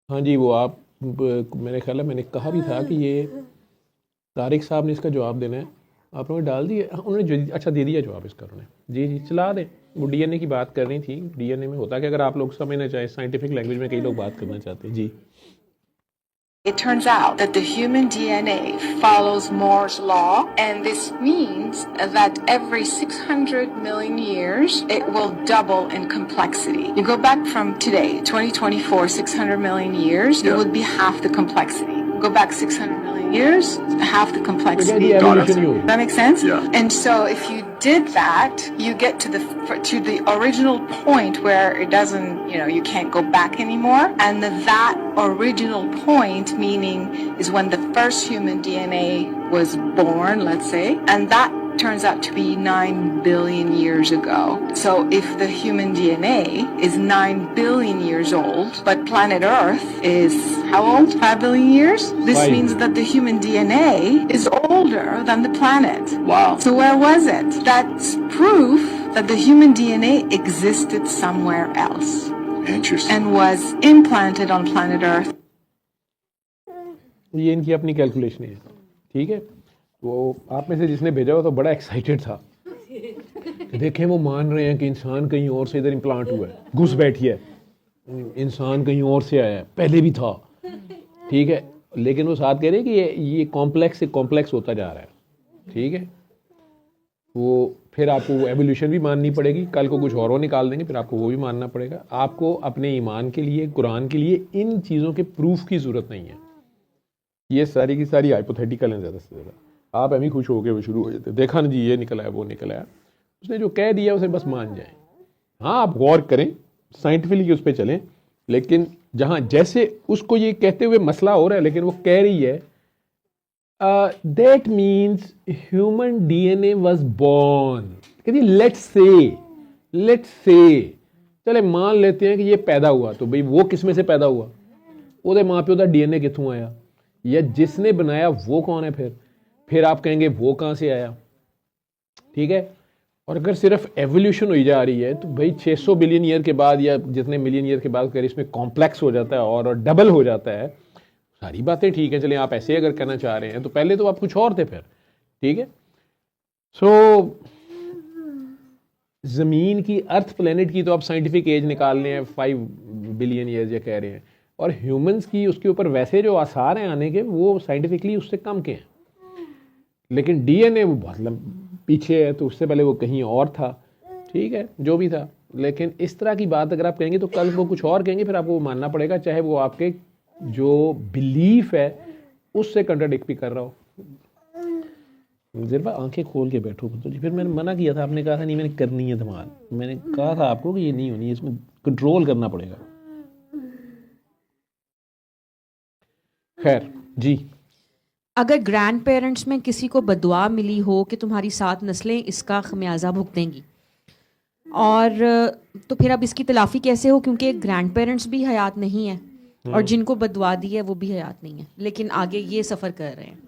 हाँ जी, वो आप मेरे ख्याल है मैंने कहा भी था कि ये तारिक साहब ने इसका जवाब देना है। आप लोगों ने डाल दिया? हाँ, उन्होंने अच्छा दे दिया जवाब इसका उन्होंने। जी जी, चला दें। वो डीएनए की बात कर रही थी। डीएनए में होता है कि अगर आप लोग समझना चाहें, साइंटिफिक लैंग्वेज में कई लोग बात करना चाहते हैं। जी, It turns out that the human DNA follows Moore's law, and this means that every 600 million years, it will double in complexity. You go back from today, 2024, 600 million years, it would be half the complexity. Go back 600 million years, half the complexity. Does that make sense? Yeah. And so if you did that, you get to the original point where it doesn't, you can't go back anymore. And that original point, meaning, is when the first human DNA was born, let's say, and that turns out to be 9 billion years ago. So if the human DNA is 9 billion years old, but planet Earth is how old? 5 billion years? This means that the human DNA is older than the planet. Wow. So where was it? That's proof that the human DNA existed somewhere else. Interesting. And was implanted on planet Earth. ये इनकी अपनी calculation है। ठीक है, वो आप में से जिसने भेजा हो तो बड़ा एक्साइटेड था। देखें, वो मान रहे हैं कि इंसान कहीं और से इधर इम्प्लांट हुआ है, घुस बैठी है, इंसान कहीं और से आया है, पहले भी था। ठीक है, लेकिन वो साथ कह रहे हैं कि ये कॉम्प्लेक्स से कॉम्प्लेक्स होता जा रहा है। ठीक है, वो फिर आपको वो एवोल्यूशन भी माननी पड़ेगी, कल को कुछ और निकाल देंगे, फिर आपको वो भी मानना पड़ेगा। आपको अपने ईमान के लिए, कुरान के लिए इन चीज़ों के प्रूफ की ज़रूरत नहीं है। ये सारी की सारी हाइपोथेटिकल हैं ज़्यादा से ज़्यादा। आप एम खुश हो गए वो शुरू हो जाते, देखा ना जी, ये निकला है, वो निकला है। उसने जो कह दिया उसे बस मान जाएं। हाँ, आप गौर करें, साइंटिफिकली उस पर चलें, लेकिन जहाँ जैसे उसको ये कहते हुए मसला हो रहा है, लेकिन वो कह रही है that means human DNA was born. कहती लेट्स से चले मान लेते हैं कि ये पैदा हुआ, तो भाई वो किस में से पैदा हुआ? ਉਹਦੇ माँ प्यो का डीएनए कितों आया, या जिसने बनाया वो कौन है? फिर आप कहेंगे वो कहाँ से आया? ठीक है, और अगर सिर्फ एवोल्यूशन हुई जा रही है तो भाई 600 बिलियन ईयर के बाद या जितने मिलियन ईयर के बाद अगर इसमें कॉम्प्लेक्स हो जाता है और डबल हो जाता है, सारी बातें ठीक है। चलिए, आप ऐसे अगर कहना चाह रहे हैं तो पहले तो आप कुछ और थे फिर। ठीक है, सो ज़मीन की, अर्थ प्लेनेट की तो आप साइंटिफिक एज निकाल रहे हैं 5 बिलियन ईयर ये कह रहे हैं, और ह्यूमंस की उसके ऊपर वैसे जो आसार हैं आने के, वो साइंटिफिकली उससे कम के हैं। लेकिन डीएनए वो बहुत पीछे है, तो उससे पहले वो कहीं और था। ठीक है, जो भी था, लेकिन इस तरह की बात अगर आप कहेंगे तो कल वो कुछ और कहेंगे, फिर आपको वो मानना पड़ेगा, चाहे वो आपके जो बिलीफ है उससे कंट्राडिक्ट भी कर रहा हो। ज़रा आंखें खोल के बैठो पुत्र जी। फिर मैंने मना किया था, आपने कहा था नहीं मैंने करनी है धमाल, मैंने कहा था आपको कि ये नहीं होनी, इसमें कंट्रोल करना पड़ेगा। खैर जी, अगर ग्रैंड पेरेंट्स में किसी को बदुआ मिली हो कि तुम्हारी 7 नस्लें इसका खमियाजा भुगतेंगी, और तो फिर अब इसकी तलाफ़ी कैसे हो? क्योंकि ग्रैंड पेरेंट्स भी हयात नहीं है और जिनको बदुआ दी है वो भी हयात नहीं है, लेकिन आगे ये सफ़र कर रहे हैं।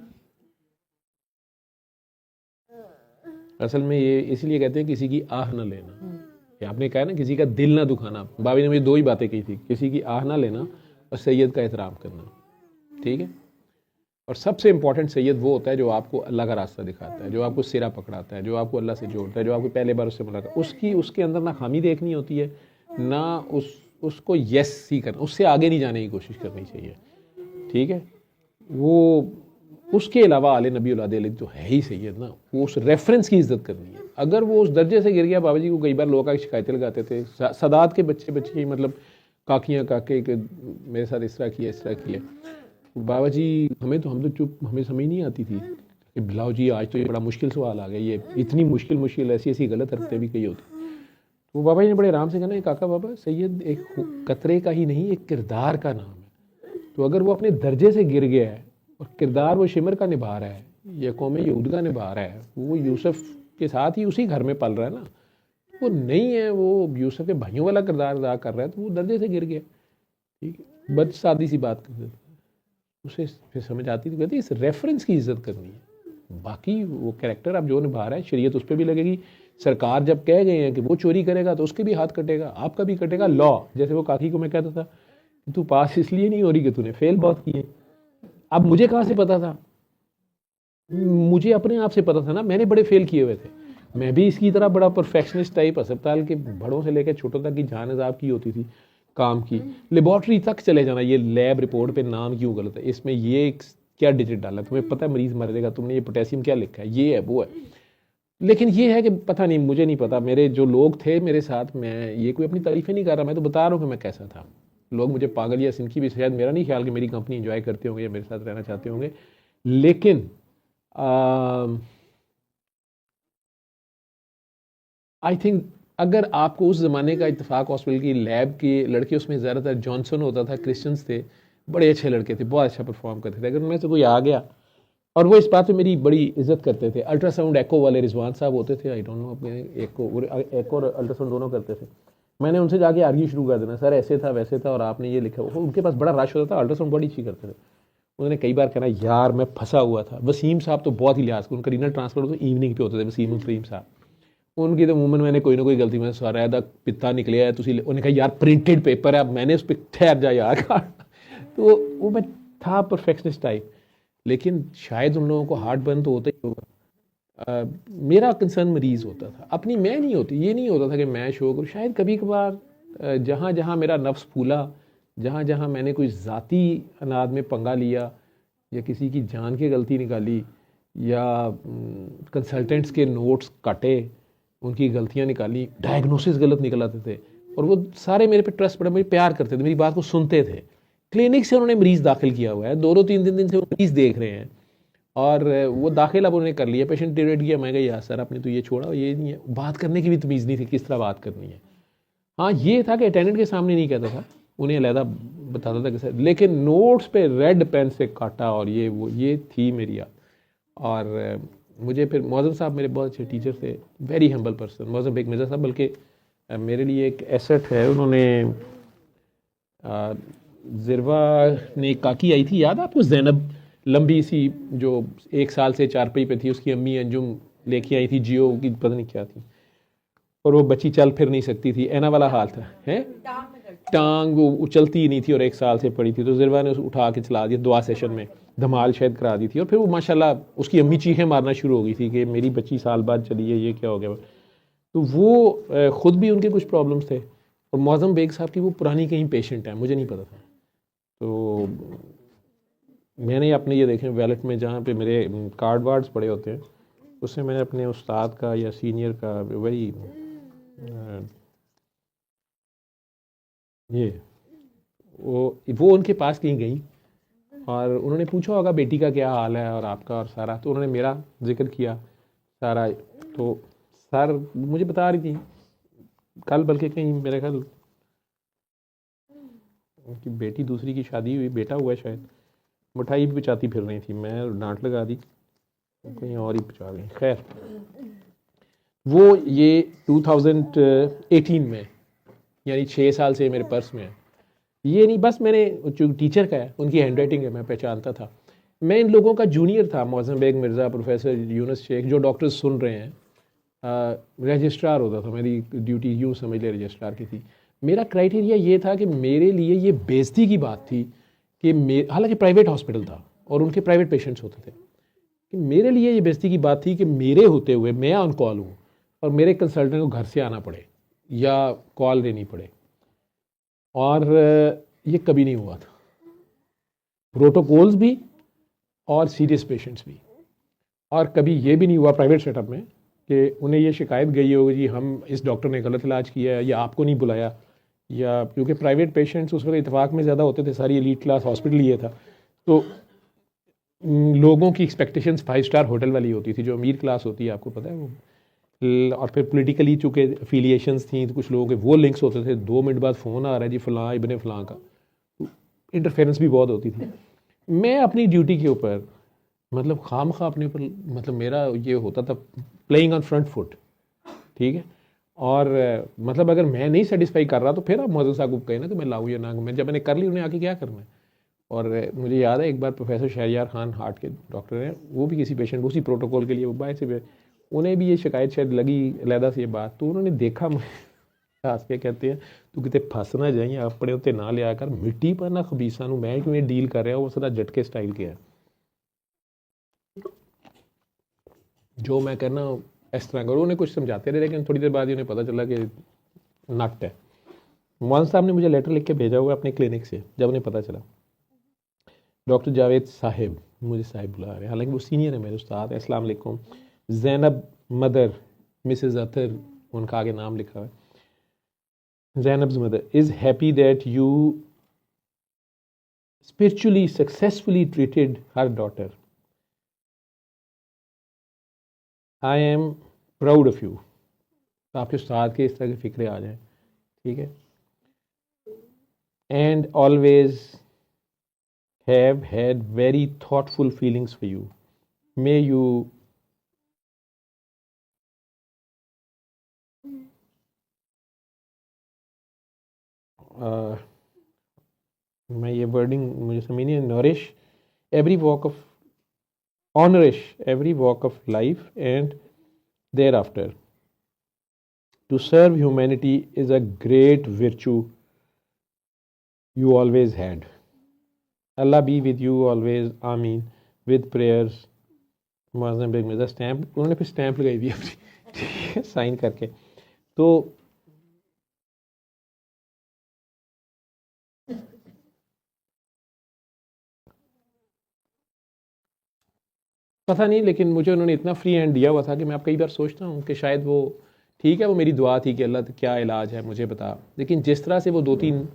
असल में ये इसलिए कहते हैं किसी की आह ना लेना। ये आपने कहा ना, किसी का दिल ना दुखाना। बाबी ने मुझे 2 ही बातें कही थी, किसी की आह ना लेना और सैयद का एहतराम करना। ठीक है, और सबसे इंपॉर्टेंट सैयद वो होता है जो आपको अल्लाह का रास्ता दिखाता है, जो आपको सिरा पकड़ाता है, जो आपको अल्लाह से जोड़ता है, जो आपको पहले बार उससे मुलाकात, उसके अंदर ना खामी देखनी होती है, ना उसको यस ही करना, उससे आगे नहीं जाने की कोशिश करनी चाहिए। ठीक है, वो उसके अलावा आले नबी औलाद अली तो है ही सैयद ना, वो उस रेफरेंस की इज्जत करनी है। अगर वो उस दर्जे से गिर गया, बाबा जी को कई बार लोग आके शिकायतें लगाते थे, सदात के बच्चे मतलब काकियाँ काके के मेरे साथ इस तरह किया, इस तरह किया। बाबा जी हम तो चुप, हमें समझ नहीं आती थी कि बिलाओ जी आज तो ये बड़ा मुश्किल सवाल आ गया, ये इतनी मुश्किल ऐसी गलत हरकतें भी कही होती। तो बाबा जी ने बड़े आराम से कहना, काका बाबा, सैयद एक कतरे का ही नहीं, एक किरदार का नाम है। तो अगर वो अपने दर्जे से गिर गया है और किरदार वो शिमर का निभा रहा है या कौम यहूद का निभा रहा है, वो यूसुफ के साथ ही उसी घर में पल रहा है ना, वो नहीं है, वो यूसुफ के भाइयों वाला किरदार अदा कर रहा है, तो वो दर्जे से गिर गया। ठीक है, बद सादी सी बात कर, उसे फिर समझ आती थी, कहती इस रेफरेंस की इज्जत करनी है। बाकी वो कैरेक्टर अब जो निभा रहा है, शरीयत उस पर भी लगेगी। सरकार जब कह गए हैं कि वो चोरी करेगा तो उसके भी हाथ कटेगा, आपका भी कटेगा। लॉ, जैसे वो काकी को मैं कहता था तू पास इसलिए नहीं हो रही कि तूने फेल बहुत किए। अब मुझे कहाँ से पता था? मुझे अपने आप से पता था ना, मैंने बड़े फेल किए हुए थे। मैं भी इसकी तरह बड़ा परफेक्शनिस्ट टाइप अस्पताल के बड़ों से लेकर छोटों तक की जान अजाब की होती थी काम की। लेबॉर्ट्री तक चले जाना, ये लैब रिपोर्ट पे नाम क्यों गलत है, इसमें ये क्या डिजिट डाला, तुम्हें पता है मरीज मर जाएगा, तुमने ये पोटेशियम क्या लिखा है, ये है वो है। लेकिन ये है कि पता नहीं, मुझे नहीं पता, मेरे जो लोग थे मेरे साथ, मैं ये कोई अपनी तारीफें नहीं कर रहा, मैं तो बता रहा हूँ कि मैं कैसा था। लोग मुझे पागल या सिनकी भी, शायद मेरा नहीं ख्याल कि मेरी कंपनी इंजॉय करते होंगे या मेरे साथ रहना चाहते होंगे, लेकिन आई थिंक अगर आपको उस ज़माने का इत्तेफाक हॉस्पिटल की लैब के लड़के, उसमें ज़्यादातर जॉनसन होता था, क्रिश्चियंस थे, बड़े अच्छे लड़के थे, बहुत अच्छा परफॉर्म करते थे। अगर उनमें से कोई आ गया, और वो इस बात पे मेरी बड़ी इज्जत करते थे, अल्ट्रासाउंड एको वाले रिजवान साहब होते थे, आई डोंट नो, अपने एको और अल्ट्रासाउंड दोनों करते थे। मैंने उनसे जाके आर्ग्यू शुरू कर देना, सर ऐसे था वैसे था और आपने ये लिखा। उनके पास बड़ा रश होता था, अल्ट्रासाउंड बड़ी अच्छी करते थे। उन्होंने कई बार कहना, यार मैं फंसा हुआ था। वसीम साहब तो बहुत ही लिहाज, उनका रीनल ट्रांसफर तो इवनिंग पे होते थे, वसीम करीम साहब, उनकी तो मूवमेंट मैंने कोई ना कोई गलती में सारा दा पिता निकले है, उन्होंने कहा यार प्रिंटेड पेपर है, अब मैंने उस पर ठहर जा यार तो वो मैं था परफेक्शनिस्ट टाइप। लेकिन शायद उन लोगों को हार्ट बर्न तो होता ही होगा। मेरा कंसर्न मरीज होता था, अपनी मैं नहीं होती, ये नहीं होता था कि मैं शो करूँ। शायद कभी कभार जहाँ जहाँ मेरा नफ्स फूला, जहाँ जहाँ मैंने कोई ज़ाती अनाद में पंगा लिया या किसी की जान की गलती निकाली या कंसल्टेंट्स के नोट्स काटे, उनकी गलतियाँ निकाली, डायग्नोसिस गलत निकलाते थे, और वो सारे मेरे पे ट्रस्ट पड़े, मुझे प्यार करते थे, मेरी बात को सुनते थे। क्लिनिक से उन्होंने मरीज़ दाखिल किया हुआ है, 2-3 दिन से वो मरीज़ देख रहे हैं, और वो दाखिल अब उन्होंने कर लिया, पेशेंट डिटेक्ट किया। मैं कहा यार सर आपने तो ये छोड़ा, ये नहीं है, बात करने की भी तमीज़ नहीं थी किस तरह बात करनी है। हाँ ये था कि अटेंडेंट के सामने नहीं कहता था, उन्हें अलहदा बताता था कि सर, लेकिन नोट्स पे रेड पेन से काटा, और ये वो ये थी मेरी याद। और मुझे फिर मौज़म साहब मेरे बहुत अच्छे टीचर थे, very humble person, Mauzam Beg Mirza sahab, बल्कि मेरे लिए एक एसेट है। उन्होंने ज़िरवा ने काकी आई थी, याद है आपको, ज़ैनब, लंबी सी जो 1 साल से चारपाई पे थी, उसकी अम्मी अंजुम लेके आई थी, जियो की पता नहीं क्या थी, और वो बच्ची चल फिर नहीं सकती थी, ऐना वाला हाल था, है टांग वो उछलती ही नहीं थी, और 1 साल से पड़ी थी। तो ज़िरवा ने उठा के चला दिया, दुआ सेशन में धमाल शायद करा दी थी, और फिर वो माशाल्लाह उसकी अम्मी चीखें मारना शुरू हो गई थी कि मेरी बच्ची साल बाद चली है, ये क्या हो गया। तो वो ख़ुद भी उनके कुछ प्रॉब्लम्स थे, और मौज़म बेग साहब की वो पुरानी कहीं पेशेंट है, मुझे नहीं पता था। तो मैंने अपने ये देखें वैलेट में जहाँ पे मेरे कार्ड वार्ड्स पड़े होते हैं, उससे मैंने अपने उस्ताद का या सीनियर का वही ये वो उनके पास कहीं गई, और उन्होंने पूछा होगा बेटी का क्या हाल है और आपका और सारा, तो उन्होंने मेरा जिक्र किया सारा। तो सर मुझे बता रही थी कल, बल्कि कहीं मेरे ख्याल उनकी बेटी दूसरी की शादी हुई, बेटा हुआ है शायद, मिठाई भी पचाती फिर रही थी, मैं डांट लगा दी, कहीं और ही पचा गई। खैर वो ये 2018 में, यानी 6 साल से मेरे पर्स में है। ये नहीं बस, मैंने जो टीचर का है उनकी हैंड राइटिंग है, मैं पहचानता था। मैं इन लोगों का जूनियर था, मौज़म बेग मिर्ज़ा, प्रोफेसर यूनुस शेख, जो डॉक्टर्स सुन रहे हैं, रजिस्ट्रार होता था, मेरी ड्यूटी यूँ समझ ले रजिस्ट्रार की थी। मेरा क्राइटेरिया ये था कि मेरे लिए ये बेइज्जती की बात थी कि हालांकि प्राइवेट हॉस्पिटल था और उनके प्राइवेट पेशेंट्स होते थे, कि मेरे लिए ये बेइज्जती की बात थी कि मेरे होते हुए मैं ऑन कॉल हूँ और मेरे कंसल्टेंट को घर से आना पड़े या कॉल लेनी पड़े, और ये कभी नहीं हुआ था। प्रोटोकॉल्स भी और सीरियस पेशेंट्स भी, और कभी ये भी नहीं हुआ प्राइवेट सेटअप में कि उन्हें ये शिकायत गई होगी जी हम इस डॉक्टर ने गलत इलाज किया है या आपको नहीं बुलाया, या क्योंकि प्राइवेट पेशेंट्स उस वक्त इतफाक़ में ज़्यादा होते थे, सारी एलीट क्लास हॉस्पिटल ये था, तो लोगों की एक्सपेक्टेशंस 5 स्टार होटल वाली होती थी, जो अमीर क्लास होती है आपको पता है वो। और फिर पॉलिटिकली चूँकि एफिलिएशंस थी तो कुछ लोगों के वो लिंक्स होते थे, 2 मिनट बाद फ़ोन आ रहा है जी फ़लाँ इब्ने फ़लाँ का, इंटरफेरेंस भी बहुत होती थी। मैं अपनी ड्यूटी के ऊपर मतलब खामखा अपने ऊपर, मतलब मेरा ये होता था प्लेइंग ऑन फ्रंट फुट, ठीक है। और मतलब अगर मैं नहीं सेटिस्फाई कर रहा तो फिर आप मौजूद साहब को कहें ना कि मैं लाऊँ या ना, मैं जब मैंने कर ली उन्हें आके क्या करना है। और मुझे याद है एक बार प्रोफेसर शहरयार खान हार्ट के डॉक्टर हैं, वो भी किसी पेशेंट उसी प्रोटोकॉल के लिए वो बाहर से, उन्हें भी ये शिकायत शायद लगी अलहदा से ये बात, तो उन्होंने देखा हंस के कहते हैं तू किते फस ना जाई, अपने उत्ते ना लिया कर, मिट्टी पर ना खबीसा नूं मैं किवें डील कर रहा, वो उसदा झटके स्टाइल क्या है। जो मैं कहना इस तरह करो, उन्हें कुछ समझाते रहे, लेकिन थोड़ी देर बाद ही उन्हें पता चला कि नट है। मौलाना साहब ने मुझे लेटर लिख के भेजा हुआ अपने क्लिनिक से, जब उन्हें पता चला। डॉक्टर जावेद साहिब, मुझे साहिब बुला रहे हैं, हालांकि वो सीनियर है मेरे उस्ताद। अस्सलाम वालेकुम। ज़ैनब मदर, मिसेस अतर, उनका आगे नाम लिखा है। Zainab's mother is happy that you spiritually successfully treated her daughter. I am proud of you. तो आपके उस्ताद के इस तरह की फ़िक्रें आ जाए, ठीक है। And always have had very thoughtful feelings for you. May you मैं ये वर्डिंग मुझे समझ नहीं है, nourish every walk of honorish every walk of life and thereafter. To serve humanity is a great virtue you always had. Allah be with you always, आमीन, with prayers। Muazzam Beg Mirza stamp, उन्होंने फिर stamp लगाई हुई अपनी, ठीक है, साइन करके। तो पता नहीं, लेकिन मुझे उन्होंने इतना फ्री हैंड दिया हुआ था कि मैं अब कई बार सोचता हूँ कि शायद वो ठीक है, वो मेरी दुआ थी कि अल्लाह क्या इलाज है मुझे बता। लेकिन जिस तरह से वो 2-3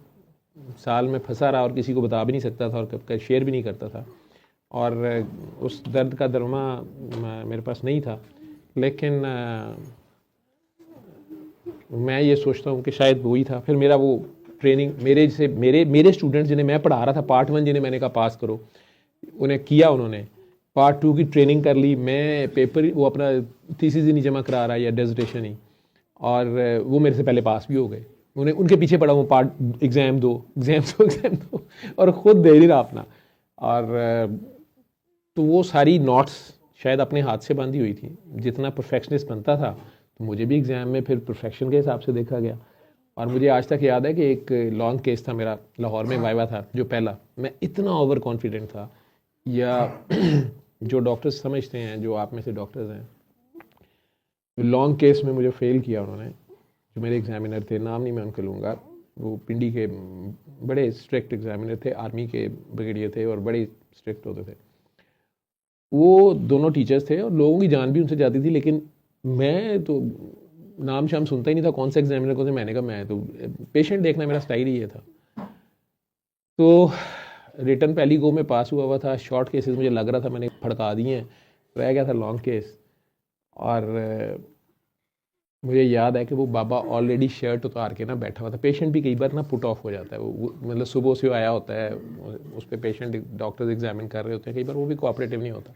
साल में फंसा रहा और किसी को बता भी नहीं सकता था और कब शेयर भी नहीं करता था, और उस दर्द का दरमा मेरे पास नहीं था, लेकिन मैं ये सोचता हूँ कि शायद वही था। फिर मेरा वो ट्रेनिंग मेरे स्टूडेंट्स जिन्हें मैं पढ़ा रहा था, पार्ट 1 जिन्हें मैंने कहा पास करो, उन्हें किया, उन्होंने पार्ट 2 की ट्रेनिंग कर ली। मैं पेपर वो अपना थीसिस ही नहीं जमा करा रहा या डिसर्टेशन ही, और वो मेरे से पहले पास भी हो गए। उन्हें उनके पीछे पड़ा हूँ, पार्ट एग्ज़ाम दो और ख़ुद दे नहीं रहा अपना। और तो वो सारी नोट्स शायद अपने हाथ से बंधी हुई थी। जितना परफेक्शनिस्ट बनता था तो मुझे भी एग्ज़ाम में फिर परफेक्शन के हिसाब से देखा गया। और मुझे आज तक याद है कि एक लॉन्ग केस था मेरा, लाहौर में वाइवा था जो पहला, मैं इतना ओवर कॉन्फिडेंट था, या जो डॉक्टर्स समझते हैं, जो आप में से डॉक्टर्स हैं, लॉन्ग केस में मुझे फ़ेल किया उन्होंने। जो मेरे एग्ज़ामिनर थे, नाम नहीं मैं उनके लूँगा, वो पिंडी के बड़े स्ट्रिक्ट एग्ज़ामिनर थे, आर्मी के ब्रिगेडियर थे और बड़े स्ट्रिक्ट होते थे। वो दोनों टीचर्स थे और लोगों की जान भी उनसे जाती थी, लेकिन मैं तो नाम शाम सुनता ही नहीं था, कौन सा एग्ज़ामिनर कौन से। मैंने कहा मैं तो पेशेंट देखना मेरा स्टाइल ही ये था। तो रिटर्न पहली गो में पास हुआ था। शॉर्ट केसेस मुझे लग रहा था मैंने फड़का दिए हैं, रह गया था लॉन्ग केस। और मुझे याद है कि वो बाबा ऑलरेडी शर्ट उतार के ना बैठा हुआ था। पेशेंट भी कई बार ना पुट ऑफ हो जाता है, वो मतलब सुबह से आया होता है, उस पर पेशेंट डॉक्टर्स एग्जामिन कर रहे होते हैं, कई बार वो भी कोऑपरेटिव नहीं होता।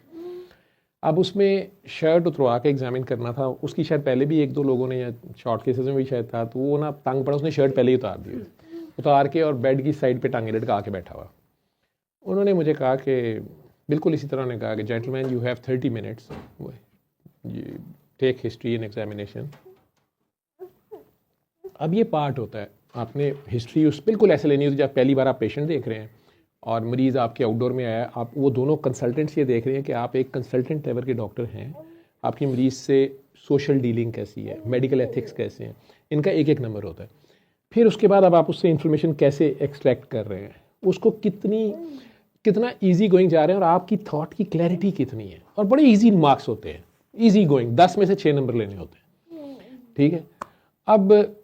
अब उसमें शर्ट उतरवा के एग्जामिन करना था। उसकी शायद पहले भी 1-2 लोगों ने, या शॉर्ट केसेस में भी शायद था, तो वो ना तंग पड़ा, उसने शर्ट पहले ही उतार दी, उतार के और बेड की साइड पे टांगे लटका के बैठा हुआ। उन्होंने मुझे कहा कि बिल्कुल इसी तरह ने कहा कि gentleman you have 30 minutes, take history in examination. अब ये पार्ट होता है, आपने हिस्ट्री उस बिल्कुल ऐसे लेनी होती है। जब पहली बार आप पेशेंट देख रहे हैं और मरीज़ आपके आउटडोर में आया, आप वो दोनों कंसल्टेंट्स ये देख रहे हैं कि आप एक कंसल्टेंट लेवल के डॉक्टर हैं, आपकी मरीज़ से सोशल डीलिंग कैसी है, मेडिकल एथिक्स कैसे हैं, इनका एक एक नंबर होता है। फिर उसके बाद अब आप उससे इंफॉर्मेशन कैसे एक्सट्रैक्ट कर रहे हैं, उसको कितना ईजी गोइंग जा रहे हैं, और आपकी थॉट की क्लैरिटी कितनी है। और बड़े ईजी मार्क्स होते हैं, ईजी गोइंग, 10 में से 6 नंबर लेने होते हैं, ठीक है। अब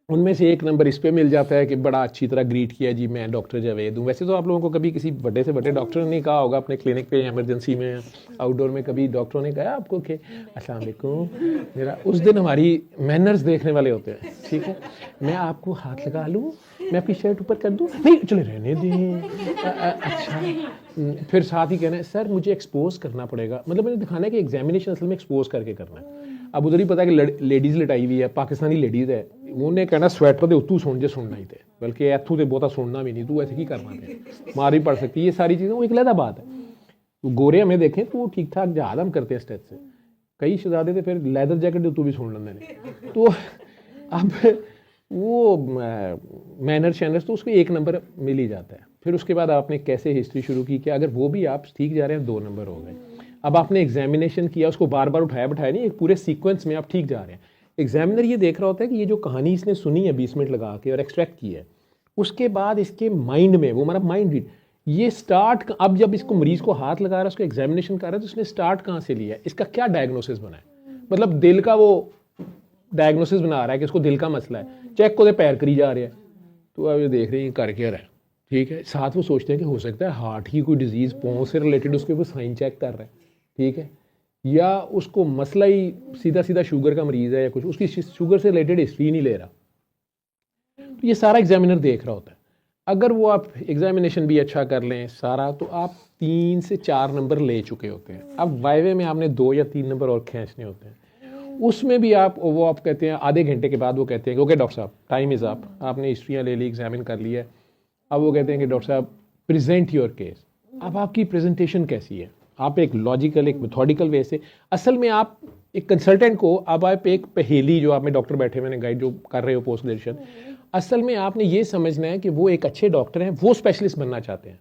उनमें से एक नंबर इस पे मिल जाता है कि बड़ा अच्छी तरह ग्रीट किया, जी मैं डॉक्टर जावेद हूँ। वैसे तो आप लोगों को कभी किसी बड़े से बड़े डॉक्टर ने नहीं कहा होगा अपने क्लिनिक पे, इमरजेंसी में, आउटडोर में, कभी डॉक्टरों ने कहा आपको कि अस्सलाम वालेकुम मेरा। उस दिन हमारी मैनर्स देखने वाले होते हैं, ठीक है। मैं आपको हाथ लगा लूँ, मैं आपकी शर्ट ऊपर कर दूँ, नहीं चले रहने दें, अच्छा। फिर साथ ही कहना है सर मुझे एक्सपोज करना पड़ेगा, मतलब मैंने दिखाना है कि एग्जामिनेशन असल में एक्सपोज करके करना है। अब उधर ही पता है कि लेडीज़ लटाई हुई है, पाकिस्तानी लेडीज़ है, उन्हें कहना स्वेटर दे उत्तू सुन जे सुनना ही थे, बल्कि इतों तो बहुता सुनना भी नहीं, तू ऐसे की करना थे, मार भी पड़ सकती है। ये सारी चीज़ें वो एक अलग बात है। तो गोरे हमें देखें तो वो ठीक ठाक जहाद हम करते हैं स्टेज से, कई शहजादे थे फिर लैदर जैकेट उत्तू भी सुन लेंगे ने। तो अब वो मैनर शैनर्स तो उसको 1 नंबर मिल ही जाता है। फिर उसके बाद आपने कैसे हिस्ट्री शुरू की कि अगर वो भी आप ठीक जा रहे हैं 2 नंबर हो गए। अब आपने एग्जामिनेशन किया, उसको बार बार उठाया बैठाया नहीं, एक पूरे सीक्वेंस में आप ठीक जा रहे हैं। एग्जामिनर ये देख रहा होता है कि ये जो कहानी इसने सुनी है 20 मिनट लगा के और एक्सट्रैक्ट की है, उसके बाद इसके माइंड में, वो हमारा माइंड रीड, ये स्टार्ट, अब जब इसको मरीज को हाथ लगा रहा है, उसको एग्जामिनेशन कर रहा है, तो उसने स्टार्ट कहाँ से लिया है, इसका क्या डायग्नोसिस बना है, मतलब दिल का वो डायग्नोसिस बना रहा है कि इसको दिल का मसला है, चेक को पैर करी जा रहा है, तो अब ये देख रहे हैं कर क्या रहा है, ठीक है। साथ वो सोचते हैं कि हो सकता है हार्ट की कोई डिजीज़, पाँव से रिलेटेड उसके वो साइन चेक कर रहा है, ठीक है, या उसको मसला ही सीधा सीधा शुगर का मरीज़ है या कुछ, उसकी शुगर से रिलेटेड हिस्ट्री नहीं ले रहा, तो ये सारा एग्जामिनर देख रहा होता है। अगर वो आप एग्जामिनेशन भी अच्छा कर लें सारा, तो आप 3 से 4 नंबर ले चुके होते हैं। अब वाइवे में आपने 2 या 3 नंबर और खींचने होते हैं, उसमें भी आप कहते हैं आधे घंटे के बाद वो कहते हैं कि ओके डॉक्टर साहब टाइम इज़ अप, आपने हिस्ट्रियाँ ले ली, एग्जामिन कर लिया है, अब वो कहते हैं कि डॉक्टर साहब प्रेजेंट योर केस। अब आपकी प्रेजेंटेशन कैसी है, आप एक लॉजिकल, एक मेथोडिकल वे से, असल में आप एक कंसल्टेंट को, अब आप एक पहेली, जो आप में डॉक्टर बैठे हुए गाइड जो कर रहे हो पोस्ट ग्रेजुएशन, असल में आपने ये समझना है कि वो एक अच्छे डॉक्टर हैं, वो स्पेशलिस्ट बनना चाहते हैं,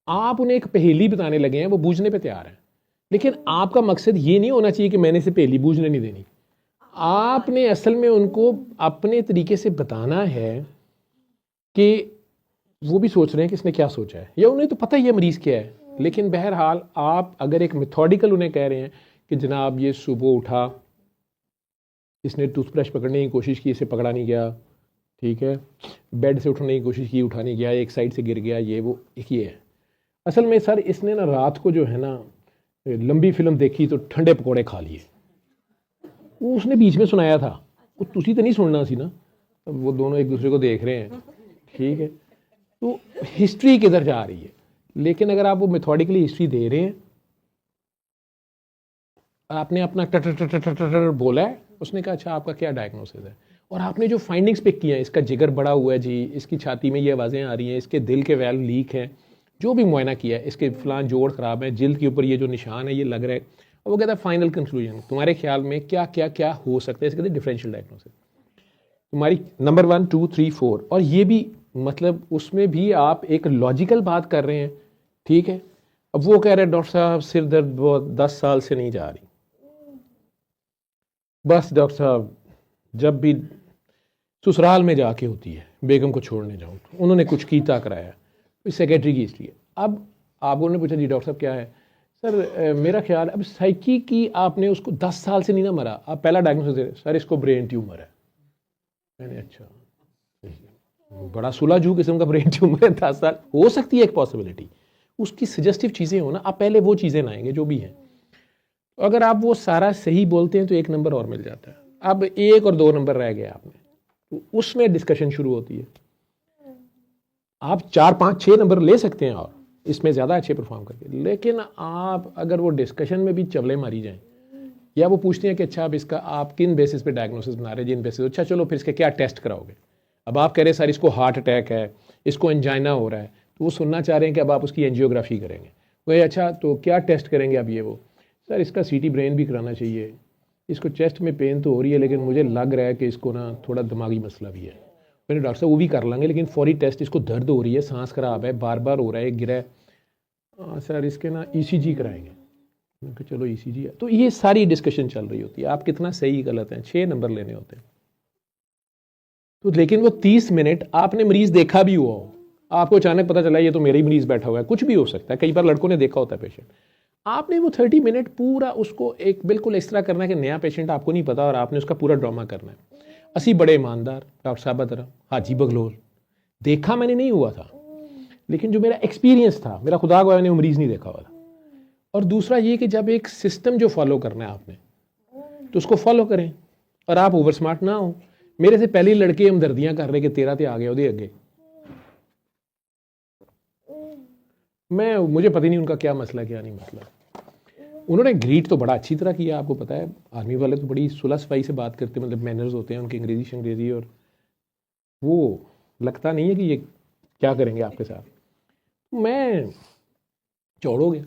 आप उन्हें एक पहेली बताने लगे हैं, वो बूझने पे तैयार हैं, लेकिन आपका मकसद ये नहीं होना चाहिए कि मैंने इसे पहेली बूझने नहीं देनी, आपने असल में उनको अपने तरीके से बताना है कि वो भी सोच रहे हैं कि इसने क्या सोचा है, या उन्हें तो पता ही है मरीज़ क्या है, लेकिन बहरहाल आप अगर एक मेथोडिकल उन्हें कह रहे हैं कि जनाब ये सुबह उठा, इसने टूथब्रश पकड़ने की कोशिश की, इसे पकड़ा नहीं गया, ठीक है, बेड से उठने की कोशिश की, उठा नहीं गया, एक साइड से गिर गया, ये वो, एक ये है। असल में सर इसने ना रात को जो है ना लंबी फिल्म देखी तो ठंडे पकौड़े खा लिए, वो उसने बीच में सुनाया था, वो तुसी तो नहीं सुनना सी ना। अब वो दोनों एक दूसरे को देख रहे हैं, ठीक है, तो हिस्ट्री किधर जा रही है। लेकिन अगर आप वो मेथोडिकली हिस्ट्री दे रहे हैं, आपने अपना टर बोला है, उसने कहा अच्छा आपका क्या डायग्नोसिस है, और आपने जो फाइंडिंग्स पिक किए हैं, इसका जिगर बड़ा हुआ है जी, इसकी छाती में ये आवाज़ें आ रही हैं, इसके दिल के वैल्व लीक हैं, जो भी मुआयना किया है, इसके फलां जोड़ ख़राब है, जिल्द के ऊपर ये जो निशान है ये लग रहा है, और वो कहता है फाइनल कंक्लूजन, तुम्हारे ख्याल में क्या क्या क्या हो सकता है, इसके कहते हैं डिफरेंशियल डायग्नोसिस, तुम्हारी नंबर 1 2 3 4, और ये भी मतलब उसमें भी आप एक लॉजिकल बात कर रहे हैं, ठीक है। अब वो कह रहे हैं डॉक्टर साहब सिर दर्द बहुत 10 साल से नहीं जा रही, बस डॉक्टर साहब जब भी ससुराल में जाके होती है, बेगम को छोड़ने जाऊँ तो उन्होंने कुछ कीता कराया, सेक्रेटरी की हिस्ट्री है। अब आप उन्होंने पूछा जी डॉक्टर साहब क्या है, सर मेरा ख्याल, अब साइकी की आपने उसको 10 साल से नहीं ना मरा, आप पहला डायग्नोसिस दे रहे, सर इसको ब्रेन ट्यूमर है। मैंने अच्छा, बड़ा सुलझू किस्म का ब्रेन ट्यूमर है, 10 साल, हो सकती है एक पॉसिबिलिटी, उसकी सजेस्टिव चीज़ें हो ना, आप पहले वो चीज़ें लाएंगे जो भी हैं, अगर आप वो सारा सही बोलते हैं तो 1 नंबर और मिल जाता है। अब 1 और 2 नंबर रह गए आपने, तो उसमें डिस्कशन शुरू होती है, आप 4 5 6 नंबर ले सकते हैं और इसमें ज़्यादा अच्छे परफॉर्म करके, लेकिन आप अगर वो डिस्कशन में भी चवले मारी जाएं, या वो पूछते हैं कि अच्छा अब इसका आप किन बेसिस पे डायग्नोसिस बना रहे हैं, जिन बेसिस, अच्छा चलो फिर इसके क्या टेस्ट कराओगे, अब आप कह रहे हैं सर इसको हार्ट अटैक है, इसको एंजाइना हो रहा है, तो वो सुनना चाह रहे हैं कि अब आप उसकी एंजियोग्राफी करेंगे, वही अच्छा तो क्या टेस्ट करेंगे, अब ये वो, सर इसका सीटी ब्रेन भी कराना चाहिए, इसको चेस्ट में पेन तो हो रही है, लेकिन मुझे लग रहा है कि इसको ना थोड़ा दिमागी मसला भी है। मैंने डॉक्टर साहब वो भी कर लेंगे, लेकिन फौरी टेस्ट, इसको दर्द हो रही है, सांस खराब है, बार बार हो रहा है, गिरा है, सर इसके ना ईसीजी कराएंगे। मैंने कहा चलो ईसीजी है। तो ये सारी डिस्कशन चल रही होती है, आप कितना सही गलत हैं, 6 नंबर लेने होते हैं। तो लेकिन वो 30 मिनट आपने मरीज देखा भी हुआ हो, आपको अचानक पता चला ये तो मेरा ही मरीज बैठा हुआ है, कुछ भी हो सकता है, कई बार लड़कों ने देखा होता है पेशेंट, आपने वो 30 मिनट पूरा उसको एक बिल्कुल इस तरह करना है कि नया पेशेंट आपको नहीं पता और आपने उसका पूरा ड्रामा करना है। असी बड़े ईमानदार डॉक्टर साहब तरह हाजी बगलोर, देखा मैंने नहीं हुआ था, लेकिन जो मेरा एक्सपीरियंस था, मेरा खुदा को मैंने मरीज नहीं देखा हुआ था। और दूसरा ये कि जब एक सिस्टम जो फॉलो करना है आपने, तो उसको फॉलो करें, और आप ओवर स्मार्ट ना हो। मेरे से पहले लड़के हमदर्दियां कर रहे कि तेरा ते आ गया उहदे अगे, मुझे पता ही नहीं उनका क्या मसला क्या नहीं मसला। उन्होंने ग्रीट तो बड़ा अच्छी तरह किया, आपको पता है आर्मी वाले तो बड़ी सुलह सफाई से बात करते, मतलब मैनर्स होते हैं उनकी, अंग्रेजी शंग्रेजी, और वो लगता नहीं है कि ये क्या करेंगे आपके साथ। मैं चौड़ हो गया,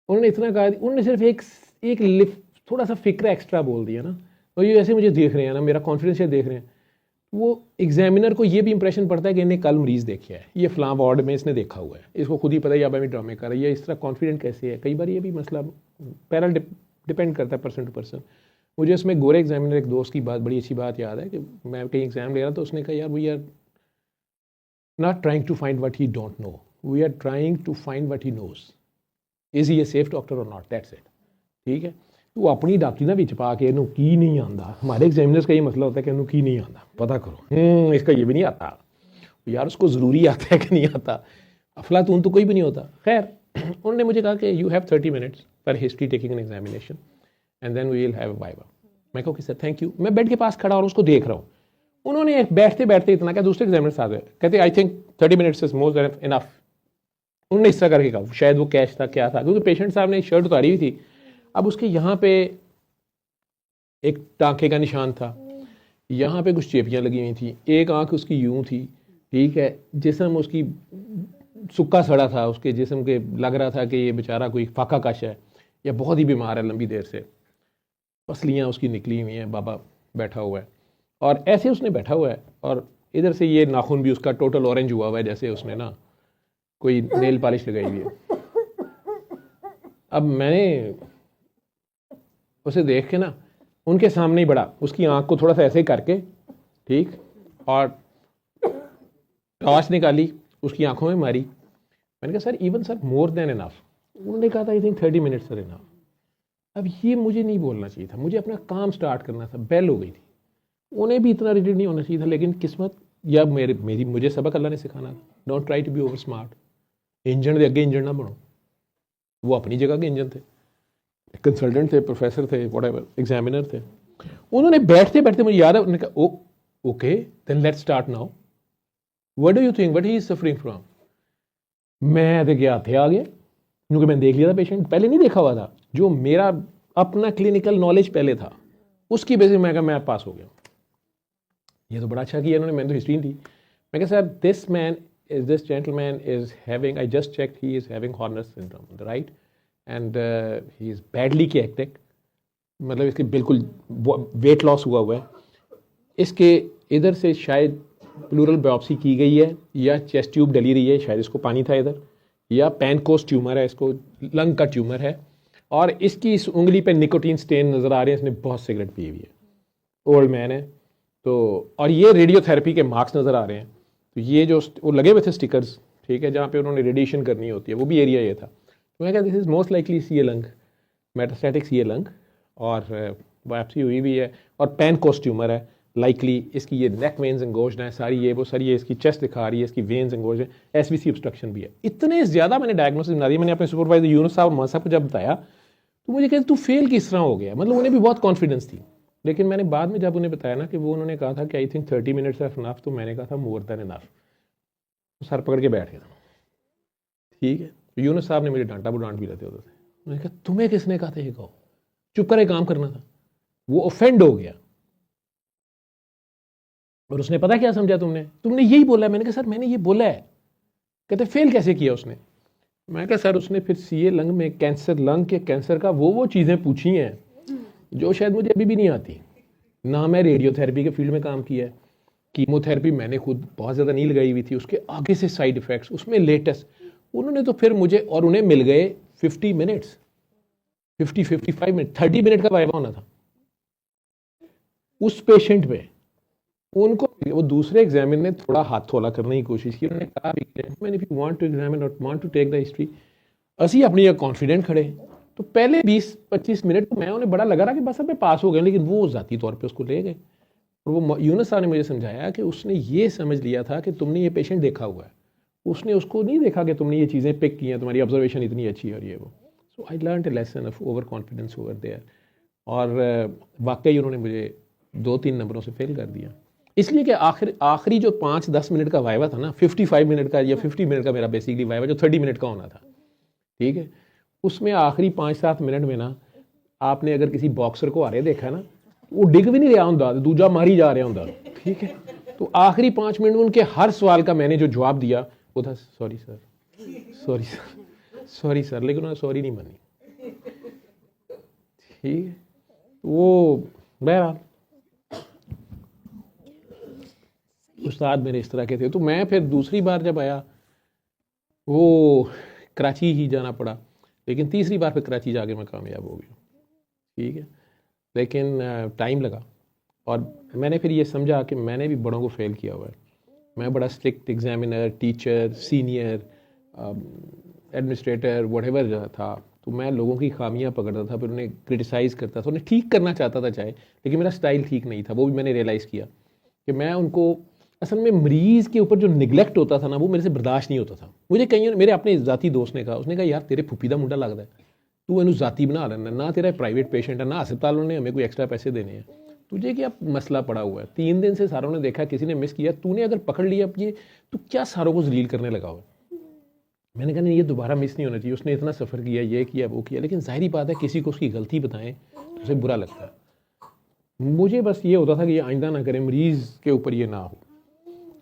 उन्होंने इतना कहा, उन्होंने सिर्फ एक थोड़ा सा फिक्र एक्स्ट्रा बोल दिया ना, और ये ऐसे मुझे देख रहे हैं ना, मेरा कॉन्फिडेंस है देख रहे हैं, वो एग्जामिनर को ये भी इंप्रेशन पड़ता है कि इन्हें कल मरीज़ देखे है, ये फ़लाँ वार्ड में इसने देखा हुआ है, इसको खुद ही पता है या मैं ड्रामे कर रही है, इस तरह कॉन्फिडेंट कैसे है। कई बार ये भी मसला पैरल डिपेंड करता है पर्सन टू पर्सन। मुझे उसमें गोरे एग्जामिनर एक दोस्त की बात, बड़ी अच्छी बात याद है कि मैं कहीं एग्ज़ाम ले रहा तो उसने कहा, यार we are not trying to find what he don't know, we are trying to find what he knows, is he a safe doctor और नॉट, दैट्स इट। ठीक है, तू अपनी डॉक्टरी ना विच पा के इनू की नहीं आता। हमारे एग्जामिनर्स का ये मसला होता है कि इनू की नहीं आता, पता करो इसका ये भी नहीं आता, यार उसको ज़रूरी आता है कि नहीं आता, अफलातून तो कोई भी नहीं होता। खैर उन्होंने मुझे कहा कि you have 30 minutes for history taking an examination and then we will have a viva. मैं कहा कि सर थैंक यू। मैं बेड के पास खड़ा और उसको देख रहा हूँ। उन्होंने बैठते बैठते इतना क्या, दूसरे एग्जामिनर्स आ गए, कहते I think 30 minutes is more than enough. उन्होंने इस तरह करके कहा, शायद वो कैश था क्या था, क्योंकि पेशेंट साहब ने शर्ट उतारी हुई थी, अब उसके यहाँ पे एक टाँके का निशान था, यहाँ पे कुछ चेपियाँ लगी हुई थी, एक आंख उसकी यूं थी, ठीक है, जिस्म उसकी सूखा सड़ा था, उसके जिस्म के लग रहा था कि ये बेचारा कोई फाका कश है या बहुत ही बीमार है लंबी देर से, पसलियाँ उसकी निकली हुई हैं, बाबा बैठा हुआ है और ऐसे उसने बैठा हुआ है और इधर से ये नाखून भी उसका टोटल ऑरेंज हुआ हुआ है, जैसे उसने ना कोई नेल पॉलिश लगाई हुई है। अब मैंने उसे देख के ना उनके सामने ही बड़ा उसकी आंख को थोड़ा सा ऐसे ही करके, ठीक, और टॉर्च निकाली, उसकी आंखों में मारी। मैंने कहा sir even sir more than enough. उन्होंने कहा था I think 30 minutes sir enough. अब ये मुझे नहीं बोलना चाहिए था, मुझे अपना काम स्टार्ट करना था, बेल हो गई थी। उन्हें भी इतना रिलेटेड नहीं होना चाहिए था, लेकिन किस्मत या मुझे सबक अल्लाह ने सिखाना था, don't try to be over smart. Engine के अगे इंजन ना बनो। वो अपनी जगह के इंजन थे, कंसल्टेंट थे, प्रोफेसर थे, व्हाटएवर, एग्जामिनर थे। उन्होंने बैठते बैठते मुझे याद है, उन्होंने कहा okay then let's start now, what do you think what he is suffering from. मैं तो क्या थे आ गया, क्योंकि मैंने देख लिया था पेशेंट, पहले नहीं देखा हुआ था, जो मेरा अपना क्लिनिकल नॉलेज पहले था उसकी वजह से मैं कहा मैं पास हो गया। ये तो बड़ा अच्छा किया इन्होंने, मैंने तो हिस्ट्री थी। मैं कहा sir this gentleman is having, I just checked, he is having Horner syndrome, right, and he is badly cachectic, मतलब इसके बिल्कुल वेट लॉस हुआ हुआ है, इसके इधर से शायद प्लूरल बायोप्सी की गई है या चेस्ट ट्यूब डली रही है, शायद इसको पानी था इधर, या पैनकोस ट्यूमर है, इसको लंग का ट्यूमर है, और इसकी इस उंगली पे निकोटीन स्टेन नज़र आ रहे हैं, इसने बहुत सिगरेट पी हुई है, ओल्ड मैन है तो, और ये रेडियोथेरेपी के मार्क्स नज़र आ रहे हैं। तो ये जो वो लगे हुए थे स्टिकर्स, ठीक है, जहाँ पे उन्होंने रेडिएशन करनी होती है, वो भी एरिया ये था। तो मैं कहा this is most likely C A lung, metastatic C A lung, और बायोप्सी हुई भी है, और पैनकोस ट्यूमर है लाइकली, इसकी ये नेक वेन्स एंगोज्ड है सारी, ये वो सारी, ये इसकी चेस्ट दिखा रही है, इसकी वेन्स एंगोज्ड है, एसवीसी ऑब्स्ट्रक्शन भी है। इतने ज़्यादा मैंने डायग्नोसिस बना दिया। मैंने अपने सुपरवाइजर यूनुस साहब और साहब को जब बताया तो मुझे कहते तू फेल किस तरह हो गया, मतलब उन्हें भी बहुत कॉन्फिडेंस थी। लेकिन मैंने बाद में जब उन्हें बताया ना कि वो उन्होंने कहा था कि I think 30 minutes of enough, तो मैंने कहा था मोर देन इनफ, तो सर पकड़ के बैठ गया। ठीक है, यूनुस साहब ने मुझे डांटा, वो डांट भी रहते होते थे। मैंने कहा तुम्हें किसने कहा था ये कहो, चुप करे काम करना था। वो ऑफेंड हो गया और उसने पता क्या समझा, तुमने यही बोला है। मैंने कहा सर मैंने ये बोला है। कहते फेल कैसे किया उसने। मैं कहा सर उसने फिर सीए लंग में कैंसर, लंग के कैंसर का वो चीज़ें पूछी हैं जो शायद मुझे अभी भी नहीं आती। ना मैं रेडियोथेरेपी के फील्ड में काम किया है, कीमोथेरेपी मैंने खुद बहुत ज़्यादा नहीं लगाई हुई थी, उसके आगे से साइड इफ़ेक्ट्स उसमें लेटेस्ट। उन्होंने तो फिर मुझे, और उन्हें मिल गए 50 minutes, 55 मिनट, 30 मिनट का वाइवा होना था उस पेशेंट पे। उनको वो दूसरे एग्जामिनर ने थोड़ा हाथ थोला करने की कोशिश की। उन्होंने कहा if you want to examine और want to take the history, असी अपनी कॉन्फिडेंट खड़े। तो पहले 20-25 मिनट तो मैं उन्हें बड़ा लगा रहा कि बस अब मैं पास हो गया, लेकिन वो ज़ाती तौर पे उसको ले गए। और वो यूनुस साहब ने मुझे समझाया कि उसने ये समझ लिया था कि तुमने ये पेशेंट देखा हुआ है, उसने उसको नहीं देखा कि तुमने ये चीज़ें पिक की हैं, तुम्हारी ऑब्जर्वेशन इतनी अच्छी है और ये वो। So I learn a lesson of over confidence over there. और वाकई उन्होंने मुझे 2-3 नंबरों से फेल कर दिया, इसलिए कि आखिरी जो 5-10 मिनट का वाइवा था ना, 55 मिनट का या 50 मिनट का मेरा बेसिकली वाइवा, जो 30 मिनट का होना था, ठीक है, उसमें आखिरी 5-7 मिनट में ना, आपने अगर किसी बॉक्सर को आ रहे देखा ना, वो डिग भी नहीं रहा होंदा, दूजा मारी जा रहा होंदा, ठीक है। तो आखिरी 5 मिनट में उनके हर सवाल का मैंने जो जवाब दिया वो था sorry sir, sorry sir, sorry sir, लेकिन उन्होंने सॉरी नहीं मानी, ठीक है। वो बहरहाल उस्ताद मेरे इस तरह के थे। तो मैं फिर दूसरी बार जब आया वो कराची ही जाना पड़ा, लेकिन तीसरी बार फिर कराची जाके मैं कामयाब हो गया, ठीक है। लेकिन टाइम लगा और मैंने फिर ये समझा कि मैंने भी बड़ों को फेल किया हुआ है। मैं बड़ा strict examiner, teacher, senior, administrator, whatever था, तो मैं लोगों की खामियां पकड़ता था, फिर उन्हें क्रिटिसाइज़ करता था, उन्हें ठीक करना चाहता था चाहे, लेकिन मेरा स्टाइल ठीक नहीं था। वो भी मैंने रियलाइज़ किया कि मैं उनको असल में मरीज़ के ऊपर जो निगलेक्ट होता था ना, वो मेरे से बर्दाश्त नहीं होता था। मुझे कहीं मेरे अपने ज़ाती दोस्त ने कहा, उसने कहा यार तेरे फुफी दा मुंडा लगता है, तू इनू ज़ाती बना लेना, ना तेरा प्राइवेट पेशेंट है, ना अस्पतालों ने हमें कोई एक्स्ट्रा पैसे देने हैं, तुझे क्या मसला पड़ा हुआ है। 3 दिन से सारों ने देखा, किसी ने मिस किया, तूने अगर पकड़ लिया ये, तो क्या सारों को जलील करने लगा हुआ है। मैंने कहा नहीं, ये दोबारा मिस नहीं होना चाहिए, उसने इतना सफ़र किया, ये किया, वो किया। लेकिन जाहिर बात है किसी को उसकी गलती बताएं तो उसे बुरा लगता है। मुझे बस ये होता था कि ये आइंदा ना करें, मरीज़ के ऊपर ये ना हो।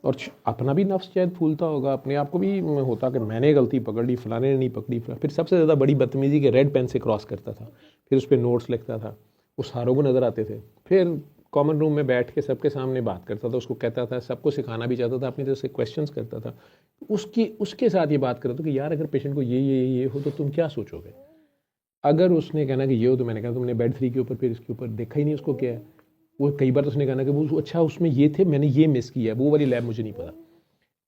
और अपना भी नफ्स शायद फूलता होगा, अपने आप को भी होता कि मैंने गलती पकड़ ली, फलाने ने नहीं पकड़ी। फिर सबसे ज़्यादा बड़ी बदतमीज़ी के रेड पेन से क्रॉस करता था, फिर उस पर नोट्स लिखता था, वो सारों को नज़र आते थे। फिर कॉमन रूम में बैठ के सबके सामने बात करता था, उसको कहता था, सबको सिखाना भी चाहता था, अपनी तरफ से क्वेश्चंस करता था। उसके साथ ये बात करता था कि यार अगर पेशेंट को ये हो तो तुम क्या सोचोगे। अगर उसने कहना कि ये हो, तो मैंने कहा तुमने बेड 3 के ऊपर फिर इसके ऊपर देखा ही नहीं उसको क्या है। वो कई बार तो उसने कहना कि वो अच्छा उसमें ये थे, मैंने ये मिस किया, वो वाली लैब मुझे नहीं पता।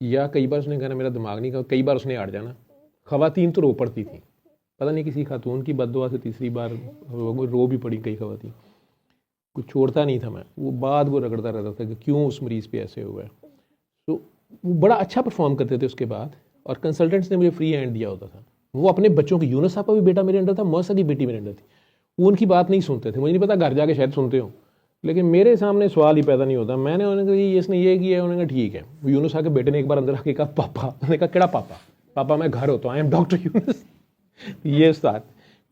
या कई बार उसने कहना मेरा दिमाग नहीं, कई बार उसने अड़ जाना। ख़वातीन तो रो पड़ती थी, पता नहीं किसी खातून की बददुआ से तीसरी बार रो भी पड़ी कई ख़वातीन। कुछ छोड़ता नहीं था मैं, वो बात वो रगड़ता रहता था कि क्यों उस मरीज़ पे ऐसे हुआ है। तो वो बड़ा अच्छा परफॉर्म करते थे उसके बाद, और कंसल्टेंट्स ने मुझे फ्री हैंड दिया होता था। वो अपने बच्चों की, यूनुस साहब का भी बेटा मेरे अंडर था, मौसा की बेटी मेरे अंडर थी, वो उनकी बात नहीं सुनते थे। मुझे नहीं पता घर जाके शायद सुनते हो, लेकिन मेरे सामने सवाल ही पैदा नहीं होता। मैंने उन्हें कहा ये इसने ये किया है, उन्होंने कहा ठीक है। यूनुस साहब के बेटे ने एक बार अंदर आके कहा पापा, मैंने कहा केड़ा पापा, पापा मैं घर होता हूँ, आई एम डॉक्टर यूनुस। ये साथ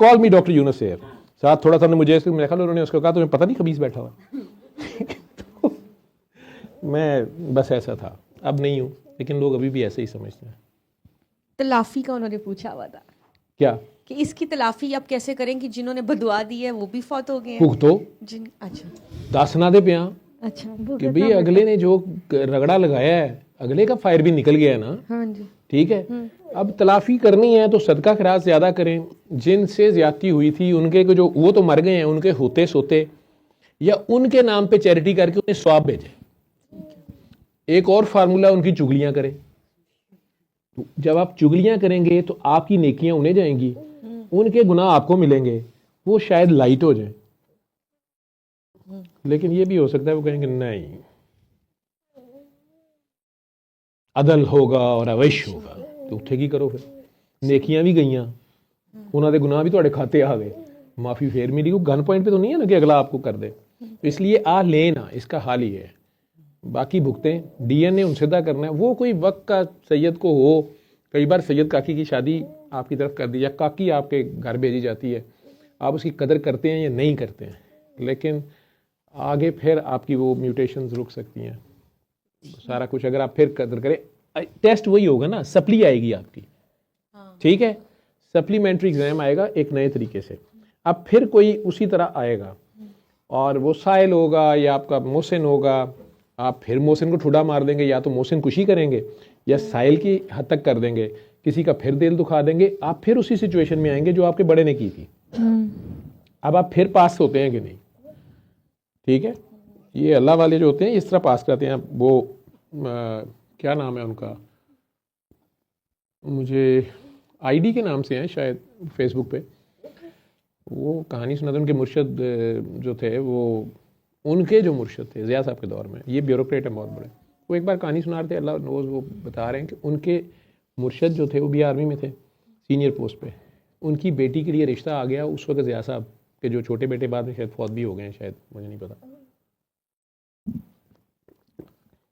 call me doctor Yunus here. साथ थोड़ा सा मुझे मेरे ख्याल उन्होंने उसको कहा तुम्हें पता नहीं खबीस बैठा हुआ। तो मैं बस ऐसा था, अब नहीं हूँ, लेकिन लोग अभी भी ऐसे ही समझते हैं। तलाफी का उन्होंने पूछा हुआ था क्या कि इसकी तलाफी आप कैसे करें कि जिन्होंने बदुआ दी है वो भी फौत हो गए हैं। भुगतो जिन अच्छा दस ना दे पिया अच्छा कि भुगतना भाई अगले ने जो रगड़ा लगाया है, अगले का फायर भी निकल गया है ना, हाँ जी ठीक है। अब तलाफी करनी है तो सदका खैरात ज़्यादा करें। जिनसे ज्यादती हुई थी उनके को जो वो तो मर गए हैं, उनके होते सोते या उनके नाम पे चैरिटी करके उन्हें स्वाब भेजें। एक और फार्मूला, उनकी चुगलियां करें। तो जब आप चुगलियां करेंगे तो आपकी नेकियां उन्हें जाएंगी, उनके गुनाह आपको मिलेंगे, वो शायद लाइट हो जाए। लेकिन ये भी हो सकता है वो कहेंगे नहीं अदल होगा और अवैश होगा, तो उठेगी करो। फिर नेकियां भी गईयां, उन्होंने गुनाह भी थोड़े खाते आ गए, माफ़ी फेर मिली। वो गन पॉइंट पे तो नहीं है ना कि अगला आपको कर दे। तो इसलिए आ लेना, इसका हाल ही है। बाकी भुगतें, डीएनए उनसे दा करना है। वो कोई वक्त का सैयद को हो, कई बार सैयद काकी की शादी आपकी तरफ कर दी या काकी आपके घर भेजी जाती है, आप उसकी कदर करते हैं या नहीं करते हैं, लेकिन आगे फिर आपकी वो म्यूटेशंस रुक सकती हैं। सारा कुछ अगर आप फिर कदर करें, टेस्ट वही होगा ना, सप्ली आएगी आपकी, ठीक है, सप्लीमेंट्री एग्जाम आएगा एक नए तरीके से। अब फिर कोई उसी तरह आएगा और वो साइल होगा या आपका मोहसिन होगा, आप फिर मोहसिन को ठुडा मार देंगे, या तो मोहसिन खुशी करेंगे या साइल की हद तक कर देंगे, किसी का फिर दिल दुखा देंगे। आप फिर उसी सिचुएशन में आएंगे जो आपके बड़े ने की थी। अब आप फिर पास होते हैं कि नहीं, ठीक है। ये अल्लाह वाले जो होते हैं इस तरह पास करते हैं। वो क्या नाम है उनका, मुझे आईडी के नाम से हैं शायद फेसबुक पे, वो कहानी सुनाते। उनके मुर्शद जो थे, वो उनके जो मुर्शद थे ज़िया साहब के दौर में, ये ब्यूरोक्रेट हैं बहुत बड़े, वो एक बार कहानी सुना रहे थे, अल्लाह नोज़, वो बता रहे हैं कि उनके मुर्शद जो थे वो भी आर्मी में थे, सीनियर पोस्ट पे। उनकी बेटी के लिए रिश्ता आ गया उस वक्त ज़िया साहब के जो छोटे बेटे बाद में शायद फौत भी हो गए हैं, शायद मुझे नहीं पता।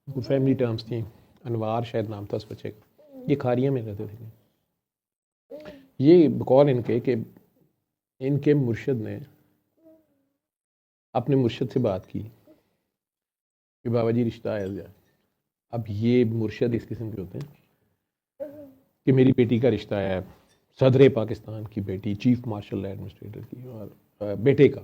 फैमिली टर्म्स थी, अनवार शायद नाम था उस बच्चे का। ये खारिया में रहते थे। ये बकौल इनके कि इनके मुर्शद ने अपने मुर्शद से बात की कि बाबा जी रिश्ता आया जाए। अब ये मुर्शद इस किस्म के होते हैं कि मेरी बेटी का रिश्ता है सदर पाकिस्तान की बेटी, चीफ मार्शल एडमिनिस्ट्रेटर की, और बेटे का।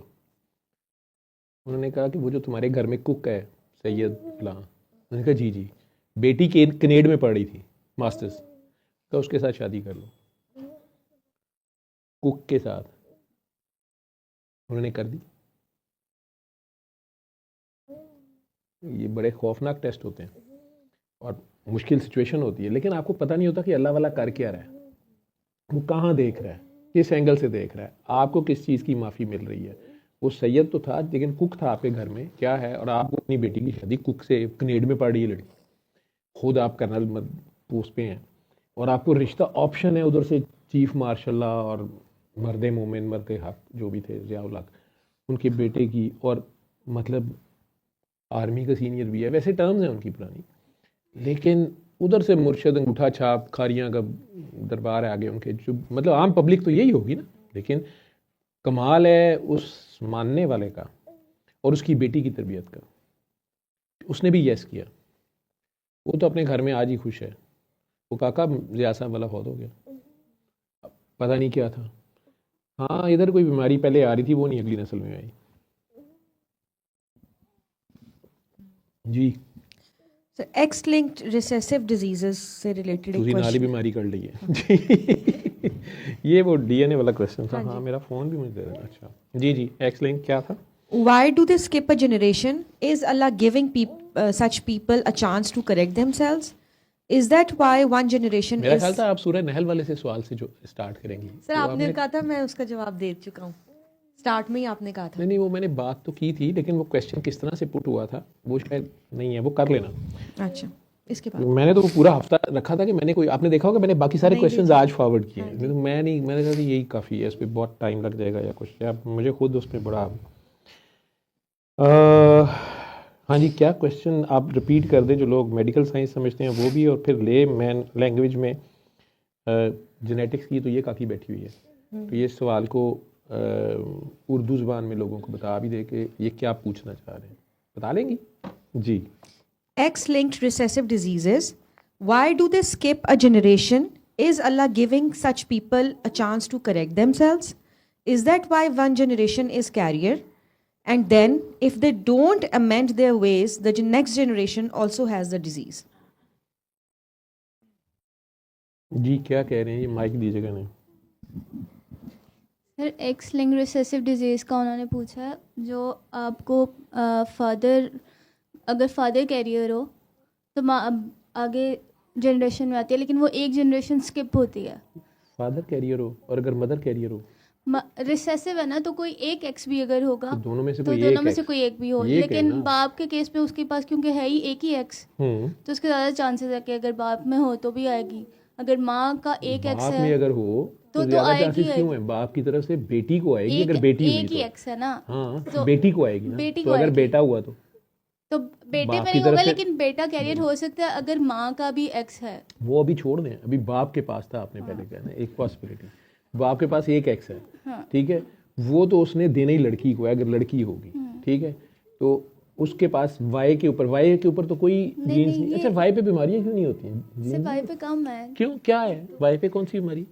उन्होंने कहा कि वो जो तुम्हारे घर में कुक है सैयद फलां, उन्होंने कहा जी जी, बेटी के कनेड में पढ़ रही थी मास्टर्स, तो उसके साथ शादी कर लो, कुक के साथ। उन्होंने कर दी। ये बड़े खौफनाक टेस्ट होते हैं और मुश्किल सिचुएशन होती है, लेकिन आपको पता नहीं होता कि अल्लाह वाला कर क्या रहा है, वो कहाँ देख रहा है, किस एंगल से देख रहा है, आपको किस चीज़ की माफ़ी मिल रही है। वो सैयद तो था लेकिन कुक था आपके घर में, क्या है, और आप अपनी बेटी की शादी कुक से, कनेड में पढ़ रही है लड़की, खुद आप कर्नल पोस्ट पे हैं और आपको रिश्ता ऑप्शन है उधर से चीफ मार्शल और मर्द मोमिन मर्द हक जो भी थे ज़ियाउल हक, उनके बेटे की, और मतलब आर्मी का सीनियर भी है, वैसे टर्म्स हैं उनकी पुरानी, लेकिन उधर से मुर्शद अंगूठा छाप खारियाँ का दरबार है आगे उनके, जो मतलब आम पब्लिक तो यही होगी ना, लेकिन कमाल है उस मानने वाले का और उसकी बेटी की तरबियत का। उसने भी यस किया, वो तो अपने घर में आज ही खुश है। वो काका ज़िया साहब वाला फौत हो गया, पता नहीं क्या था। हाँ, इधर कोई बीमारी पहले आ रही थी, वो नहीं अगली नस्ल में आई जी। So, X-linked recessive diseases से रिलेटेड एक तुझी नाली क्वेश्चन। बीमारी कर ली है जी। ये वो डीएनए वाला क्वेश्चन था। हाँ, मेरा फ़ोन भी मुझे दे देना। अच्छा जी जी, एक्स लिंक क्या था? Why do they skip a generation? Is Allah giving such people a chance to correct themselves? Is that why one generation मेरा is? ख्याल था आप सूरह नहल वाले से सवाल से जो स्टार्ट करेंगी। सर तो आपने कहा था, मैं उसका जवाब दे चुका हूँ, स्टार्ट में ही आपने कहा था। नहीं नहीं, वो मैंने बात तो की थी, लेकिन वो क्वेश्चन किस तरह से पुट हुआ था वो शायद नहीं है, वो कर लेना। अच्छा, इसके बाद मैंने तो वो पूरा हफ्ता रखा था कि मैंने कोई, आपने देखा होगा मैंने बाकी सारे नहीं क्वेश्चंस आज फॉरवर्ड किए हाँ हैं, तो मैं नहीं, मैंने कहा कि यही काफ़ी है, इस पर बहुत टाइम लग जाएगा या कुछ, या मुझे खुद उस पर बड़ा हाँ जी, क्या क्वेश्चन आप रिपीट कर दें, जो लोग मेडिकल साइंस समझते हैं वो भी, और फिर ले मैन लैंग्वेज में जेनेटिक्स की तो ये काफ़ी बैठी हुई है, तो ये सवाल को उर्दू ज़बान में लोगों को बता भी दे कि ये क्या पूछना चाह रहे हैं, बता लेंगी जी। X-linked recessive diseases. Why do they skip a generation? Is Allah giving such people a chance to correct themselves? Is that why one generation is carrier? And then, if they don't amend their ways, the next generation also has the disease. जी क्या कह रहे हैं, ये mic दीजिएगा नहीं। Sir, x link recessive disease का उन्होंने पूछा है, जो आपको फादर, अगर फादर कैरियर हो तो माँ आगे जनरेशन में आती है, लेकिन वो एक जनरेशन स्किप होती है। फादर कैरियर हो और अगर मदर कैरियर हो, रिसेसिव है ना, तो कोई एक एक्स भी अगर होगा तो दोनों में से तो कोई दोनों एक में से X। कोई एक भी हो, ये लेकिन कहना। बाप के केस में उसके पास क्योंकि है ही एक ही एक्स, तो उसके ज़्यादा चांसेस है कि अगर बाप में हो तो भी आएगी। अगर माँ का एक एक्स बाप में है अगर हो तो तो ज्यादा आएगी चांसेस क्यों आएगी। है, बाप की तरफ से बेटी को आएगी, एक अगर बेटी एक ही हुई एक्स है ना, तो हाँ, तो बेटी को आएगी ना, बेटी तो को अगर आएगी। बेटा हुआ तो बेटे बाप पे की नहीं तरफ होगा, से- लेकिन बेटा कैरियर हो सकता है अगर माँ का भी एक्स है। वो अभी छोड़ दें, अभी बाप के पास था, आपने पहले कहना एक पॉसिबिलिटी, बाप के पास एक एक्स है, ठीक है, वो तो उसने देना ही लड़की को है, अगर लड़की होगी, ठीक है, तो उसके पास वाई के ऊपर तो कोई जीन्स नहीं। अच्छा, वाई पे बीमारियां क्यों नहीं होती हैं? सिर्फ वाई पे कम है। क्यों, क्या है वाई पे, कौन सी बीमारी?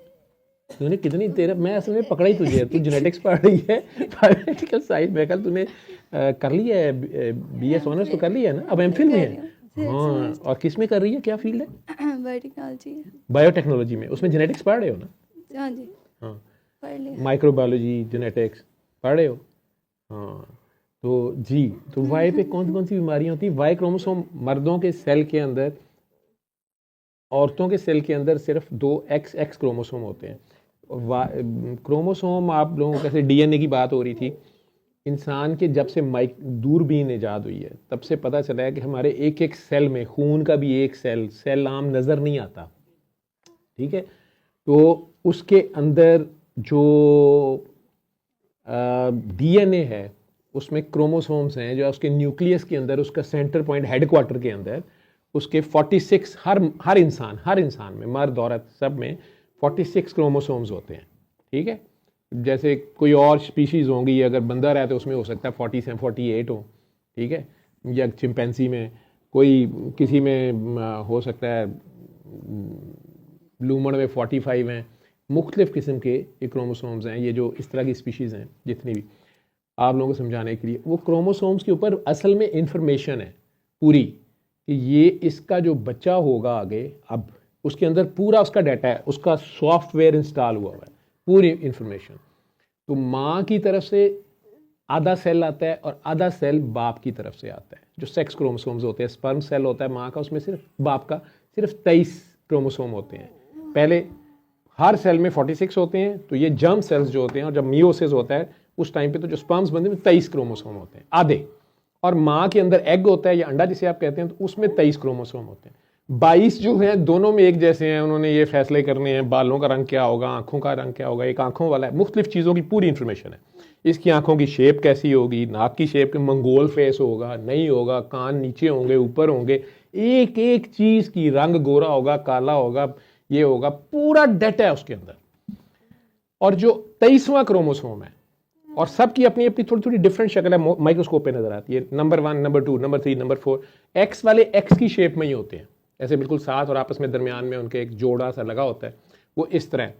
तूने कितनी तेरा, मैं असल में पकड़ा ही तुझे, तू जेनेटिक्स पढ़ रही है, बायोमेडिकल साइंस में, कल तूने कर लिया है बीएस ऑनर्स तो कर लिया है ना, अब एमफिल में है। हाँ, और किस में कर रही है, क्या फील्ड है? बायोटेक्नोलॉजी। बायोटेक्नोलॉजी में, उसमें जेनेटिक्स पढ़ रहे हो ना? हाँ जी, हाँ, पढ़ लिया। माइक्रोबायोलॉजी जेनेटिक्स पढ़ रहे हो? हाँ, तो जी, तो वाई पे कौन कौन सी बीमारियां होती हैं? वाई क्रोमोसोम मर्दों के सेल के अंदर, औरतों के सेल के अंदर सिर्फ 2 XX क्रोमोसोम होते हैं। क्रोमोसोम, आप लोगों कैसे डीएनए की बात हो रही थी, इंसान के जब से दूरबीन ईजाद हुई है तब से पता चला है कि हमारे एक एक सेल में, खून का भी एक सेल आम नज़र नहीं आता, ठीक है, तो उसके अंदर जो डीएनए है उसमें क्रोमोसोम्स हैं, जो उसके न्यूक्लियस के अंदर, उसका सेंटर पॉइंट हेडक्वार्टर के अंदर उसके 46, हर इंसान में, मर्द औरत सब में 46 क्रोमोसोम्स होते हैं, ठीक है। जैसे कोई और स्पीशीज़ होंगी, अगर बंदर है तो उसमें हो सकता है 47 48 हो, ठीक है, या चिंपैंजी में, कोई किसी में हो सकता है लूमड़ में 45 हैं, मुख्तलिफ किस्म के ये क्रोमोसोम्स हैं, ये जो इस तरह की स्पीशीज़ हैं जितनी भी। आप लोगों को समझाने के लिए। वो क्रोमोसोम्स के ऊपर असल में इंफॉर्मेशन है पूरी कि ये इसका जो बच्चा होगा आगे, अब उसके अंदर पूरा उसका डाटा है, उसका सॉफ्टवेयर इंस्टॉल हुआ है, पूरी इंफॉर्मेशन। तो माँ की तरफ से आधा सेल आता है और आधा सेल बाप की तरफ से आता है। जो सेक्स क्रोमोसोम्स होते हैं, स्पर्म सेल होता है माँ का, उसमें सिर्फ बाप का सिर्फ 23 क्रोमोसोम होते हैं। पहले हर सेल में 46 होते हैं। तो ये जर्म सेल्स जो होते हैं, और जब मियोसिस होता है उस टाइम पे तो जो स्पर्म्स बनते हैं 23 क्रोमोसोम होते हैं आधे। और माँ के अंदर एग होता है या अंडा जिसे आप कहते हैं, तो उसमें 23 क्रोमोसोम होते हैं। 22 जो है दोनों में एक जैसे हैं। उन्होंने ये फैसले करने हैं बालों का रंग क्या होगा, आंखों का रंग क्या होगा। एक आंखों वाला है, मुख्तलिफ चीज़ों की पूरी इंफॉर्मेशन है। इसकी आंखों की शेप कैसी होगी, नाक की शेप के मंगोल फेस होगा नहीं होगा, कान नीचे होंगे ऊपर होंगे, एक एक चीज़ की रंग गोरा होगा काला होगा, ये होगा, पूरा डाटा है उसके अंदर। और जो 23वां क्रोमोसोम है, और सबकी अपनी अपनी थोड़ी थोड़ी डिफरेंट शक्ल है, माइक्रोस्कोप पे नजर आती है। Number 1, number 2, number 3, number 4 x वाले एक्स की शेप में ही होते हैं, ऐसे बिल्कुल साथ, और आपस में दरमियान में उनके एक जोड़ा सा लगा होता है, वो इस तरह।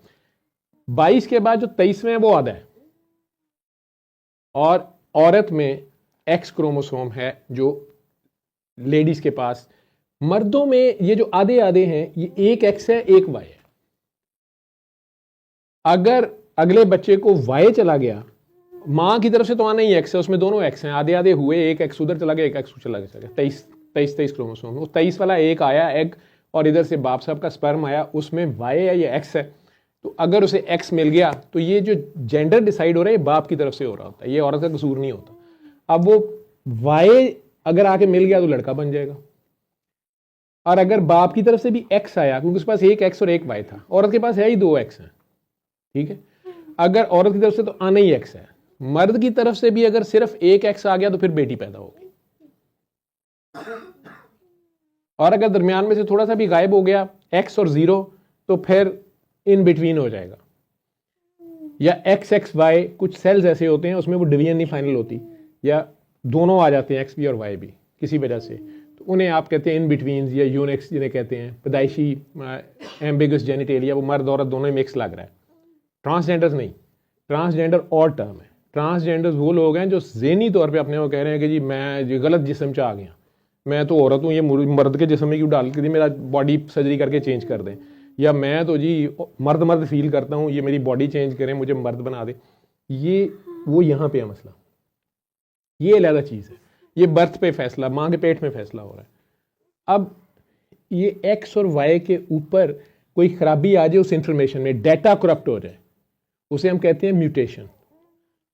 22 के बाद जो 23वें है वो आधा है। और औरत में एक्स क्रोमोसोम है जो लेडीज के पास। मर्दों में ये जो आधे आधे हैं, ये एक एक्स है एक वाई है। अगर अगले बच्चे को वाई चला गया, मां की तरफ से तो आना ही एक्स है, उसमें दोनों एक्स हैं, आधे आधे हुए, एक एक्स उधर चला गया एक एक्स चला गया, 23 क्रोमोसोम। वो 23 वाला एक आया एग, और इधर से बाप साहब का स्पर्म आया, उसमें वाई है या एक्स है। तो अगर उसे एक्स मिल गया तो ये जो जेंडर डिसाइड हो रहा है बाप की तरफ से हो रहा होता है, ये औरत का कसूर नहीं होता। अब वो वाई अगर आके मिल गया तो लड़का बन जाएगा। और अगर बाप की तरफ से भी एक्स आया, क्योंकि उसके पास एक एक्स और एक वाई था, औरत के पास है ही 2 एक्स हैं, ठीक है। अगर औरत की तरफ से तो आना ही एक्स है, मर्द की तरफ से भी अगर सिर्फ एक एक्स आ गया तो फिर बेटी पैदा होगी। और अगर दरमियान में से थोड़ा सा भी गायब हो गया एक्स और 0, तो फिर इन बिटवीन हो जाएगा। या एक्स एक्स वाई, कुछ सेल्स ऐसे होते हैं उसमें वो डिवीजन नहीं फाइनल होती, या दोनों आ जाते हैं एक्स भी और वाई भी किसी वजह से, तो उन्हें आप कहते हैं इन बिटवीन या यूनिक्स जिन्हें कहते हैं। पैदाइशी एम्बिगस जेनिटेलिया, वो मर्द औरत दोनों ही मिक्स लग रहा है। ट्रांसजेंडर्स नहीं, ट्रांसजेंडर और टर्म है। ट्रांसजेंडर्स वो लोग हैं जो ज़हनी तौर पे अपने को कह रहे हैं कि जी मैं गलत जिस्म च आ गया, मैं तो औरत हूँ, ये मर्द के जिस्म में क्यों डाल के जी मेरा बॉडी सर्जरी करके चेंज कर दें, या मैं तो जी मर्द मर्द फील करता हूँ, ये मेरी बॉडी चेंज करें, मुझे मर्द बना दें। ये वो यहाँ पे है मसला, ये अलग चीज़ है। ये बर्थ पे फैसला, माँ के पेट में फैसला हो रहा है। अब ये एक्स और वाई के ऊपर कोई खराबी आ जाए उस इंफॉर्मेशन में, डाटा करप्ट हो जाए, उसे हम कहते हैं म्यूटेशन।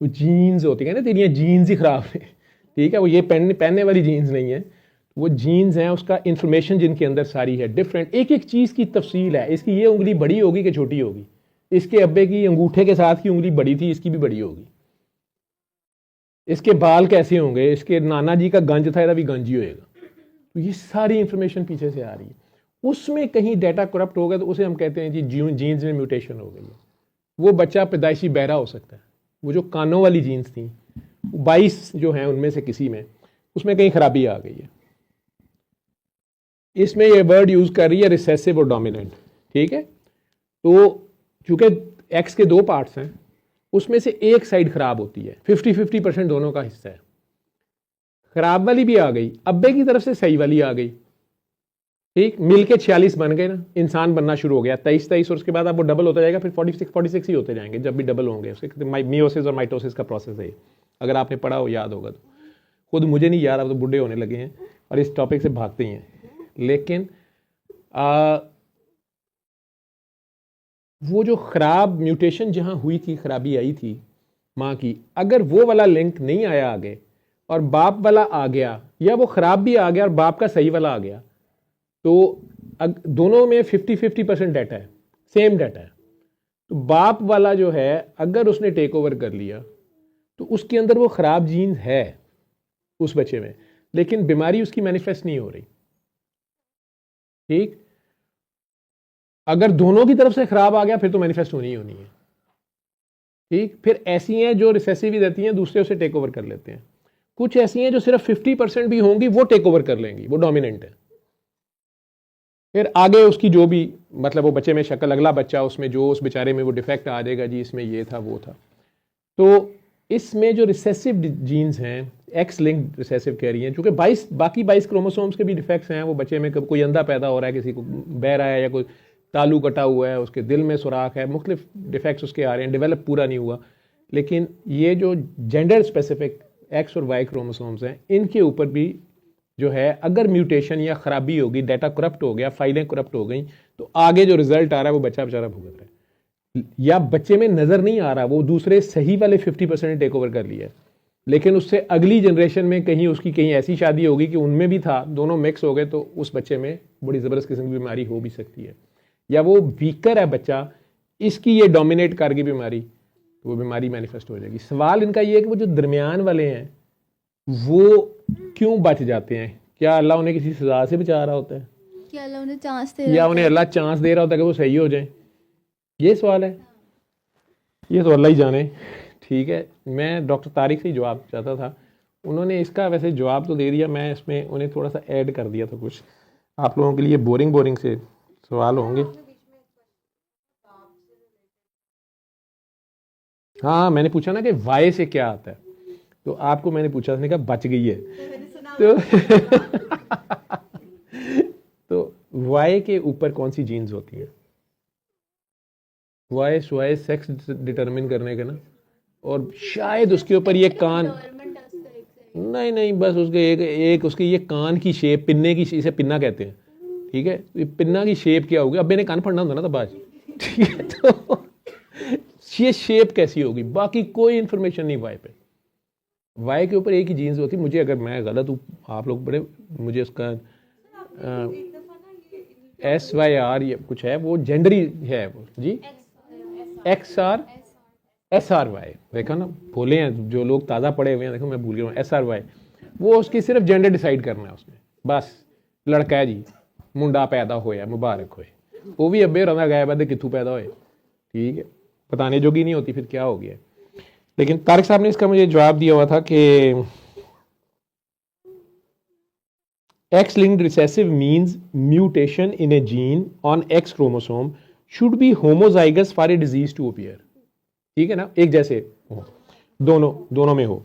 वो जीन्स होती है ना, तेरी जीन्स ही खराब है, ठीक है, वो ये पहनने वाली जीन्स नहीं है, वो जीन्स हैं, उसका इंफॉर्मेशन जिनके अंदर सारी है डिफरेंट। एक एक चीज़ की तफसील है, इसकी ये उंगली बड़ी होगी कि छोटी होगी, इसके अब्बे की अंगूठे के साथ की उंगली बड़ी थी, इसकी भी बड़ी होगी, इसके बाल कैसे होंगे, इसके नाना जी का गंज था, इसका भी गंज ही होएगा। तो ये सारी इंफॉर्मेशन पीछे से आ रही है। उसमें कहीं डाटा करप्ट हो गया तो उसे हम कहते हैं जी जीन्स में म्यूटेशन हो गई है। वो बच्चा पैदाइशी बहरा हो सकता है। वो जो कानों वाली जीन्स थी 22 जो हैं उनमें से किसी में, उसमें कहीं खराबी आ गई है। इसमें ये वर्ड यूज कर रही है रिसेसिव और डोमिनेंट, ठीक है। तो चूंकि एक्स के 2 पार्ट्स हैं, उसमें से एक साइड खराब होती है, 50-50% दोनों का हिस्सा है। खराब वाली भी आ गई, अब्बे की तरफ से सही वाली आ गई, ठीक, मिलके 46 बन गए ना, इंसान बनना शुरू हो गया 23, और उसके बाद अब वो डबल होता जाएगा, फिर 46 ही होते जाएंगे जब भी डबल होंगे। उसके मियोसिस और माइटोसिस का प्रोसेस है, अगर आपने पढ़ा हो याद होगा तो। खुद मुझे नहीं याद, अब तो बूढ़े होने लगे हैं और इस टॉपिक से भागते ही हैं। लेकिन वो जो खराब म्यूटेशन जहां हुई थी, खराबी आई थी माँ की, अगर वो वाला लिंक नहीं आया आगे और बाप वाला आ गया, या वो खराब भी आ गया और बाप का सही वाला आ गया, तो दोनों में 50-50% डाटा है, सेम डाटा है। तो बाप वाला जो है अगर उसने टेक ओवर कर लिया तो उसके अंदर वो खराब जीन है उस बच्चे में, लेकिन बीमारी उसकी मैनिफेस्ट नहीं हो रही, ठीक। अगर दोनों की तरफ से खराब आ गया फिर तो मैनिफेस्ट होनी ही होनी है, ठीक। फिर ऐसी हैं जो रिसेसिव ही रहती हैं, दूसरे उसे टेक ओवर कर लेते हैं। कुछ ऐसी हैं जो सिर्फ 50% भी होंगी, वो टेक ओवर कर लेंगी, वो डोमिनेंट है। फिर आगे उसकी जो भी मतलब वो बच्चे में शक्ल, अगला बच्चा उसमें जो उस बेचारे में वो डिफेक्ट आ जाएगा, जी इसमें ये था वो था। तो इसमें जो रिसेसिव जीन्स हैं, एक्स लिंक्ड रिसेसिव कह रही हैं, चूँकि 22 क्रोमोसोम्स के भी डिफेक्ट्स हैं वो बच्चे में, कब कोई अंधा पैदा हो रहा है, किसी को बहरा है, या कोई तालू कटा हुआ है, उसके दिल में सुराख है, मुख्तलिफ डिफेक्ट्स उसके आ रहे हैं, डेवलप पूरा नहीं हुआ। लेकिन ये जो जेंडर स्पेसिफिक एक्स और वाई क्रोमोसोम्स हैं, इनके ऊपर भी जो है अगर म्यूटेशन या ख़राबी होगी, डाटा करप्ट हो गया, फाइलें करप्ट हो गई, तो आगे जो रिजल्ट आ रहा है वो बच्चा बेचारा भुगत रहा है, या बच्चे में नज़र नहीं आ रहा, वो दूसरे सही वाले 50% टेक ओवर कर लिया है, लेकिन उससे अगली जनरेशन में कहीं उसकी कहीं ऐसी शादी होगी कि उनमें भी था, दोनों मिक्स हो गए, तो उस बच्चे में बड़ी ज़बरदस्त किस्म की बीमारी हो भी सकती है। या वो वीकर है बच्चा, इसकी ये डोमिनेट कर गई बीमारी, तो वो बीमारी मैनिफेस्ट हो जाएगी। सवाल इनका ये है कि वो जो दरमियान वाले हैं वो क्यों बच जाते हैं? क्या अल्लाह उन्हें किसी सजा से बचा रहा होता है, क्या अल्लाह उन्हें चांस दे या रहा उन्हें है? अल्लाह चांस दे रहा होता है कि वो सही हो जाए? ये सवाल है, ये तो अल्लाह ही जाने। ठीक है, मैं डॉक्टर तारिक से ही जवाब चाहता था, उन्होंने इसका वैसे जवाब तो दे दिया, मैं इसमें उन्हें थोड़ा सा ऐड कर दिया था कुछ, आप लोगों के लिए बोरिंग से सवाल होंगे। हाँ, मैंने पूछा ना कि वाई से क्या आता है, तो आपको मैंने पूछा, उसने कहा बच गई है, तो वाई के ऊपर कौन सी जीन्स होती हैं? वाई सेक्स डिटरमिन करने का ना, और शायद उसके ऊपर ये कान, नहीं बस उसके एक उसके ये कान की शेप, पिन्ने की, इसे पिन्ना कहते हैं, ठीक है, ये पिन्ना की शेप क्या होगी? अब मैंने कान पढ़ना होता ना, तो बात ठीक है, तो ये शेप कैसी होगी? बाकी कोई इंफॉर्मेशन नहीं वाई पे। वाई के ऊपर एक ही जीन्स होती है, मुझे, अगर मैं गलत हूँ आप लोग बड़े, मुझे उसका SYR ये कुछ है, वो जेंडरी है वो जी, SRY, देखा ना, बोले हैं जो लोग ताज़ा पढ़े हुए हैं, देखो मैं भूल गया हूँ, SRY, वो उसकी सिर्फ जेंडर डिसाइड करना है उसमें, बस लड़का है जी, मुंडा पैदा होया, मुबारक होए, वो भी अब्बे रंधा गायब है, कितू पैदा होए, ठीक है, बताने जोगी नहीं होती, फिर क्या हो गया। लेकिन तारिक साहब ने इसका मुझे जवाब दिया हुआ था कि X linked recessive means mutation in a gene on X chromosome should be homozygous for a disease to appear. ठीक है ना, एक जैसे हो, दोनों में हो,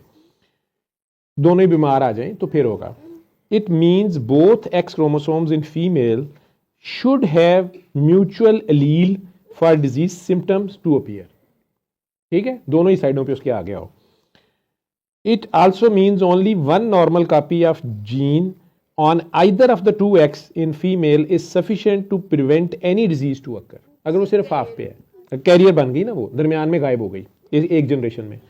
दोनों ही बीमार आ जाएं तो फिर होगा। It means both X chromosomes in female should have mutual allele for disease symptoms to appear. ठीक है, दोनों ही साइडों पे उसके आगे आओ। It also means only one normal copy of gene on either of the two X in female is sufficient to prevent any disease to occur. अगर वो सिर्फ हाफ पे है, कैरियर बन गई ना, वो दरमियान में गायब हो गई एक जनरेशन में।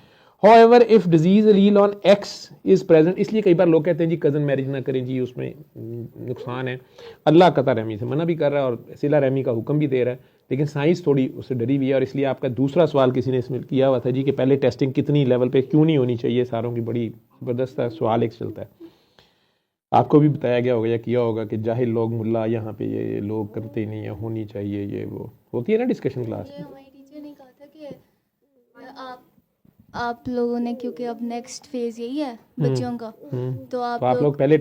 However, if disease allele on X is present, इसलिए कई बार लोग कहते हैं जी कज़न मैरिज ना करें जी, उसमें नुकसान है। अल्लाह कता रहमी से मना भी कर रहा है और सिला रहमी का हुक्म भी दे रहा है, लेकिन साइंस थोड़ी उससे डरी हुई है। और इसलिए आपका दूसरा सवाल किसी ने इसमें किया हुआ था जी कि पहले टेस्टिंग कितनी लेवल पे क्यों नहीं होनी चाहिए, सारों की बड़ी ज़बरदस्त सवाल एक चलता है। आपको भी बताया गया होगा या किया होगा कि जाहिल लोग मुल्ला यहाँ पे ये लोग करते नहीं है, होनी चाहिए, ये वो होती है ना डिस्कशन क्लास में। हमारी टीचर ने कहा था कि आप लोगों ने, क्योंकि अब नेक्स्ट फेज यही है बच्चों का, तो आप लोग पहले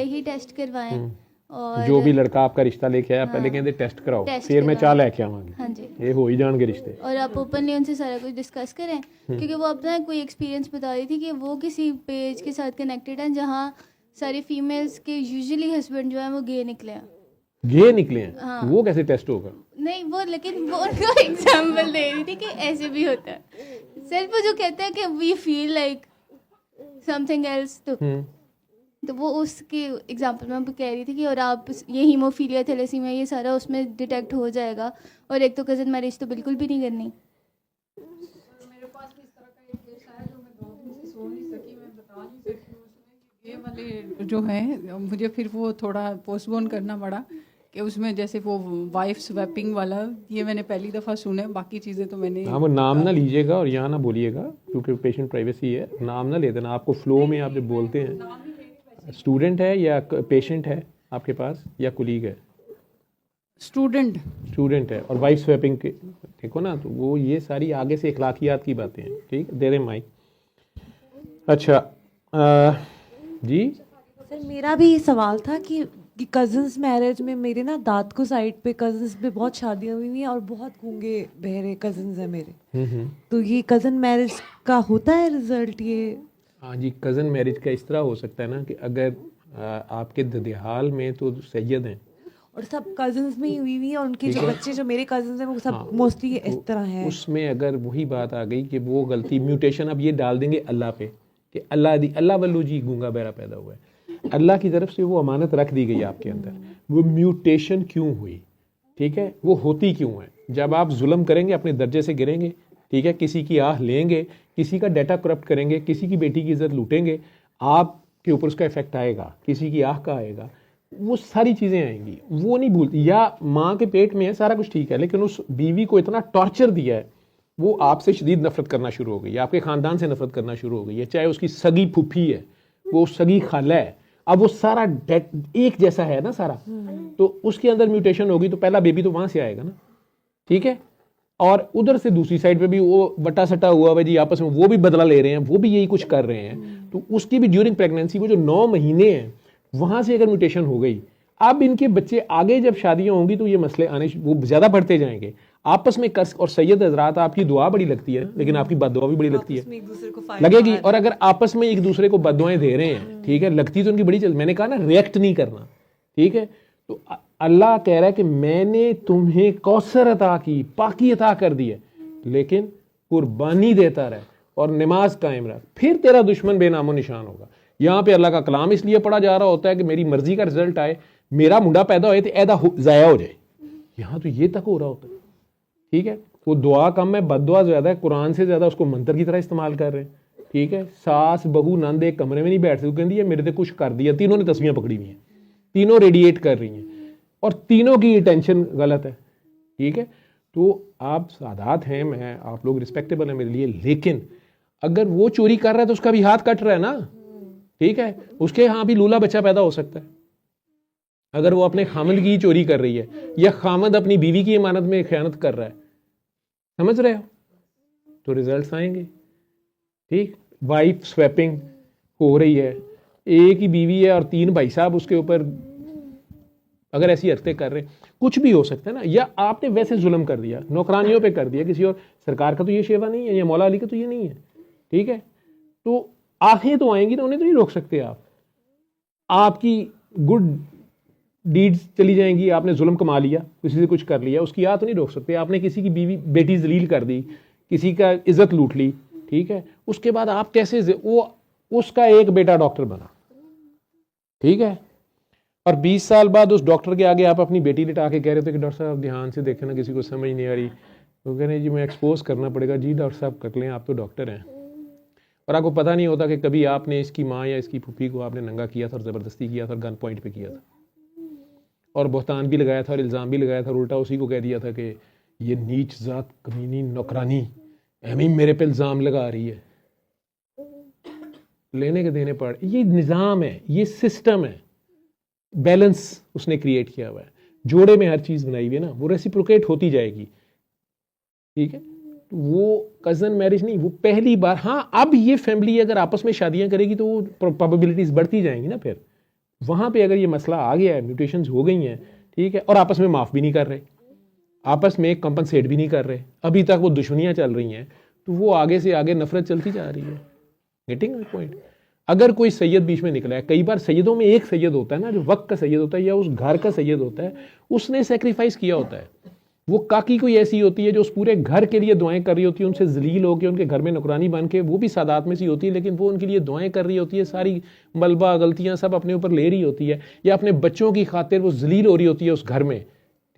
ही टेस्ट करवाएं, और जो भी लड़का आपका रिश्ता लेके आया पहले कहते टेस्ट कराओ, फिर मैं चाह लेके आवांगी। हाँ जी, ये हो ही जाएंगे रिश्ते। और आप ओपनली उनसे सारा कुछ डिस्कस करें, क्योंकि वो अपना कोई एक्सपीरियंस बता रही थी कि वो किसी पेज के साथ कनेक्टेड हैं जहाँ सारी फीमेल्स के यूजुअली हस्बैंड जो है वो गे निकले हैं। गे निकले हैं? हाँ। वो कैसे टेस्ट होगा? नहीं वो, लेकिन वो उनको एग्जाम्पल दे रही थी कि ऐसे भी होता है। सिर्फ वो जो कहते हैं कि we feel like something else, तो वो उसके एग्जांपल में कह रही थी कि और आप ये हीमोफीलिया, थैलेसीमिया, ये सारा उसमें डिटेक्ट हो जाएगा। और एक तो कज़न मैरिज तो बिल्कुल भी नहीं करनी। मेरे पास भी इस तरह का एक केस आया जो मैं 2 दिन से सो नहीं सकी, मैं बता नहीं सकती उसमें। ये वाले जो है मुझे फिर वो थोड़ा पोस्टपोन करना पड़ा कि उसमें जैसे वो वाइफ स्वैपिंग वाला, ये मैंने पहली दफ़ा सुना है, बाकी चीज़ें तो मैंने। हाँ, वो नाम ना लीजिएगा और यहाँ ना बोलिएगा क्योंकि पेशेंट प्राइवेसी है, नाम ना ले देना। आपको फ्लो में आप जब बोलते हैं, स्टूडेंट है या पेशेंट है आपके पास या कुलीग है? स्टूडेंट है। और वाइफ स्वैपिंग के देखो ना, तो वो ये सारी आगे से इखलाकियात की बातें हैं। ठीक, दे रहे माइक। अच्छा जी सर, मेरा भी सवाल था कि कि कज़न्स मैरिज में मेरे ना दाद को साइड पे कज़न्स पे बहुत शादियां हुई हैं और बहुत गूंगे बहरे कज़न्स हैं मेरे। तो ये कज़न मैरिज का होता है रिजल्ट ये? हाँ जी, कज़न मैरिज का इस तरह हो सकता है ना कि अगर आपके ददिहाल में तो सैयद हैं और सब कज़न्स में ही हुई हुई हैं और उनके जो बच्चे जो मेरे कज़न्स हैं वो सब हाँ, मोस्टली इस तो तरह हैं। उसमें अगर वही बात आ गई कि वो गलती म्यूटेशन अब ये डाल देंगे अल्लाह पे कि अल्लाह वल्लू जी गूंगा बहरा पैदा हुआ है, अल्लाह की तरफ से वो अमानत रख दी गई आपके अंदर। वो म्यूटेशन क्यों हुई, ठीक है, वो होती क्यों है? जब आप जुल्म करेंगे अपने दर्जे से गिरेंगे, ठीक है, किसी की आह लेंगे, किसी का डाटा करप्ट करेंगे, किसी की बेटी की इज्जत लूटेंगे, आपके ऊपर उसका इफेक्ट आएगा, किसी की आह का आएगा, वो सारी चीज़ें आएंगी। वो नहीं भूलती। या माँ के पेट में है सारा कुछ ठीक है, लेकिन उस बीवी को इतना टॉर्चर दिया है, वो आपसे शदीद नफरत करना शुरू हो गई है, आपके ख़ानदान से नफरत करना शुरू हो गई है, चाहे उसकी सगी फूफी है, वो सगी खाला है, अब वो सारा एक जैसा है ना सारा, तो उसके अंदर म्यूटेशन होगी तो पहला बेबी तो वहाँ से आएगा ना, ठीक है। और उधर से दूसरी साइड पे भी वो बटा सटा हुआ भाई जी आपस में वो भी बदला ले रहे हैं, वो भी यही कुछ कर रहे हैं, तो उसकी भी ड्यूरिंग प्रेगनेंसी वो जो 9 महीने हैं वहाँ से अगर म्यूटेशन हो गई, अब इनके बच्चे आगे जब शादियाँ होंगी तो ये मसले आने वो ज़्यादा बढ़ते जाएंगे आपस में। कर्ज और सैयद हजरात आपकी दुआ बड़ी लगती है लेकिन आपकी बददुआ भी बड़ी लगती है, एक दूसरे को फायदा लगेगी। और अगर आपस में एक दूसरे को बददुआएं दे रहे हैं, ठीक है, लगती तो उनकी बड़ी मैंने कहा ना रिएक्ट नहीं करना, ठीक है। तो अल्लाह कह रहा है कि मैंने तुम्हें कौसर अता की, पाकी अता कर दी है, लेकिन कुर्बानी देता रहे और नमाज कायम रह, फिर तेरा दुश्मन बेनामो निशान होगा। यहाँ पे अल्लाह का कलाम इसलिए पढ़ा जा रहा होता है कि मेरी मर्जी का रिजल्ट आए, मेरा मुंडा पैदा होए तो ऐदा ज़ाया हो जाए, यहाँ तो ये तक हो रहा होता है, ठीक है। वो दुआ कम है, बददुआ ज़्यादा है, कुरान से ज़्यादा उसको मंत्र की तरह इस्तेमाल कर रहे हैं, ठीक है। सास बहू नंद एक कमरे में नहीं बैठ सकती, कहती है मेरे से कुछ कर दिया, तीनों ने तस्वीरें पकड़ी हुई हैं, तीनों रेडिएट कर रही हैं और तीनों की टेंशन गलत है, ठीक है। तो आप सादात हैं, मैं आप लोग रिस्पेक्टेबल हैं मेरे लिए, लेकिन अगर वो चोरी कर रहा है तो उसका भी हाथ कट रहा है ना, ठीक है, उसके यहाँ भी लूला बच्चा पैदा हो सकता है। अगर वो अपने खामद की चोरी कर रही है या खामद अपनी बीवी की इमानत में खयानत कर रहा है, समझ रहे हो, तो रिजल्ट्स आएंगे, ठीक। वाइफ स्वैपिंग हो रही है, एक ही बीवी है और 3 भाई साहब उसके ऊपर अगर ऐसी हरकतें कर रहे हैं, कुछ भी हो सकता है ना। या आपने वैसे जुल्म कर दिया, नौकरानियों पे कर दिया किसी और, सरकार का तो ये शेवा नहीं है या मौला अली का तो ये नहीं है, ठीक है। तो आंखें तो आएंगी ना, उन्हें तो नहीं रोक सकते आप, आपकी गुड डीड्स चली जाएंगी, आपने जुल्म कमा लिया, किसी से कुछ कर लिया, उसकी याद तो नहीं रोक सकते। आपने किसी की बीवी बेटी जलील कर दी, किसी का इज्जत लूट ली, ठीक है, उसके बाद आप कैसे वो उसका एक बेटा डॉक्टर बना, ठीक है, और 20 साल बाद उस डॉक्टर के आगे आप अपनी बेटी लिटा के कह रहे थे कि डॉक्टर साहब ध्यान से देखें ना, किसी को समझ नहीं आ रही, तो कह रहे जी मैं एक्सपोज करना पड़ेगा। जी डॉक्टर साहब कर लें, आप तो डॉक्टर हैं, और आपको पता नहीं होता कि कभी आपने इसकी माँ या इसकी फूफी को आपने नंगा किया था और ज़बरदस्ती किया था और गन पॉइंट पे किया था और बहतान भी लगाया था और इल्ज़ाम भी लगाया था, और उल्टा उसी को कह दिया था कि ये नीच ज़ात कमीनी नौकरानी एमी मेरे पे इल्ज़ाम लगा रही है, लेने के देने पड़। ये निज़ाम है, ये सिस्टम है, बैलेंस उसने क्रिएट किया हुआ है, जोड़े में हर चीज़ बनाई हुई है ना, वो रेसिप्रोकेट होती जाएगी, ठीक है। वो कज़न मैरिज नहीं, वो पहली बार। हाँ, अब ये फैमिली अगर आपस में शादियां करेगी तो वो प्रोबेबिलिटीज बढ़ती जाएंगी ना, फिर वहाँ पे अगर ये मसला आ गया है, म्यूटेशंस हो गई हैं, ठीक है, और आपस में माफ़ भी नहीं कर रहे, आपस में कंपनसेट भी नहीं कर रहे, अभी तक वो दुश्मनियाँ चल रही हैं, तो वो आगे से आगे नफरत चलती जा रही है। Getting my point. अगर कोई सैयद बीच में निकला है, कई बार सैयदों में एक सैयद होता है ना जो वक्त का सैयद होता है या उस घर का सैयद होता है, उसने सेक्रीफाइस किया होता है। वो काकी कोई ऐसी होती है जो उस पूरे घर के लिए दुआएं कर रही होती है, उनसे जलील होकर उनके घर में नौकरानी बन के, वो भी सादात में सी होती है, लेकिन वो उनके लिए दुआएं कर रही होती है, सारी मलबा गलतियां सब अपने ऊपर ले रही होती है, या अपने बच्चों की खातिर वो जलील हो रही होती है उस घर में,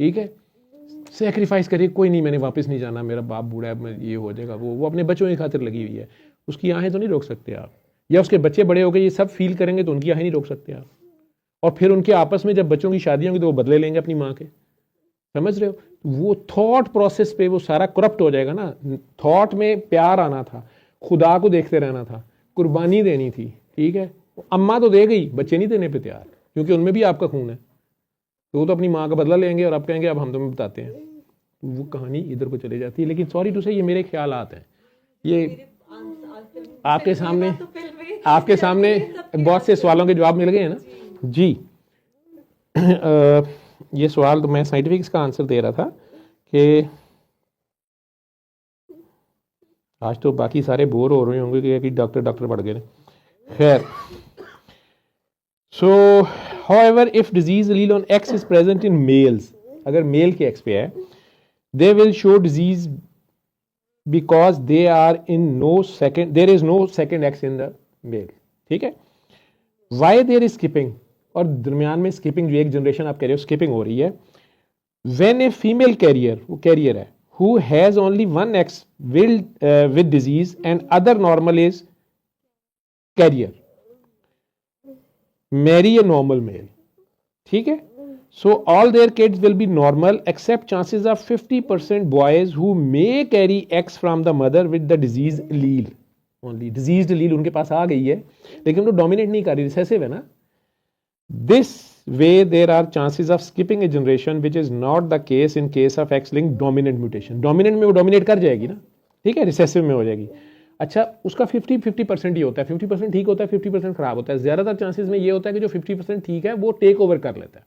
ठीक है, सेक्रीफाइस करिए, कोई नहीं मैंने वापस नहीं जाना, मेरा बाप बूढ़ा है, ये हो जाएगा, वो अपने बच्चों की खातिर लगी हुई है, उसकी आहें तो नहीं रोक सकते आप। या उसके बच्चे बड़े हो गए ये सब फील करेंगे तो उनकी आहें नहीं रोक सकते आप। और फिर उनके आपस में जब बच्चों की शादी होंगी तो वो बदले लेंगे अपनी माँ के, समझ रहे हो। वो थॉट प्रोसेस पे वो सारा करप्ट हो जाएगा ना। थॉट में प्यार आना था, खुदा को देखते रहना था, कुर्बानी देनी थी, ठीक है। अम्मा तो दे गई, बच्चे नहीं देने पे तैयार, क्योंकि उनमें भी आपका खून है, तो वो तो अपनी माँ का बदला लेंगे और आप कहेंगे अब हम तुम्हें बताते हैं, वो कहानी इधर को चली जाती है। लेकिन सॉरी टू से ये मेरे ख्यालात हैं, ये आपके सामने बहुत से सवालों के जवाब मिल गए हैं ना जी। ये सवाल तो मैं साइंटिफिक इसका आंसर दे रहा था कि आज तो बाकी सारे बोर हो रहे होंगे कि डॉक्टर पढ़ गए। खैर, so however if disease allele on X is present in males, अगर मेल के एक्स पे है, they will show disease because they are in no second, there is no second X in the male. ठीक है, why there is skipping, और दरमियान में skipping, जो एक जनरेशन आप कह रहे हो स्किपिंग हो रही है। व्हेन ए फीमेल कैरियर, वो कैरियर है, who has only one X will with disease and other normal is carrier, marry a normal male, ठीक है, so all their kids will be normal except chances of 50% boys who may carry X from the mother with the disease allele only, diseased allele उनके पास आ गई है लेकिन वो dominate नहीं कर रही, रिसेसिव है ना। This way there are chances of skipping a generation which is not the case in case of X-linked dominant mutation. Dominant में वो dominate कर जाएगी ना, ठीक है, recessive में हो जाएगी। अच्छा, उसका 50% ही होता है, 50% ठीक होता है, 50% खराब होता है। ज़्यादातर चांसेस में ये होता है कि जो 50% ठीक है वो टेक ओवर कर लेता है।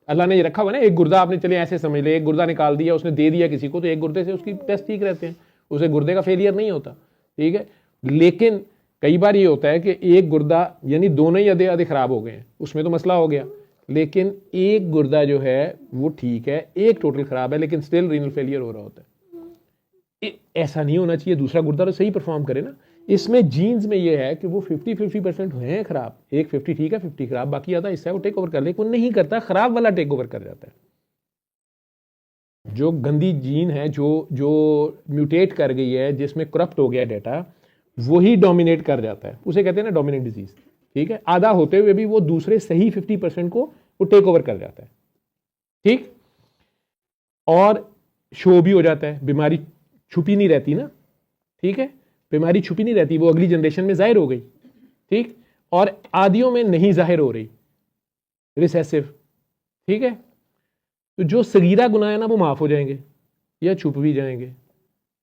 अल्लाह ने ये रखा हुआ ना, एक गुर्दा आपने चले ऐसे समझ ले, एक गुर्दा निकाल दिया, उसने दे दिया किसी को, तो एक गुर्दे से उसकी टेस्ट ठीक रहते हैं, उसे गुर्दे का फेलियर नहीं होता, ठीक है। लेकिन कई बार ये होता है कि एक गुर्दा यानी दोनों ही आधे खराब हो गए हैं, उसमें तो मसला हो गया, लेकिन एक गुर्दा जो है वो ठीक है, एक टोटल खराब है, लेकिन स्टिल रीनल फेलियर हो रहा होता है। ऐसा नहीं होना चाहिए, दूसरा गुर्दा तो सही परफॉर्म करे ना। इसमें जीन्स में ये है कि वो 50% हैं खराब, एक 50 ठीक है 50 खराब, बाकी आधा हिस्सा है वो टेक ओवर कर ले, वो नहीं करता, खराब वाला टेक ओवर कर जाता है। जो गंदी जीन है, जो म्यूटेट कर गई है, जिसमें करप्ट हो गया डेटा, वही डोमिनेट कर जाता है, उसे कहते हैं ना डोमिनेंट डिजीज, ठीक है। आधा होते हुए भी वो दूसरे सही 50% को वो टेक ओवर कर जाता है, ठीक, और शो भी हो जाता है, बीमारी छुपी नहीं रहती ना, ठीक है, बीमारी छुपी नहीं रहती, वो अगली जनरेशन में जाहिर हो गई, ठीक, और आदियों में नहीं जाहिर हो रही, रिसेसिव, ठीक है। तो जो सगीरा गुनाह है ना वो माफ हो जाएंगे, या छुप भी जाएंगे,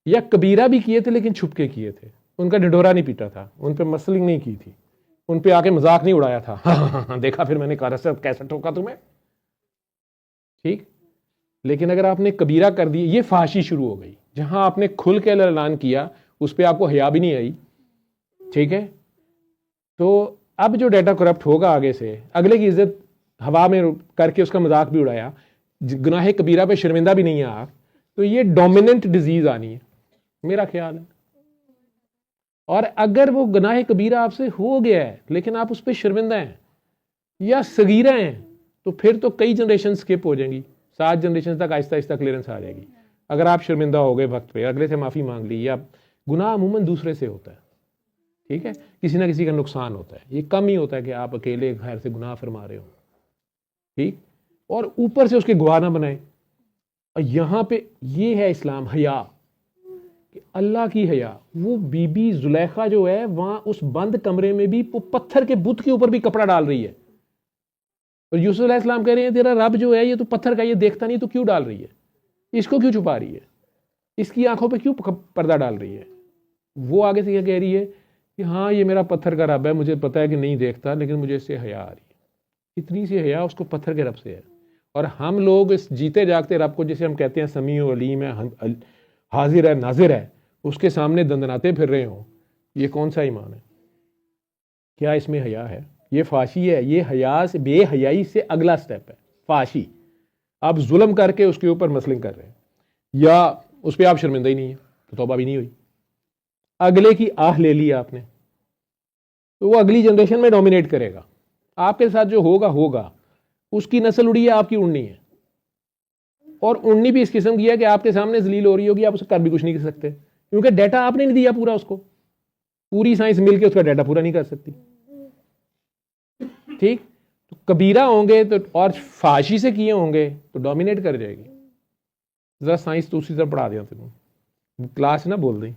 या कबीरा भी किए थे लेकिन छुप के किए थे, उनका ढिढोरा नहीं पीटा था, उन पर मसलिंग नहीं की थी, उन पे आके मजाक नहीं उड़ाया था, हाँ, देखा फिर मैंने कहा सब कैसे ठोका तुम्हें, ठीक। लेकिन अगर आपने कबीरा कर दी, ये फाशी शुरू हो गई, जहां आपने खुल के ऐलान किया उस पर आपको हया भी नहीं आई, ठीक है। तो अब जो डाटा करप्ट होगा आगे से, अगले की इज्जत हवा में करके उसका मजाक भी उड़ाया, गुनाह कबीरा पे शर्मिंदा भी नहीं है आप, तो ये डोमिनेंट डिजीज आनी है, मेरा ख्याल है। और अगर वो गुनाह कबीरा आपसे हो गया है लेकिन आप उस पर शर्मिंदा हैं या सगीरा हैं, तो फिर तो कई जनरेशन स्किप हो जाएंगी, 7 जनरेशन तक आहिस्ता आहिस्ता क्लियरेंस आ जाएगी। अगर आप शर्मिंदा हो गए वक्त पे, अगले से माफ़ी मांग ली, या गुनाह अमूमन दूसरे से होता है, ठीक है, किसी ना किसी का नुकसान होता है, ये कम ही होता है कि आप अकेले घर से गुनाह फरमा रहे हो, ठीक, और ऊपर से उसके गवाह ना बनाए। और यहाँ पे ये है इस्लाम, हया, कि अल्लाह की हया। वो बीबी जुलेखा जो है वहां उस बंद कमरे में भी पत्थर के बुत के ऊपर भी कपड़ा डाल रही है, और यूसुफ अलैहिस्सलाम कह रहे हैं तेरा रब जो है ये तो पत्थर का, ये देखता नहीं तो क्यों डाल रही है, इसको क्यों छुपा रही है, इसकी आंखों पे क्यों पर्दा डाल रही है। वो आगे से यह कह रही है कि हाँ ये मेरा पत्थर का रब है, मुझे पता है कि नहीं देखता, लेकिन मुझे इससे हया आ रही है। इतनी सी हया उसको पत्थर के रब से है। और हम लोग इस जीते जागते रब को, जिसे हम कहते हैं समी व अलीम है, हाजिर है, नाजिर है, उसके सामने दंदनाते फिर रहे हो, ये कौन सा ईमान है? क्या इसमें हया है? ये फाशी है। ये हया से, बेहयाई से अगला स्टेप है फाशी। आप जुल्म करके उसके ऊपर मसलिंग कर रहे हैं, या उस पर आप शर्मिंदा ही नहीं है तो तौबा भी नहीं हुई, अगले की आह ले ली आपने, तो वो अगली जनरेशन में डोमिनेट करेगा। आपके साथ जो होगा होगा, उसकी नस्ल उड़ी है, आपकी उड़नी है, और उड़नी भी इस किस्म की है कि आपके सामने जलील हो रही होगी, आप उसे कर भी कुछ नहीं कर सकते, क्योंकि डाटा आपने नहीं दिया पूरा उसको। पूरी साइंस मिलकर उसका डाटा पूरा नहीं कर सकती, ठीक। तो कबीरा होंगे तो, और फाशी से किए होंगे तो डोमिनेट कर जाएगी। जरा साइंस तो उसी तरह पढ़ा दिया तुमने, क्लास ना बोल दें।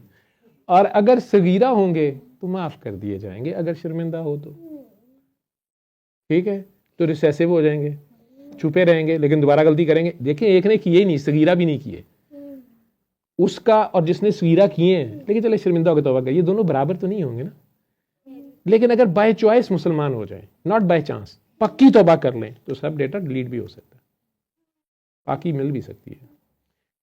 और अगर सगीरा होंगे तो माफ कर दिए जाएंगे, अगर शर्मिंदा हो तो, ठीक है। तो रिसेसिव हो जाएंगे, छुपे रहेंगे, लेकिन दोबारा गलती करेंगे। देखें, एक ने किए ही नहीं, सगीरा भी नहीं किए उसका, और जिसने सगीरा किए हैं लेकिन चले शर्मिंदा होकर तौबा कर, ये दोनों बराबर तो नहीं होंगे ना। लेकिन अगर बाय चॉइस मुसलमान हो जाए, नॉट बाय चांस, पक्की तौबा कर लें तो सब डेटा डिलीट भी हो सकता है, पाकी मिल भी सकती है,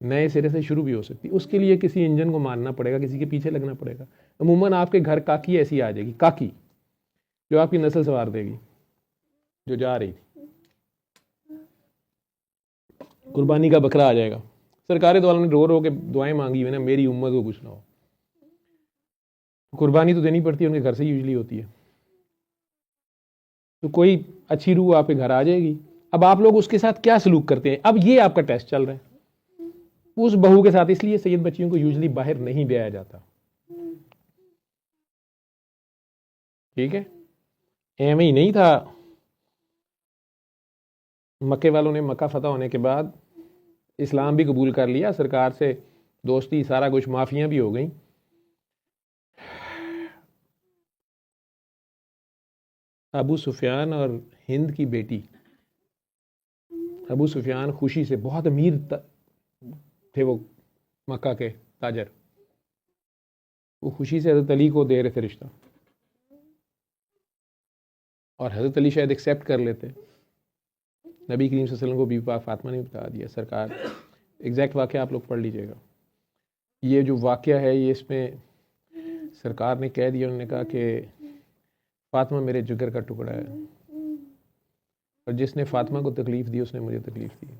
नए सिरे से शुरू भी हो सकती है। उसके लिए किसी इंजन को मारना पड़ेगा, किसी के पीछे लगना पड़ेगा। अमूमन आपके घर काकी ऐसी आ जाएगी, काकी, जो आपकी नस्ल संवार देगी, जो जा रही थी। कुर्बानी का बकरा आ जाएगा। सरकारी वालों ने रो रो के दुआएं मांगी हुई ना, मेरी उम्मत को कुछ ना हो। कुर्बानी तो देनी पड़ती है, उनके घर से यूजली होती है। तो कोई अच्छी रूह आपके घर आ जाएगी। अब आप लोग उसके साथ क्या सलूक करते हैं, अब ये आपका टेस्ट चल रहा है उस बहू के साथ। इसलिए सैयद बच्चियों को यूजली बाहर नहीं ब्याया जाता, ठीक है। एम ही नहीं था। मक्के वालों ने मक्का फतह होने के बाद इस्लाम भी कबूल कर लिया, सरकार से दोस्ती, सारा कुछ, माफियां भी हो गई। अबू सुफियान और हिंद की बेटी, अबू सुफियान खुशी से, बहुत अमीर थे वो मक्का के ताजर, वो खुशी से हज़रत अली को दे रहे थे रिश्ता, और हज़रत अली शायद एक्सेप्ट कर लेते। नबी करीम सल्लल्लाहु अलैहि वसल्लम को बीवी पाक फातिमा ने बता दिया। सरकार, एग्जैक्ट वाक़या आप लोग पढ़ लीजिएगा। ये जो वाक़या है ये, इसमें सरकार ने कह दिया, उन्होंने कहा कि फातिमा मेरे जिगर का टुकड़ा है, और जिसने फातिमा को तकलीफ़ दी उसने मुझे तकलीफ़ दी।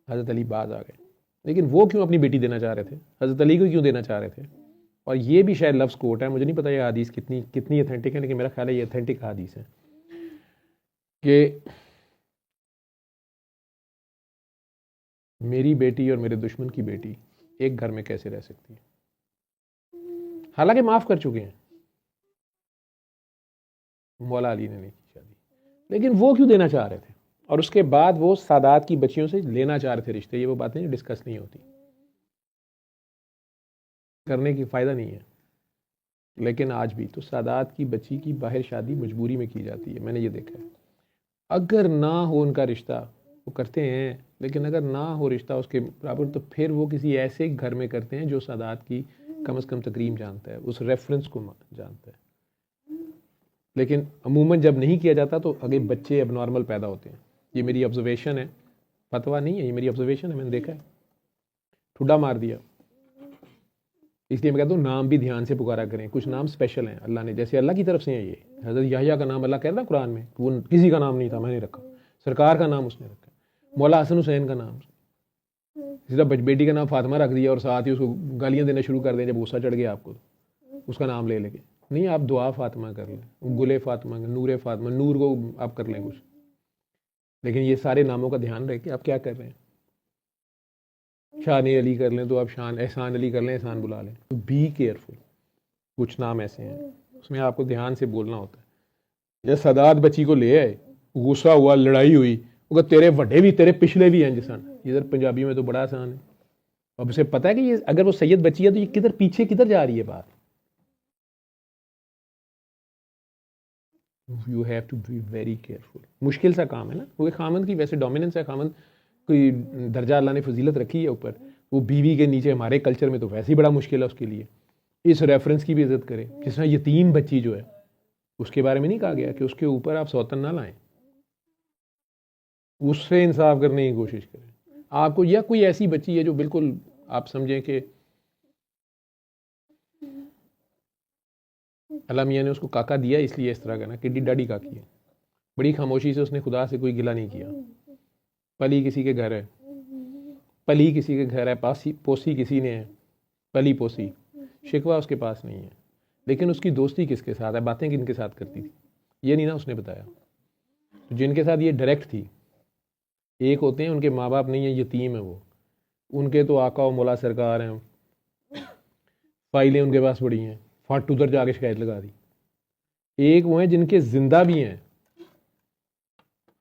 हज़रत अली बाज आ गए। लेकिन वो क्यों अपनी बेटी देना चाह रहे थे, हज़रत अली को क्यों देना चाह रहे थे? और ये भी शायद लफ्ज़ कोट है, मुझे नहीं पता ये हदीस कितनी अथेंटिक है, लेकिन मेरा ख्याल है ये अथेंटिक हदीस है कि मेरी बेटी और मेरे दुश्मन की बेटी एक घर में कैसे रह सकती है। हालांकि माफ़ कर चुके हैं, मौला अली ने नहीं की शादी, लेकिन वो क्यों देना चाह रहे थे? और उसके बाद वो सादात की बच्चियों से लेना चाह रहे थे रिश्ते। ये वो बातें डिस्कस नहीं होती, करने की फ़ायदा नहीं है। लेकिन आज भी तो सादात की बच्ची की बाहर शादी मजबूरी में की जाती है, मैंने ये देखा है। अगर ना हो उनका रिश्ता, वो करते हैं, लेकिन अगर ना हो रिश्ता उसके बराबर, तो फिर वो किसी ऐसे घर में करते हैं जो सादात की कम से कम तकरीम जानता है, उस रेफरेंस को जानता है। लेकिन अमूमन जब नहीं किया जाता तो आगे बच्चे अब नॉर्मल पैदा होते हैं। ये मेरी ऑब्जर्वेशन है, फतवा नहीं है, ये मेरी ऑब्जर्वेशन है, मैंने देखा है। ठुड्डा मार दिया। इसलिए मैं कहता हूँ नाम भी ध्यान से पुकारा करें। कुछ नाम स्पेशल हैं अल्लाह ने, जैसे अल्लाह की तरफ से हैं। ये हज़रत याह्या का नाम अल्लाह कह रहा है कुरान में, वो किसी का नाम नहीं था, मैंने रखा। सरकार का नाम उसने रखा। मौला हसन हुसैन का नाम, सीधा बेटी का नाम फातिमा रख दिया, और साथ ही उसको गालियाँ देना शुरू कर दें जब गुस्सा चढ़ गया आपको, उसका नाम ले लेके। नहीं, आप दुआ फातिमा कर लें, गुले फातिमा, नूरे फातिमा, नूर को आप कर लें कुछ। लेकिन ये सारे नामों का ध्यान रखें आप क्या कर रहे हैं। शान अली कर लें तो आप शान, एहसान अली कर लें, एहसान बुला लें। तो बी केयरफुल। कुछ नाम ऐसे हैं उसमें आपको ध्यान से बोलना होता है। जैसे सदात बच्ची को ले आए, गुस्सा हुआ, लड़ाई हुई, वो तेरे वड्डे भी तेरे पिछले भी हैं जिसान। इधर पंजाबी में तो बड़ा आसान है। अब उसे पता है कि ये अगर वो सैयद बच्ची है तो ये किधर पीछे किधर जा रही है बात। You have to be very careful. मुश्किल सा काम है ना, क्योंकि खामन की वैसे डोमिनेंस है, खामन कोई दर्जा अल्लाह ने फजीलत रखी है ऊपर, वो बीवी के नीचे। हमारे कल्चर में तो वैसे ही बड़ा मुश्किल है उसके लिए। इस रेफरेंस की भी इज्जत करें। जिस तरह यतीम बच्ची जो है उसके बारे में नहीं कहा गया कि उसके ऊपर आप सौतन ना लाएं, उससे इंसाफ करने की कोशिश करें आपको। या कोई ऐसी बच्ची है जो बिल्कुल आप समझें कि अल्लाह मियाँ ने उसको काका दिया इसलिए इस तरह का ना, किड्डी डाडी काकी है। बड़ी खामोशी से उसने खुदा से कोई गिला नहीं किया। पली किसी के घर है, पली किसी के घर है, पोसी किसी ने है, पली पोसी, शिकवा उसके पास नहीं है। लेकिन उसकी दोस्ती किसके साथ है, बातें किनके साथ करती थी, ये नहीं ना उसने बताया। तो जिनके साथ ये डायरेक्ट थी, एक होते हैं उनके माँ बाप नहीं है, यतीम है वो, उनके तो आका और मौला सरकार हैं, फाइलें उनके पास पड़ी हैं, फट उधर जाके शिकायत लगा दी। एक वो हैं जिनके जिंदा भी हैं,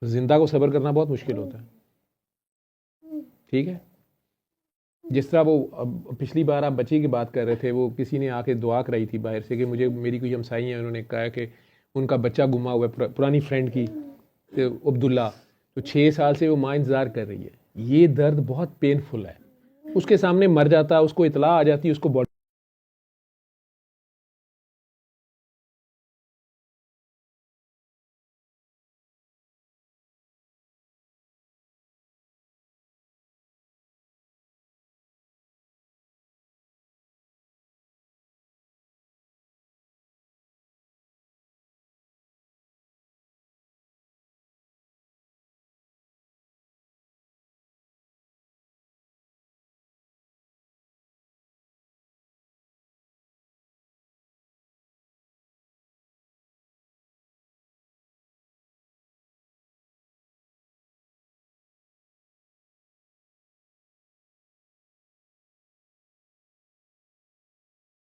जिंदा को सब्र करना बहुत मुश्किल होता है, ठीक है। जिस तरह वो पिछली बार आप बच्ची की बात कर रहे थे, वो किसी ने आके दुआ कराई थी बाहर से कि मुझे, मेरी कोई हमसाई है, उन्होंने कहा कि उनका बच्चा गुमा हुआ है, पुरानी फ्रेंड की, अब्दुल्ला, तो 6 साल से वो माँ इंतज़ार कर रही है। ये दर्द बहुत पेनफुल है। उसके सामने मर जाता, उसको इतला आ जाती, उसको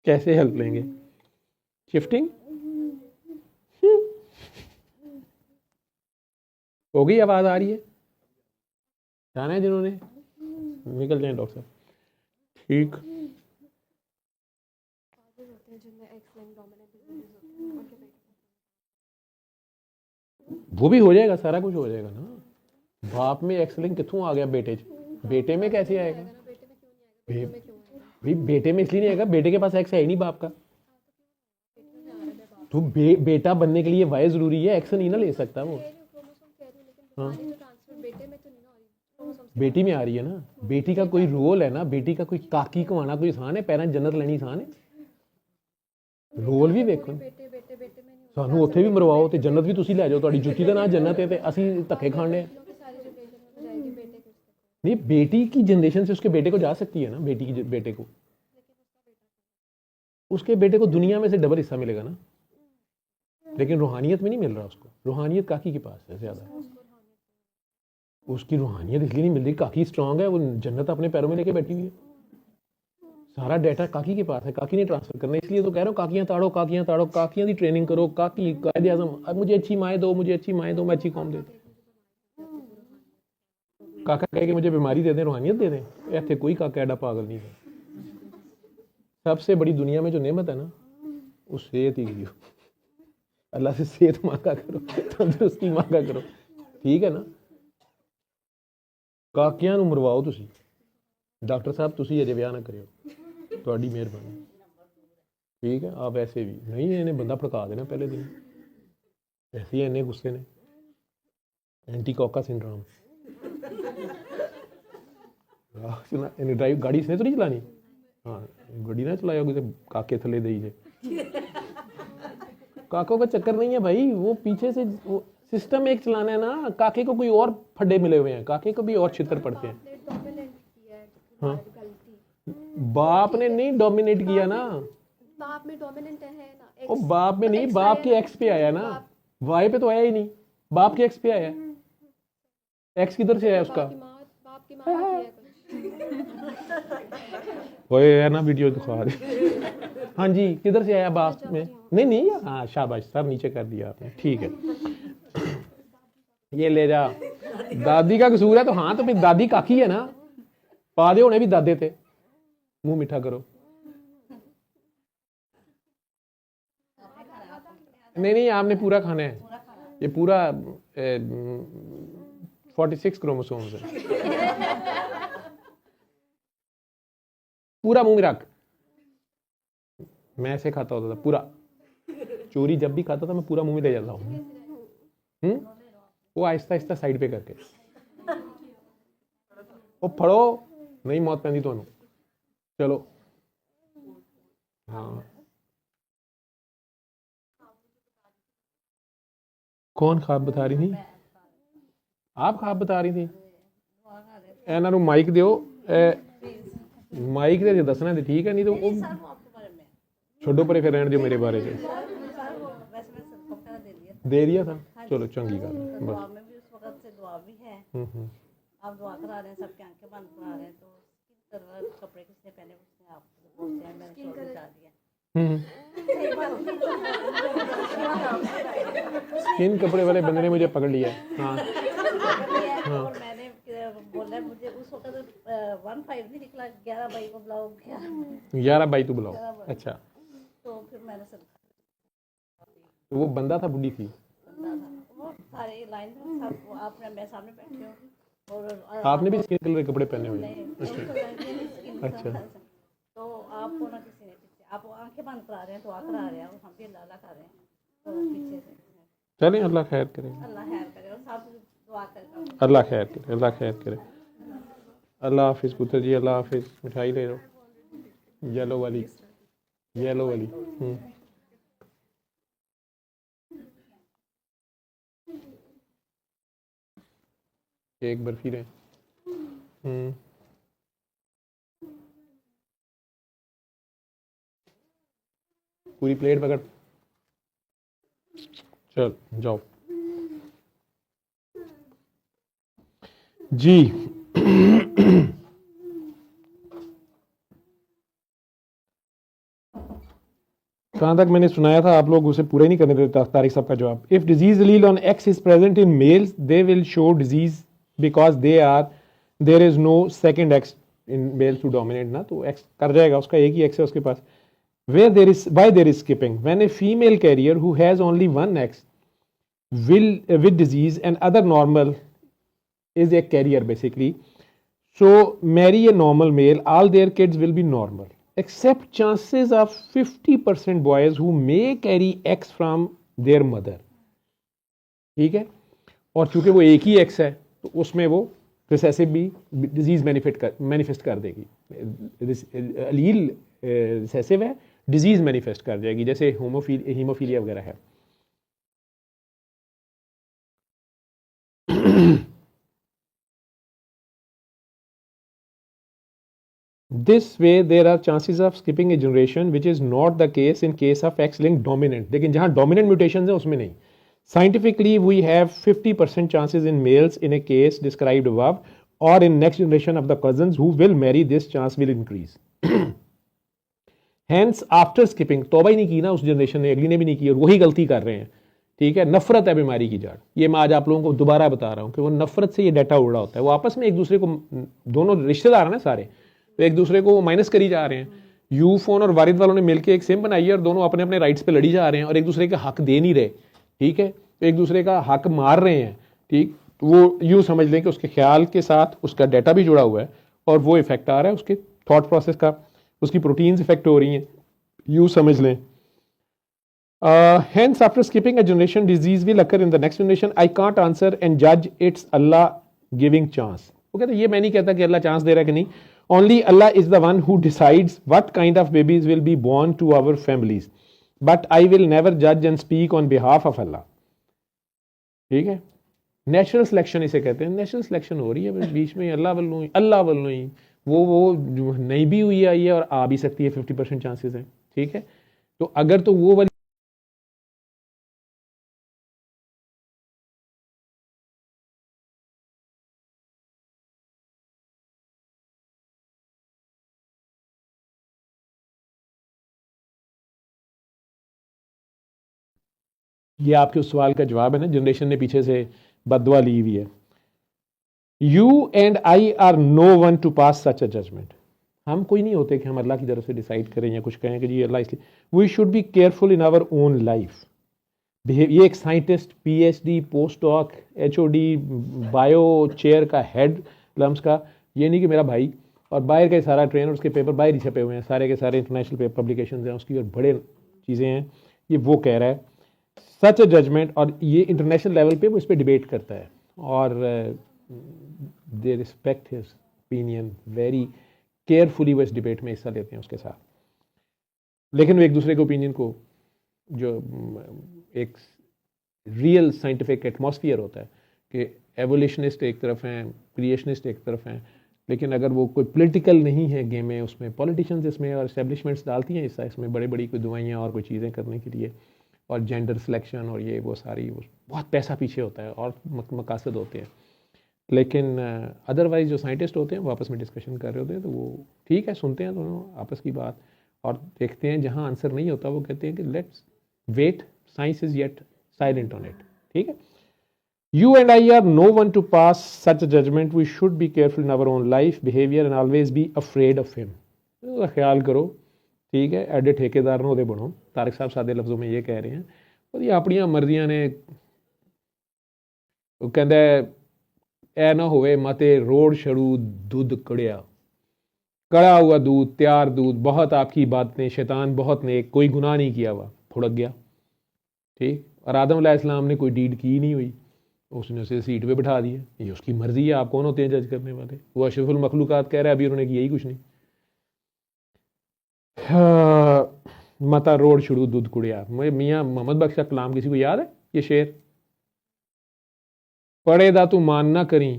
कैसे हेल्प लेंगे? शिफ्टिंग हो गई? आवाज़ आ रही है? जाना है जिन्होंने निकल जाए डॉक्टर साहब। ठीक, वो भी हो जाएगा, सारा कुछ हो जाएगा ना। बाप में एक्सलिंग कितों आ गया बेटे बेटे में कैसे आएगा? भाई बेटे में इसलिए नहीं आएगा, बेटे के पास एक्स है ही नहीं बाप का। तो बेटा बनने के लिए वाई जरूरी है, एक्स नहीं ना ले सकता वो। हाँ, बेटी में आ रही है ना। बेटी का कोई रोल है ना, बेटी का कोई काकी कमाना कोई आसान है, पैरां जन्नत लेनी आसान है। रोल भी देखो, ਸਾਨੂੰ ਉੱਥੇ ਵੀ ਮਰਵਾਓ ਤੇ ਜੰਨਤ ਵੀ ਤੁਸੀਂ ਲੈ ਜਾਓ, ਤੁਹਾਡੀ ਜੁੱਤੀ ਦਾ ਨਾਂ ਜन्नत है, तो ਅਸੀਂ ਧੱਕੇ खाने। नहीं, बेटी की जनरेशन से उसके बेटे को जा सकती है ना, बेटी की बेटे को, उसके बेटे को दुनिया में से डबल हिस्सा मिलेगा ना, लेकिन रूहानियत में नहीं मिल रहा उसको। रूहानियत काकी के पास है ज़्यादा, उसकी रूहानियत इसलिए नहीं मिल रही, काकी स्ट्रांग है, वो जन्नत अपने पैरों में लेके बैठी हुई है, सारा डाटा काकी के पास है, काकी ने ट्रांसफर करना। इसलिए तो कह रहा हूँ काकियाँ ताड़ो, काकियाँ ताड़ो, काकियाँ की ट्रेनिंग करो। काकी कायदे आज़म, अब मुझे अच्छी माएँ दो, मुझे अच्छी माएँ दो, मैं अच्छी कौम दे दूँ। काका कहे कि मुझे बीमारी दे दें, रूहानियत दे दें, ऐसे कोई काका एडा पागल नहीं है। सबसे बड़ी दुनिया में जो नेमत है ना, वो सेहत ही की हो। अल्लाह से सेहत मांगा करो, तंदुरुस्ती मांगा करो, ठीक है ना। काकियां नूं मरवाओ तुसी, डॉक्टर साहब तुसी अजे विआह ना करियो, ਤੁਹਾਡੀ ਮਿਹਰਬਾਨੀ, ठीक है। आप ऐसे भी नहीं, इन्हें बंदा भड़का देना पहले दिन, ऐसे ही इन्ने गुस्से ने, एंटी कोका सिंड्रोम। इन्हें ड्राइव गाड़ी इसने तो नहीं चलानी, हाँ गड्डी ना चलाया किसी काके थले दे जे। काकों का चक्कर नहीं है भाई, वो पीछे से वो सिस्टम एक चलाना है ना। काके को कोई और फड्डे मिले हुए हैं, काके को भी और छितर पड़ते हैं। हाँ, बाप ने नहीं डोमिनेट किया ना, बाप में डोमिनेंट है ना, वो बाप में नहीं, बाप के एक्स पे आया ना, वाई पे तो आया ही नहीं, बाप के एक्स पे आया। एक्स किधर से आया उसका? बाप की माँ है वो है ना, वीडियो दिखा रही। हाँ जी, किधर से आया बाप में? नहीं नहीं, हाँ शाबाश, सब नीचे कर दिया आपने, ठीक है। ये ले जा, दादी का कसूर है तो हाँ, तो फिर दादी काकी है ना, पादे होने भी दादे थे। मुंह मीठा करो। नहीं नहीं, आपने पूरा खाना है, ये पूरा 46 क्रोमोसोम्स है, पूरा मुंह में रख। मैं ऐसे खाता होता था पूरा, चोरी जब भी खाता था मैं पूरा मुंह में ले जाता हूँ। वो आहिस्ता आहिस्ता साइड पे करके, वो फड़ो नहीं मौत पैंदी ਤੁਹਾਨੂੰ। चलो हाँ, कौन ख्वाब बता रही थी? आप ख्वाब बता रही थी? ਇਹਨਾਂ ਨੂੰ ਮਾਈਕ ਦਿਓ, ਮਾਈਕ ਦੇ ਦੱਸਣਾ ਤੇ ਠੀਕ ਹੈ, नहीं तो वो छोड़ो परे, फिर रहने दियो मेरे बारे में। दे दिया था, चलो चंगी गल बस। आप दुआ करा रहे हैं, सबकी आंखें बंद करा रहे हैं, तो कपड़े किसने पहने उसने आप बोलते हैं मैंने चोर बचा दिया। किन कपड़े वाले बंदे ने मुझे पकड़ लिया? हाँ और मैंने बोला मुझे उस वक्त 15 नहीं निकला, 11 बाई को बुलाओ, 11 बाई तो बुलाओ। अच्छा, तो फिर मैंने सब, तो वो बंदा था, बुढ़ी थी, वो सारे लाइन में सब आपने मैं सामने बैठे हो, और आपने भी स्किन कलर के कपड़े पहने हुए हैं? अच्छा, तो आपको ना किसी ने पीछे, आप आंखें बंद करा रहे हैं, दुआ करा रहे हैं, और हम भी अल्लाह कर रहे हैं, तो पीछे से चलें, अल्लाह खैर करे, अल्लाह खैर करे, और सब दुआ करें, अल्लाह खैर करे, अल्लाह खैर करे। अल्लाह हाफिज़ पुत्र जी, अल्लाह हाफिज़। मिठाई ले लो, येलो वाली, येलो वाली। एक बर्फी रहे। पूरी प्लेट पकड़, चल जाओ जी। कहाँ तक मैंने सुनाया था, आप लोग उसे पूरा ही नहीं करने देते तारिक साहब का जवाब। If disease allele on X is present in males they will show disease because there is no second X in males to dominate ना, तो एक्स कर जाएगा, उसका एक ही एक्स है उसके पास। why there is skipping when a female carrier who has only one X will with disease and other normal is a carrier basically, so marry a normal male, all their kids will be normal except chances of 50% boys who may carry X from their mother। ठीक है, और चूंकि वो एक ही X है तो उसमें वो रिसेसिव भी डिजीज मैनिफेस्ट कर देगी। अलील रिसेसिव है, डिजीज मैनिफेस्ट कर जाएगी, जैसे हीमोफीलिया वगैरह है। This way there are chances of skipping a generation which is not the case in case of X-linked dominant। लेकिन जहां dominant mutations है उसमें नहीं। Scientifically we have 50% chances in males in a case described above or in next generation of the cousins who will marry, this chance will increase। Hence after skipping, तौबा ही नहीं की ना उस जनरेशन ने, अगली ने भी नहीं की, और वही गलती कर रहे हैं। ठीक है, नफरत है बीमारी की जड़। ये मैं आज आप लोगों को दोबारा बता रहा हूँ कि वो नफरत से ये डाटा उड़ रहा होता है। वो आपस में एक दूसरे को, दोनों रिश्तेदार हैं ना सारे, तो एक दूसरे को माइनस करी जा रहे हैं। यू फोन और वारिद वालों ने मिलकर एक सिम बनाई है और दोनों अपने अपने राइट्स पे लड़ी जा रहे हैं और एक दूसरे का हक दे नहीं रहे। ठीक है, तो एक दूसरे का हक मार रहे हैं। ठीक, वो यूँ समझ लें कि उसके ख्याल के साथ उसका डाटा भी जुड़ा हुआ है और वो इफेक्ट आ रहा है उसके थॉट प्रोसेस का, उसकी प्रोटीन्स इफेक्ट हो रही हैं, यूँ समझ लें। Hence after skipping a generation disease will occur in the next generation। I can't answer and judge, it's Allah giving chance। वो कहते ये मैं नहीं कहता कि अल्लाह चांस दे रहा है कि नहीं, only Allah is the one who decides what kind of babies will be born to our families, but I will never judge and speak on behalf of Allah। ठीक है, नेचुरल सिलेक्शन इसे कहते हैं। Natural selection हो रही है बीच में, अल्लाह वल्लों ही वो नहीं भी हुई आई है और आ भी सकती है, 50% चांसेस हैं। ठीक है, तो अगर तो वो वाली ये आपके उस सवाल का जवाब है ना, जनरेशन ने पीछे से बददुआ ली हुई है। You and I are no one to pass such a judgment. हम कोई नहीं होते कि हम अल्लाह की तरफ से डिसाइड करें या कुछ कहें कि जी अल्लाह इसलिए। We should be careful in our own life. ये एक scientist, PhD, post doc, HOD, bio chair का हेड लम्स का, ये नहीं कि मेरा भाई, और बाहर का सारा ट्रेन और उसके पेपर बाहर ही छपे हुए हैं, सारे के सारे इंटरनेशनल पब्लिकेशन हैं उसकी और बड़े चीज़ें हैं, ये वो कह रहा है सच अ जजमेंट, और ये इंटरनेशनल लेवल पे वो इस पर डिबेट करता है और they respect his opinion very carefully, वो इस डिबेट में हिस्सा लेते हैं उसके साथ। लेकिन वो एक दूसरे के ओपिनियन को, जो एक रियल साइंटिफिक एटमॉस्फियर होता है कि एवोल्यूशनिस्ट एक तरफ हैं, क्रिएशनिस्ट एक तरफ हैं, लेकिन अगर वो कोई पॉलिटिकल नहीं है गेम में, उसमें पॉलिटिशियंस इसमें और इस्टेब्लिशमेंट्स डालती हैं हिस्सा इसमें, बड़ी बड़ी कोई दवाइयाँ और कोई चीज़ें करने के लिए, और जेंडर सिलेक्शन और ये वो सारी, वो बहुत पैसा पीछे होता है और मकासद होते हैं। लेकिन अदरवाइज जो साइंटिस्ट होते हैं वो आपस में डिस्कशन कर रहे होते हैं, तो वो ठीक है, सुनते हैं दोनों आपस की बात और देखते हैं। जहाँ आंसर नहीं होता वो कहते हैं कि let's wait, science is yet silent on it. ठीक है, you and I are no one to pass such judgment. We should be careful in our own life behaviour and always be afraid of him. ख्याल करो, ठीक है, एडे ठेकेदार नोदे बनो। तारिक साहब सादे लफ्जों में ये कह रहे हैं, और ये अपनियां मर्जियां ने, वो कहता है ऐ ना होवे मते रोड छड़ू दूध कड़िया, कड़ा हुआ दूध, तैयार दूध, बहुत आपकी बातें, शैतान बहुत नेक, कोई गुनाह नहीं किया हुआ, फुड़क गया। ठीक, और आदम अलैहिस्सलाम ने कोई डीड की नहीं हुई, उसने उसे सीट पे बिठा दिया। ये उसकी मर्जी है, आप कौन होते हैं जज करने वाले? वो अशरफुल मखलूकात कह रहा है, अभी उन्होंने किया ही कुछ नहीं। मता रोड शुरू दूध कुड़िया, मियाँ मोहम्मद बख्श का कलाम किसी को याद है ये शेर? पढ़े दा तू मान ना करी,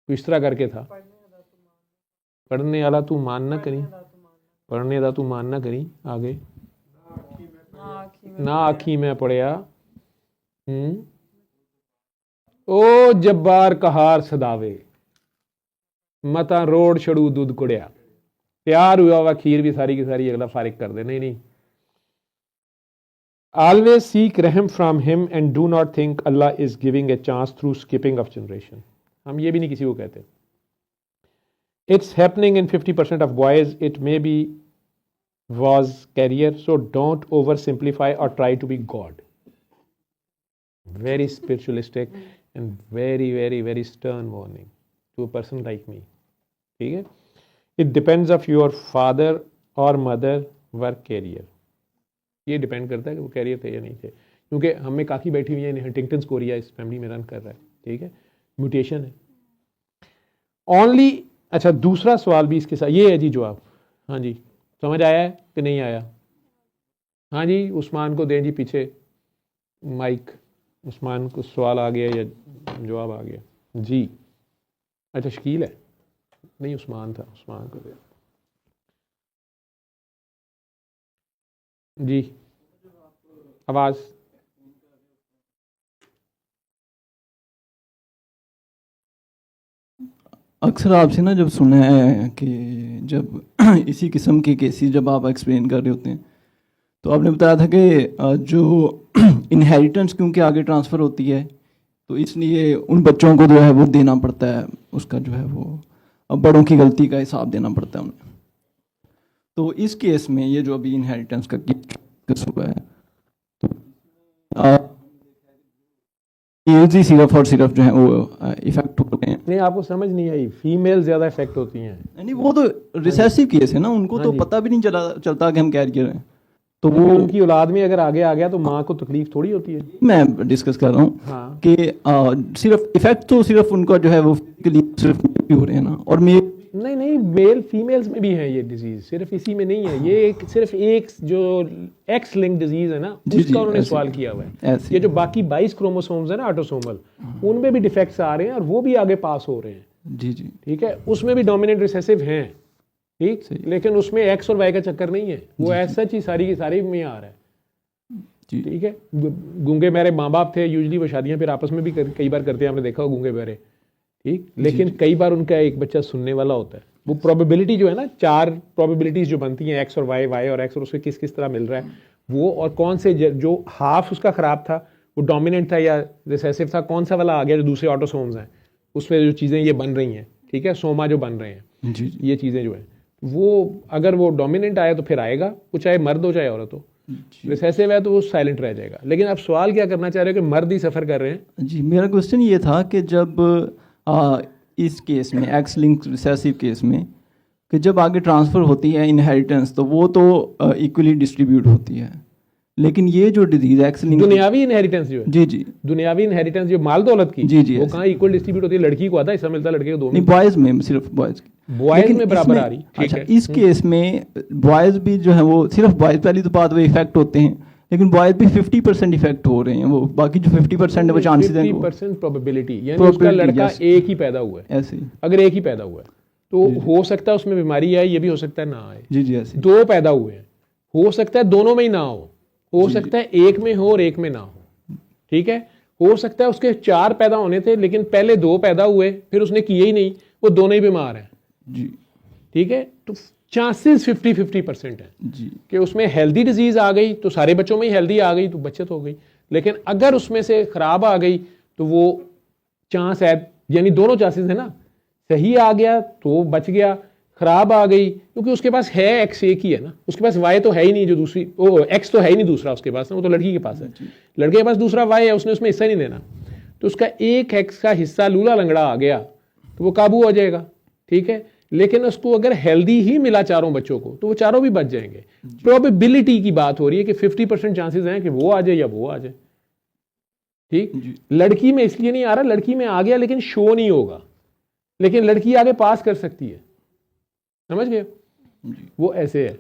इस तरह करके था, पढ़ने वाला तू मान ना करी, पढ़ने दा तू मान ना करी, आगे ना आखी मैं पढ़िया, ओ जब्बार कहार सदावे, मता रोड छड़ू दूध कुड़िया, तैयार हुआ हुआ खीर भी सारी की सारी अगला फारिग कर दे। नहीं नहीं, always seek rahm from him and do not think Allah is giving a chance through skipping of generation. हम ये भी नहीं किसी को कहते. It's happening in 50% of boys. It may be was career, so don't oversimplify or try to be God. Very spiritualistic and very, very, very stern warning to a person like me. ठीक है? It depends of your father or mother work career. ये depend करता है कि वो career थे या नहीं थे, क्योंकि हम में काकी बैठी हुई है, हंटिंगटन्स कोरिया इस फैमिली में रन कर रहा है. ठीक है, म्यूटेशन है ओनली. अच्छा, दूसरा सवाल भी इसके साथ ये है जी जवाब. हाँ जी, समझ आया है कि नहीं आया? हाँ जी, उस्मान को दें जी पीछे माइक. उस्मान को सवाल आ गया या जवाब आ गया जी? अच्छा, शकील है नहीं, उस्मान था, उस्मान को दें जी. आवाज़ अक्सर आपसे ना जब सुना है कि जब इसी किस्म के केसेस जब आप एक्सप्लेन कर रहे होते हैं तो आपने बताया था कि जो इनहेरिटेंस क्योंकि आगे ट्रांसफ़र होती है तो इसलिए उन बच्चों को जो है वो देना पड़ता है, उसका जो है वो अब बड़ों की गलती का हिसाब देना पड़ता है उन्हें. तो इस केस में ये जो अभी इनहेरिटेंस का केस हुआ है तो मेल्स ही सिर्फ और सिर्फ जो है वो इफेक्ट हो रहे हैं. नहीं, आपको समझ नहीं आई, फीमेल ज़्यादा इफेक्ट होती हैं. नहीं, वो तो रिसेसिव केस है ना, उनको तो पता भी नहीं चलता कि हम कैरियर हैं. तो वो उनकी औलाद में अगर आगे आ गया तो माँ को तकलीफ थोड़ी होती है. मैं डिस्कस कर रहा हूँ हाँ. कि सिर्फ इफेक्ट तो सिर्फ उनका जो है वो सिर्फ हो रहे हैं ना, और नहीं नहीं, मेल फीमेल्स में भी है ये डिजीज, सिर्फ इसी में नहीं है. ये सिर्फ एक जो एक्स लिंक डिजीज है ना, उसका उन्होंने सवाल किया हुआ है. ये जो बाकी 22 क्रोमोसोम्स है ना ऑटोसोमल, उनमें भी डिफेक्ट्स आ रहे हैं और वो भी आगे पास हो रहे हैं. जी जी, ठीक है, उसमें भी डोमिनेंट रिसेसिव हैं. ठीक, लेकिन उसमें एक्स और वाई का चक्कर नहीं है, वो ऐसा ही सारी की सारी में आ रहा है. ठीक है, गूंगे मेरे माँ बाप थे, यूजली वो शादियां फिर आपस में भी कई बार करते हैं, आपने देखा हो गूंगे मेरे. ठीक, लेकिन कई बार उनका एक बच्चा सुनने वाला होता है. वो प्रोबेबिलिटी जो है ना, 4 प्रोबेबिलिटीज जो बनती हैं, एक्स और वाई, वाई और एक्स, और उसके किस किस तरह मिल रहा है वो, और कौन से जो हाफ उसका खराब था वो डोमिनेंट था या रिसेसिव था, कौन सा वाला आ गया जो दूसरे ऑटोसोम्स हैं उसमें जो चीज़ें ये बन रही हैं. ठीक है, सोमा जो बन रहे हैं जी, ये चीज़ें जो है वो अगर वो डोमिनेंट आया तो फिर आएगा, वो चाहे मर्द हो चाहे औरत हो. रिसेसिव है तो वो साइलेंट रह जाएगा. लेकिन आप सवाल क्या करना चाह रहे हो कि मर्द ही सफ़र कर रहे हैं? जी, मेरा क्वेश्चन ये था कि जब इस केस में एक्स लिंक रिसेसिव केस में कि जब आगे ट्रांसफ़र होती है इनहेरिटेंस तो वो तो इक्वली डिस्ट्रीब्यूट होती है, लेकिन ये जो डिजीज एक्स लिंक दुनियावी इनहेरिटेंस जो है, जी जी, दुनियावी इनहेरिटेंस जो माल दौलत की, जी जी, वो कहाँ इक्वल डिस्ट्रीब्यूट होती है? लड़की को आता है हिस्सा मिलता है, लड़के को 2 नहीं, बॉयज़ में सिर्फ बॉयज़ में बराबर आ रही. अच्छा, इस केस में बॉयज़ भी जो है वो सिर्फ बॉयज़, पहली तो बात वो इफेक्ट होते हैं, लेकिन बॉयज़ भी 50% इफेक्ट हो रहे हैं. वो बाकी जो 50% है वो चांसेस हैं 50% प्रोबेबिलिटी, यानी उसका लड़का एक ही पैदा हुआ है. ऐसे ही, अगर एक ही पैदा हुआ है तो हो सकता है उसमें बीमारी आए, ये भी हो सकता है ना आए. जी जी, ऐसे 2 पैदा हुए हैं, हो सकता है दोनों में ही ना हो सकता है एक में हो और एक में ना हो. ठीक है, हो सकता है उसके 4 पैदा होने थे लेकिन पहले 2 पैदा हुए, फिर उसने किए ही नहीं, वो दोनों ही बीमार हैं. जी, ठीक है, तो चांसेस 50-50% है जी कि उसमें हेल्दी डिजीज आ गई तो सारे बच्चों में ही हेल्दी आ गई तो बचत हो गई. लेकिन अगर उसमें से खराब आ गई तो वो चांस है, यानी दोनों चांसेस है ना, सही आ गया तो बच गया, खराब आ गई क्योंकि उसके पास है एक्स एक ही है ना, उसके पास वाई तो है ही नहीं, जो दूसरी वो एक्स तो है ही नहीं दूसरा उसके पास ना, वो तो लड़की के पास है. लड़के के पास दूसरा वाई है, उसने उसमें हिस्सा नहीं देना, तो उसका एक एक्स का हिस्सा लूला लंगड़ा आ गया तो वो काबू हो जाएगा. ठीक है, लेकिन उसको अगर हेल्दी ही मिला चारों बच्चों को तो वो चारों भी बच जाएंगे. प्रोबेबिलिटी की बात हो रही है कि 50% चांसेस हैं कि वो आ जाए या वो आ जाए. ठीक, लड़की में इसलिए नहीं आ रहा, लड़की में आ गया लेकिन शो नहीं होगा, लेकिन लड़की आगे पास कर सकती है. समझ गए? वो ऐसे है.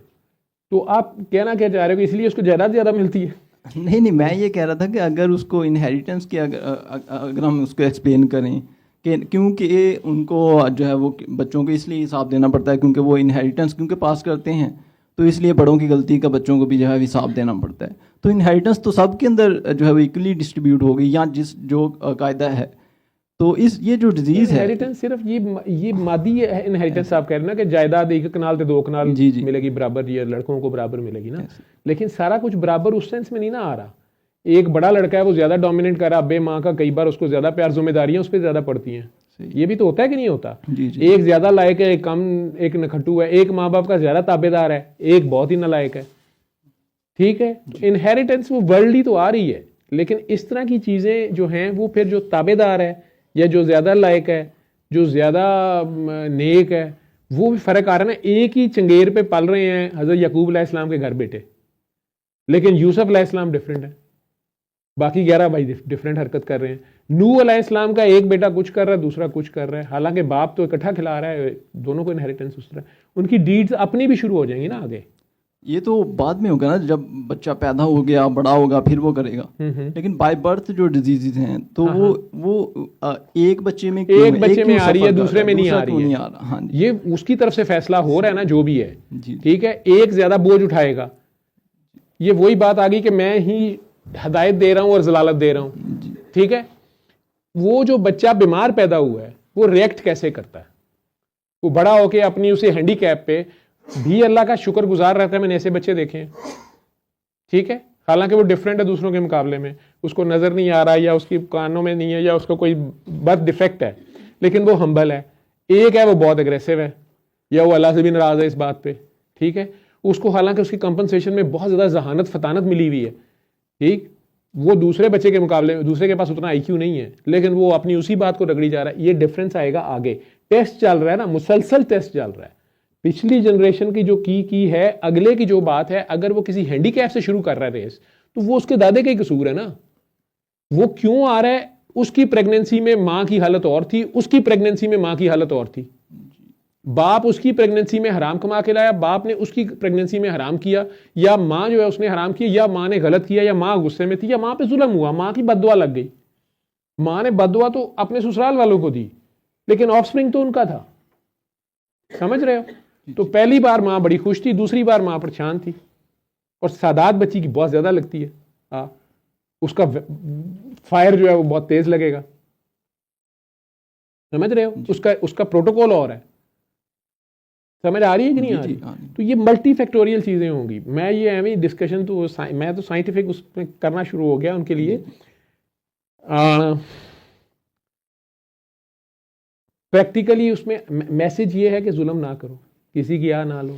तो आप कहना क्या चाह रहे हो कि इसलिए उसको ज़्यादा मिलती है? नहीं नहीं, मैं ये कह रहा था कि अगर उसको इनहेरिटेंस की अगर हम उसको एक्सप्लेन करें कि क्योंकि उनको जो है वो बच्चों को इसलिए हिसाब देना पड़ता है क्योंकि वो इनहेरिटेंस क्योंकि पास करते हैं, तो इसलिए बड़ों की गलती का बच्चों को भी जो है हिसाब देना पड़ता है. तो इनहेरिटेंस तो सबके अंदर जो है वो इक्वली डिस्ट्रीब्यूट होगी या जिस जो कायदा है, तो इस ये जो डिजीज है, इनहेरिटेंस सिर्फ ये मादी इनहेरिटेंस आप कह रहे हैं ना कि जायदाद एक कनाल ते 2 कनाल जी, जी। मिलेगी बराबर, ये लड़कों को बराबर मिलेगी ना, लेकिन सारा कुछ बराबर उस सेंस में नहीं ना आ रहा। एक बड़ा लड़का है वो ज्यादा डोमिनेट कर रहा, अब्बे माँ का कई बार उसको ज्यादा प्यार, जिम्मेदारियां उस पर ज्यादा पड़ती हैं, ये भी तो होता है कि नहीं होता। जी, जी। एक ज्यादा लायक है, एक कम, एक नखट्टू है, एक माँ बाप का ज्यादा ताबेदार है, एक बहुत ही नालायक है, ठीक है। इनहेरिटेंस वो वर्ल्डली तो आ रही है, लेकिन इस तरह की चीजें जो हैं वो फिर जो ताबेदार है या जो ज्यादा लायक है, जो ज्यादा नेक है, वो भी फर्क आ रहा है ना। एक ही चंगेर पे पल रहे हैं हजरत यकूब अलैहिस्सलाम के घर बेटे, लेकिन यूसुफ अलैहिस्सलाम डिफरेंट है, बाकी 11 भाई डिफरेंट हरकत कर रहे हैं। नूह अलैहिस्सलाम का एक बेटा कुछ कर रहा है, दूसरा कुछ कर रहा है, हालांकि बाप तो इकट्ठा खिला रहा है, दोनों को इनहेरिटेंस उस तरह, उनकी डीड्स अपनी भी शुरू हो जाएंगी ना आगे। ये तो बाद में होगा ना, जब बच्चा पैदा हो गया, बड़ा होगा, फिर वो करेगा। लेकिन बाय बर्थ जो डिजीजेज हैं तो वो एक बच्चे में एक बच्चे में आ रही है, दूसरे में नहीं आ रही है। हाँ जी। ये उसकी तरफ से फैसला हो रहा है ना, जो भी है, जी। ठीक है। एक ज्यादा बोझ उठाएगा, ये वही बात आ गई कि मैं ही हदायत दे रहा हूं और जलालत दे रहा हूं, ठीक है। वो जो बच्चा बीमार पैदा हुआ है वो रिएक्ट कैसे करता है, वो बड़ा होके अपनी उसे हैंडीकैप पे भी अल्लाह का शुक्रगुजार रहता है। मैंने ऐसे बच्चे देखे हैं, ठीक है, हालांकि वो डिफरेंट है दूसरों के मुकाबले में, उसको नजर नहीं आ रहा, या उसकी कानों में नहीं है, या उसका कोई बर्थ डिफेक्ट है, लेकिन वो हम्बल है। एक है वो बहुत एग्रेसिव है, या वो अल्लाह से भी नाराज है इस बात पे, ठीक है। उसको हालांकि उसकी कंपनसेशन में बहुत ज्यादा जहानत फतानत मिली हुई है, ठीक। वो दूसरे बच्चे के मुकाबले में, दूसरे के पास उतना आईक्यू नहीं है, लेकिन वो अपनी उसी बात को रगड़ी जा रहा है। ये डिफरेंस आएगा आगे। टेस्ट चल रहा है ना, मुसलसल टेस्ट चल रहा है। पिछली जनरेशन की जो की है, अगले की जो बात है, अगर वो किसी हैंडीकैप से शुरू कर रहा है रेस, तो वो उसके दादे का ही कसूर है ना। वो क्यों आ रहा है, उसकी प्रेगनेंसी में माँ की हालत और थी, उसकी प्रेगनेंसी में माँ की हालत और थी। बाप उसकी प्रेगनेंसी में हराम कमा के लाया, बाप ने उसकी प्रेगनेंसी में हराम किया, या माँ जो है उसने हराम किया, या माँ ने गलत किया, या माँ गुस्से में थी, या माँ पे जुल्म हुआ, माँ की बददुआ लग गई। माँ ने बददुआ तो अपने ससुराल वालों को दी, लेकिन ऑफस्प्रिंग तो उनका था, समझ रहे हो। तो पहली बार माँ बड़ी खुश थी, दूसरी बार माँ परेशान थी, और सादात बच्ची की बहुत ज्यादा लगती है। उसका फायर जो है वो बहुत तेज लगेगा, समझ रहे हो। उसका प्रोटोकॉल और है, समझ आ रही है कि नहीं आ रही। तो ये मल्टी फैक्टोरियल चीजें होंगी। मैं ये एवं डिस्कशन तो मैं तो साइंटिफिक उसमें करना शुरू हो गया उनके लिए। प्रैक्टिकली उसमें मैसेज ये है कि जुल्म ना करो, किसी की आ ना लो,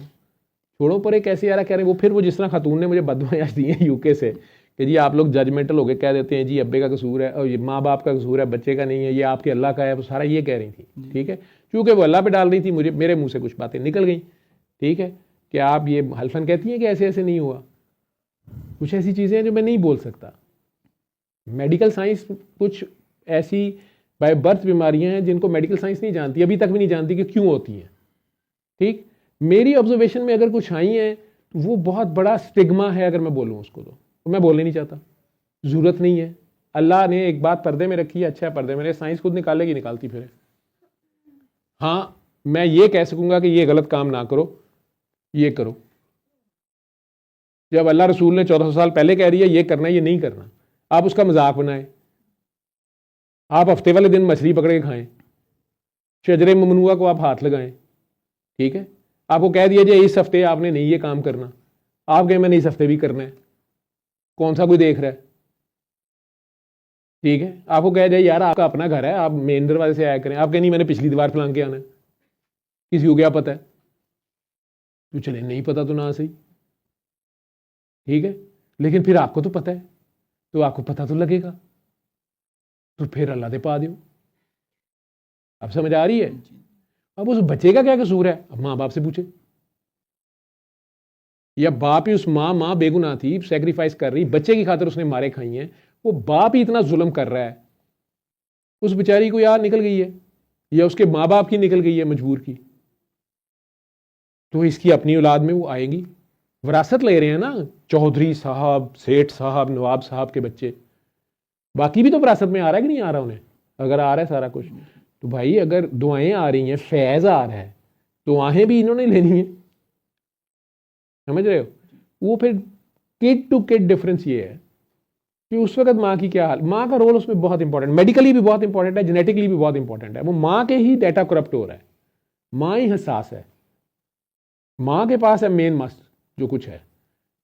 छोड़ो। पर एक ऐसे यार कह रहे वो जिस तरह खातून ने मुझे बददुआएं दी हैं यूके से कि जी आप लोग जजमेंटल हो गए, कह देते हैं जी अब्बे का कसूर है और ये माँ बाप का कसूर है, बच्चे का नहीं है, ये आपके अल्लाह का है, वो सारा ये कह रही थी, ठीक है। क्योंकि वो अल्लाह पे डाल रही थी, मेरे मुंह से कुछ बातें निकल गई, ठीक है, कि आप ये हल्फन कहती हैं कि ऐसे ऐसे नहीं हुआ। कुछ ऐसी चीज़ें हैं जो मैं नहीं बोल सकता। मेडिकल साइंस कुछ ऐसी बाय बर्थ बीमारियां हैं जिनको मेडिकल साइंस नहीं जानती, अभी तक भी नहीं जानती कि क्यों होती हैं, ठीक। मेरी ऑब्जर्वेशन में अगर कुछ आई हैं तो वो बहुत बड़ा स्टिग्मा है, अगर मैं बोलूँ उसको तो मैं बोलने नहीं चाहता, ज़रूरत नहीं है। अल्लाह ने एक बात पर्दे में रखी है, अच्छा है पर्दे में, साइंस खुद निकालेगी, निकालती फिर। हाँ, मैं ये कह सकूंगा कि ये गलत काम ना करो, ये करो। जब अल्लाह रसूल ने 1400 साल पहले कह रही है ये करना है, ये नहीं करना, आप उसका मजाक बनाएं, आप हफ्ते वाले दिन मछली पकड़ के खाएं, शजरे ममनुआ को आप हाथ लगाएं, ठीक है। आपको कह दिया जाए इस हफ्ते आपने नहीं ये काम करना, आप कहें मैंने इस हफ्ते भी करना है, कौन सा कोई देख रहा है, ठीक है। आपको कह जाए यार आपका अपना घर है, आप मेन दरवाजे से आया करें, आप कहें नहीं मैंने पिछली दीवार फलांग के आना है, किसी को क्या पता है, तो चले नहीं पता तो ना सही, ठीक है। लेकिन फिर आपको तो पता है, तो आपको पता तो लगेगा, तो फिर अल्लाह दे पा दो। अब समझ आ रही है। अब उस बच्चे का क्या कसूर है, अब माँ बाप से पूछे, या बाप ही उस माँ बेगुनाह थी, सेक्रीफाइस कर रही, बच्चे की खातिर उसने मारे खाई हैं, वो बाप ही इतना जुल्म कर रहा है, उस बेचारी को यार निकल गई है, या उसके माँ बाप की निकल गई है मजबूर की, तो इसकी अपनी औलाद में वो आएगी। विरासत ले रहे हैं ना चौधरी साहब, सेठ साहब, नवाब साहब के बच्चे, बाकी भी तो विरासत में आ रहा है कि नहीं आ रहा उन्हें। अगर आ रहा है सारा कुछ, तो भाई अगर दुआएं आ रही हैं, फैज़ आ रहा है, तो आहें भी इन्होंने लेनी है, समझ रहे हो। वो फिर किड टू किड डिफरेंस ये है कि उस वक्त माँ की क्या हाल, माँ का रोल उसमें बहुत इंपॉर्टेंट, मेडिकली भी बहुत इंपॉर्टेंट है, जेनेटिकली भी बहुत इंपॉर्टेंट है। वो माँ के ही डेटा करप्ट हो रहा है, माँ ही हसास है, माँ के पास है मेन मस्त जो कुछ है,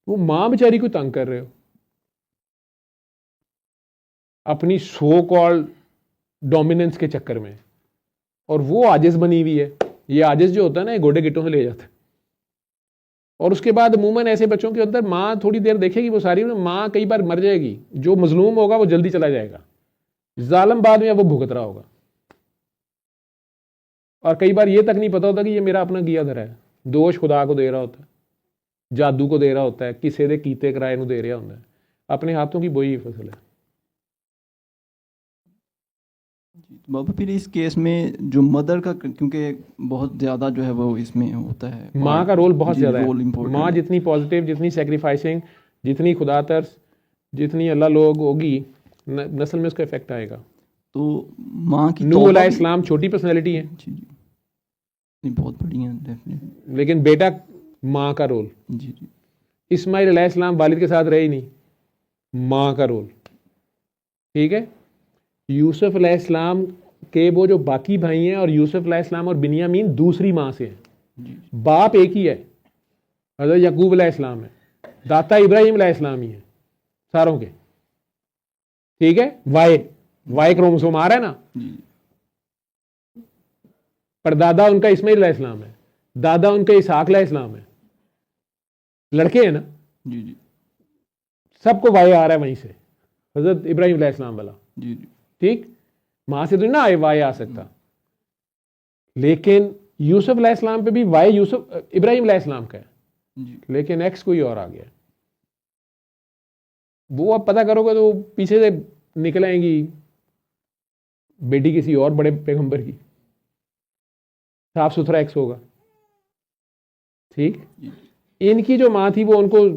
वो माँ बेचारी को तंग कर रहे हो अपनी सो कॉल्ड डोमिनेंस के चक्कर में, और वो आजिज बनी हुई है। ये आजिज जो होता है ना, ये गोडे गिट्टों से ले जाता है। और उसके बाद अमूमन ऐसे बच्चों के अंदर माँ थोड़ी देर देखेगी, वो सारी माँ कई बार मर जाएगी, जो मजलूम होगा वो जल्दी चला जाएगा, जालिम बाद में वो भुगत रहा होगा। और कई बार ये तक नहीं पता होता कि ये मेरा अपना किया धरा है, दोष खुदा को दे रहा होता है, जादू को दे रहा होता है, किसी दे कीते किराए को दे रहा होता है, अपने हाथों की बोई फसल है। तो बाबा फिर इस केस में जो मदर का, क्योंकि बहुत ज़्यादा जो है वो इसमें होता है, माँ का रोल बहुत ज़्यादा है। रोल इम्पोर्टेंट माँ जितनी पॉजिटिव, जितनी सेक्रीफाइसिंग, जितनी खुदा तरस, जितनी अल्लाह लोग होगी, नस्ल में उसका इफेक्ट आएगा। तो माँ की नूह अलैहिस्सलाम छोटी पर्सनैलिटी है, जी जी, नहीं बहुत बढ़िया डेफिनेटली, लेकिन बेटा माँ का रोल। जी जी, इस्माइल अलैहिस्सलाम वालिद के साथ रहे ही नहीं, माँ का रोल, ठीक है। यूसुफ अलैहिस्सलाम के वो जो बाकी भाई हैं, और यूसुफ अलैहिस्सलाम और बिन्यामीन दूसरी माँ से हैं, बाप एक ही है, हज़रत याकूब अलैहिस्सलाम है, दाता इब्राहिम अलैहिस्सलाम ही है सारों के, ठीक है। वाई क्रोमोसोम आ रहा है ना, पर दादा उनका इस्माइल अलैहिस्सलाम है, दादा उनका इसहाक अलैहिस्सलाम है, लड़के हैं ना, जी जी, सबको वाई आ रहा है वहीं से, हज़रत इब्राहिम अलैहिस्सलाम वाला, जी जी, ठीक। माँ से तो ना वाई आ सकता, लेकिन यूसुफ अलैहिस्सलाम पे भी वाई यूसुफ इब्राहिम अलैहिस्सलाम का है, लेकिन एक्स कोई और आ गया। वो आप पता करोगे तो पीछे से निकल आएंगी बेटी किसी और बड़े पैगंबर की, साफ सुथरा एक्स होगा, ठीक। इनकी जो माँ थी वो उनको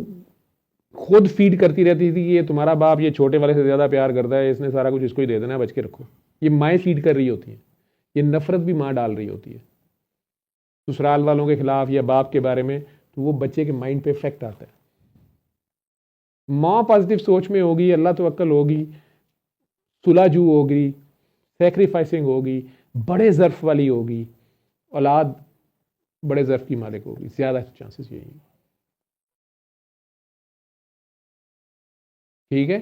खुद फीड करती रहती थी कि ये तुम्हारा बाप ये छोटे वाले से ज़्यादा प्यार करता है, इसने सारा कुछ इसको ही दे देना है, बच के रखो। ये माएँ फीड कर रही होती हैं, ये नफरत भी माँ डाल रही होती है ससुराल वालों के खिलाफ या बाप के बारे में, तो वो बच्चे के माइंड पे इफेक्ट आता है। माँ पॉजिटिव सोच में होगी, अल्लाह तवक्कल होगी, सुलाजू होगी, सेक्रीफाइसिंग होगी, बड़े ज़र्फ वाली होगी, औलाद बड़े ज़र्फ की मालिक होगी, ज़्यादा चांसेस यही हैं, ठीक है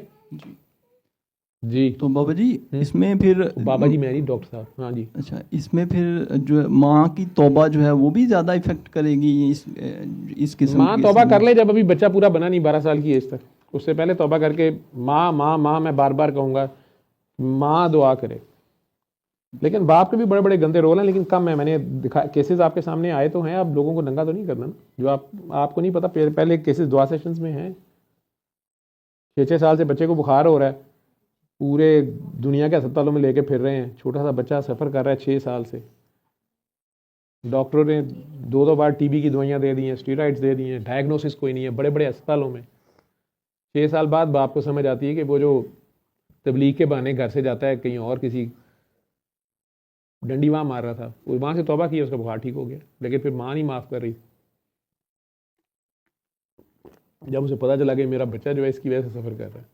जी। तो बाबा जी इसमें फिर, बाबा जी मैं नहीं, डॉक्टर साहब, हाँ जी। अच्छा, इसमें फिर जो माँ की तौबा जो है वो भी ज़्यादा इफेक्ट करेगी इस किस्म माँ तौबा कर ले, जब अभी बच्चा पूरा बना नहीं 12 साल की एज तक, उससे पहले तौबा करके माँ माँ माँ मैं बार बार कहूँगा, माँ दुआ करे। लेकिन बाप के भी बड़े बड़े गंदे रोल हैं, लेकिन कम है। मैंने दिखा केसेस आपके सामने आए तो हैं, आप लोगों को नंगा तो नहीं करना ना, जो आपको नहीं पता। पहले केसेस दुआ सेशंस में हैं, 6-6 साल से बच्चे को बुखार हो रहा है, पूरे दुनिया के अस्पतालों में लेके फिर रहे हैं, छोटा सा बच्चा सफ़र कर रहा है 6 साल से, डॉक्टरों ने 2-2 बार टीबी की दवाइयाँ दे दी हैं, स्टीरॉइड्स दे दी हैं, डायग्नोसिस कोई नहीं है, बड़े बड़े अस्पतालों में। 6 साल बाद बाप को समझ आती है कि वो जो तबलीग के बहाने घर से जाता है कहीं और किसी डंडी वहाँ मार रहा था, वो वहाँ से तौबा किया, उसका बुखार ठीक हो गया, लेकिन फिर माँ नहीं माफ़ कर रही। जब उसे पता चला कि मेरा बच्चा जो है इसकी वजह से सफ़र कर रहा है,